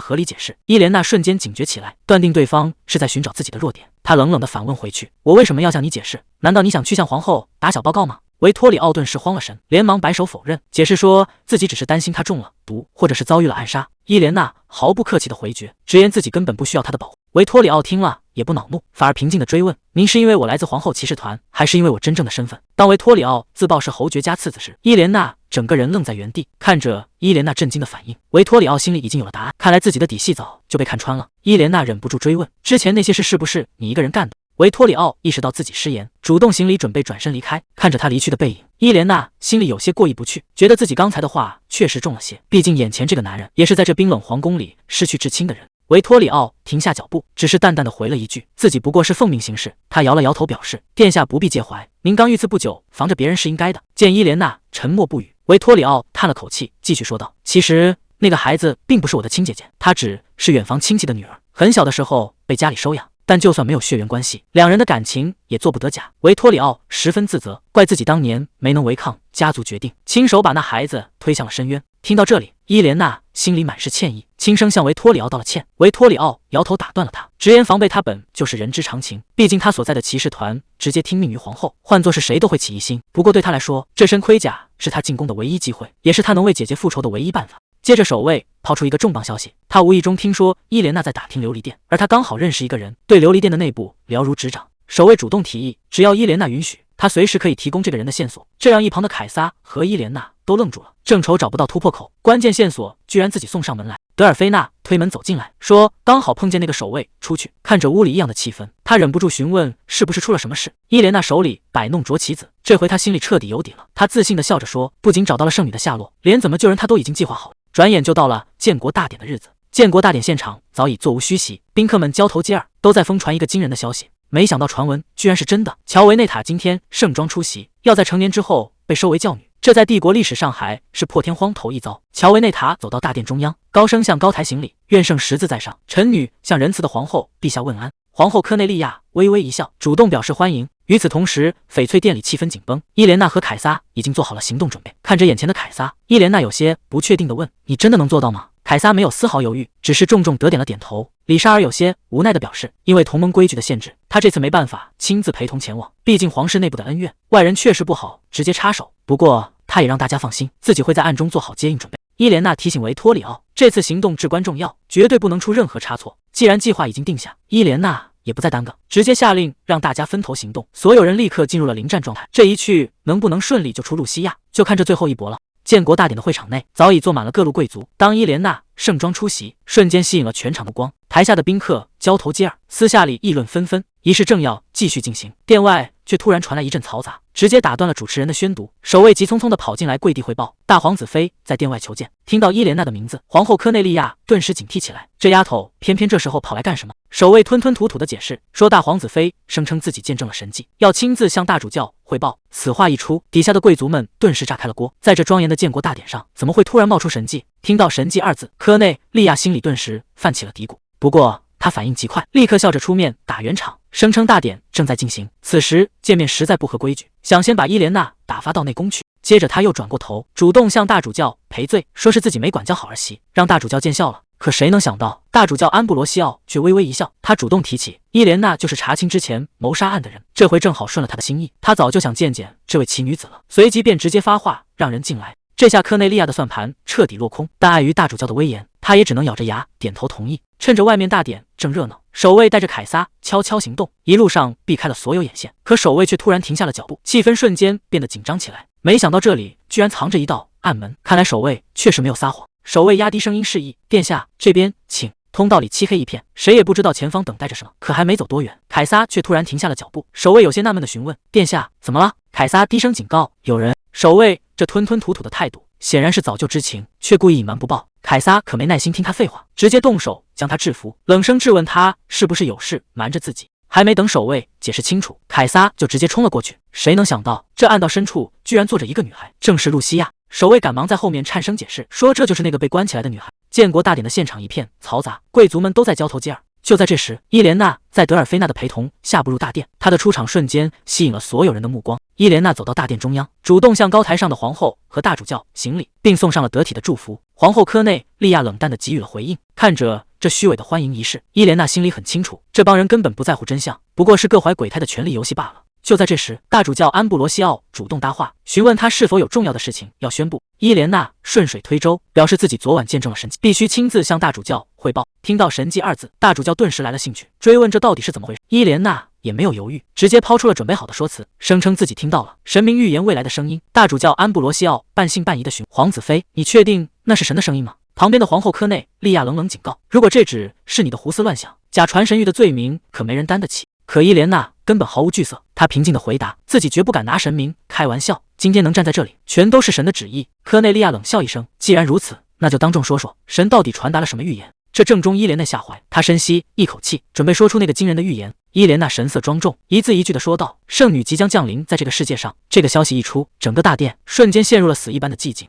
合理解释。伊莲娜瞬间警觉起来，断定对方是在寻找自己的弱点。她冷冷地反问回去：“我为什么要向你解释？难道你想去向皇后打小报告吗？”维托里奥顿时慌了神，连忙摆手否认，解释说自己只是担心他中了毒，或者是遭遇了暗杀。伊莲娜毫不客气的回绝，直言自己根本不需要他的保护。维托里奥听了也不恼怒，反而平静的追问：“您是因为我来自皇后骑士团，还是因为我真正的身份？”当维托里奥自曝是侯爵加次子时，伊莲娜整个人愣在原地，看着伊莲娜震惊的反应，维托里奥心里已经有了答案，看来自己的底细早就被看穿了。伊莲娜忍不住追问：“之前那些事是不是你一个人干的？”维托里奥意识到自己失言，主动行礼准备转身离开。看着他离去的背影，伊莲娜心里有些过意不去，觉得自己刚才的话确实重了些，毕竟眼前这个男人也是在这冰冷皇宫里失去至亲的人。维托里奥停下脚步，只是淡淡的回了一句：“自己不过是奉命行事。”他摇了摇头表示：“殿下不必介怀，您刚遇刺不久，防着别人是应该的。”见伊莲娜沉默不语，维托里奥叹了口气，继续说道：“其实那个孩子并不是我的亲姐姐，她只是远房亲戚的女儿，很小的时候被家里收养。但就算没有血缘关系，两人的感情也做不得假。”维托里奥十分自责，怪自己当年没能违抗家族决定，亲手把那孩子推向了深渊。听到这里，伊莲娜心里满是歉意，轻声向维托里奥道了歉。维托里奥摇头打断了他，直言防备他本就是人之常情，毕竟他所在的骑士团直接听命于皇后，换作是谁都会起疑心。不过对他来说，这身盔甲是他进宫的唯一机会，也是他能为姐姐复仇的唯一办法。接着守卫抛出一个重磅消息，他无意中听说伊莲娜在打听琉璃殿，而他刚好认识一个人，对琉璃殿的内部了如指掌。守卫主动提议，只要伊莲娜允许，他随时可以提供这个人的线索。这让一旁的凯撒和伊莲娜都愣住了，正愁找不到突破口，关键线索居然自己送上门来。德尔菲娜推门走进来，说刚好碰见那个守卫出去。看着屋里异样的气氛，他忍不住询问是不是出了什么事。伊莲娜手里摆弄着棋子，这回他心里彻底有底了。他自信地笑着说，不仅找到了圣女的下落，连怎么救人他都已经计划好了。转眼就到了建国大典的日子，建国大典现场早已座无虚席，宾客们交头接耳，都在疯传一个惊人的消息。没想到传闻居然是真的，乔维内塔今天盛装出席，要在成年之后被收为教女。这在帝国历史上还是破天荒头一遭。乔维内塔走到大殿中央，高声向高台行礼，愿圣十字在上，臣女向仁慈的皇后陛下问安。皇后科内利亚微微一笑，主动表示欢迎。与此同时，翡翠殿里气氛紧绷，伊莲娜和凯撒已经做好了行动准备。看着眼前的凯撒，伊莲娜有些不确定地问：“你真的能做到吗？”凯撒没有丝毫犹豫，只是重重点了点头。李莎儿有些无奈地表示，因为同盟规矩的限制，她这次没办法亲自陪同前往，毕竟皇室内部的恩怨，外人确实不好直接插手。不过她也让大家放心，自己会在暗中做好接应准备。伊莲娜提醒维托里奥，这次行动至关重要，绝对不能出任何差错。既然计划已经定下，伊莲娜也不再耽搁，直接下令让大家分头行动，所有人立刻进入了临战状态。这一去能不能顺利就出露西亚，就看这最后一搏了。建国大典的会场内早已坐满了各路贵族，当伊莲娜盛装出席，瞬间吸引了全场目光。台下的宾客交头接耳，私下里议论纷纷。仪式正要继续进行，殿外却突然传来一阵嘈杂，直接打断了主持人的宣读。守卫急匆匆地跑进来跪地汇报，大皇子妃在殿外求见。听到伊莲娜的名字，皇后科内利亚顿时警惕起来，这丫头偏偏这时候跑来干什么？守卫吞吞吐吐地解释说，大皇子妃声称自己见证了神迹，要亲自向大主教汇报。此话一出，底下的贵族们顿时炸开了锅。在这庄严的建国大典上，怎么会突然冒出神迹？听到神迹二字，科内利亚心里顿时泛起了嘀咕。不过他反应极快，立刻笑着出面打圆场，声称大典正在进行，此时见面实在不合规矩，想先把伊莲娜打发到内宫去。接着他又转过头，主动向大主教赔罪，说是自己没管教好儿媳，让大主教见笑了。可谁能想到，大主教安布罗西奥却微微一笑，他主动提起伊莲娜就是查清之前谋杀案的人，这回正好顺了他的心意，他早就想见见这位奇女子了，随即便直接发话让人进来。这下科内利亚的算盘彻底落空，但碍于大主教的威严，他也只能咬着牙点头同意。趁着外面大典正热闹，守卫带着凯撒悄悄行动，一路上避开了所有眼线。可守卫却突然停下了脚步，气氛瞬间变得紧张起来。没想到这里居然藏着一道暗门，看来守卫确实没有撒谎。守卫压低声音示意：“殿下，这边请。”通道里漆黑一片，谁也不知道前方等待着什么。可还没走多远，凯撒却突然停下了脚步。守卫有些纳闷地询问：“殿下，怎么了？”凯撒低声警告：“有人。”守卫这吞吞吐吐的态度，显然是早就知情，却故意隐瞒不报。凯撒可没耐心听他废话，直接动手将他制服，冷声质问他是不是有事瞒着自己。还没等守卫解释清楚，凯撒就直接冲了过去。谁能想到，这暗道深处居然坐着一个女孩，正是露西亚。守卫赶忙在后面颤声解释，说这就是那个被关起来的女孩。建国大典的现场一片嘈杂，贵族们都在交头接耳。就在这时，伊莲娜在德尔菲娜的陪同下步入大殿，她的出场瞬间吸引了所有人的目光。伊莲娜走到大殿中央，主动向高台上的皇后和大主教行礼，并送上了得体的祝福。皇后科内利亚冷淡地给予了回应。看着这虚伪的欢迎仪式，伊莲娜心里很清楚，这帮人根本不在乎真相，不过是各怀鬼胎的权力游戏罢了。就在这时，大主教安布罗西奥主动搭话，询问他是否有重要的事情要宣布。伊莲娜顺水推舟，表示自己昨晚见证了神迹，必须亲自向大主教汇报。听到神迹二字，大主教顿时来了兴趣，追问这到底是怎么回事。伊莲娜也没有犹豫，直接抛出了准备好的说辞，声称自己听到了神明预言未来的声音。大主教安布罗西奥半信半疑的询：“皇子妃，你确定那是神的声音吗？”旁边的皇后科内利亚冷冷警告：“如果这只是你的胡思乱想，假传神谕的罪名可没人担得起。”可伊莲娜根本毫无惧色，她平静地回答：“自己绝不敢拿神明开玩笑，今天能站在这里，全都是神的旨意。”科内利亚冷笑一声：“既然如此，那就当众说说，神到底传达了什么预言？”这正中伊莲娜下怀，她深吸一口气，准备说出那个惊人的预言。伊莲娜神色庄重，一字一句地说道：“圣女即将降临在这个世界上。”这个消息一出，整个大殿瞬间陷入了死一般的寂静。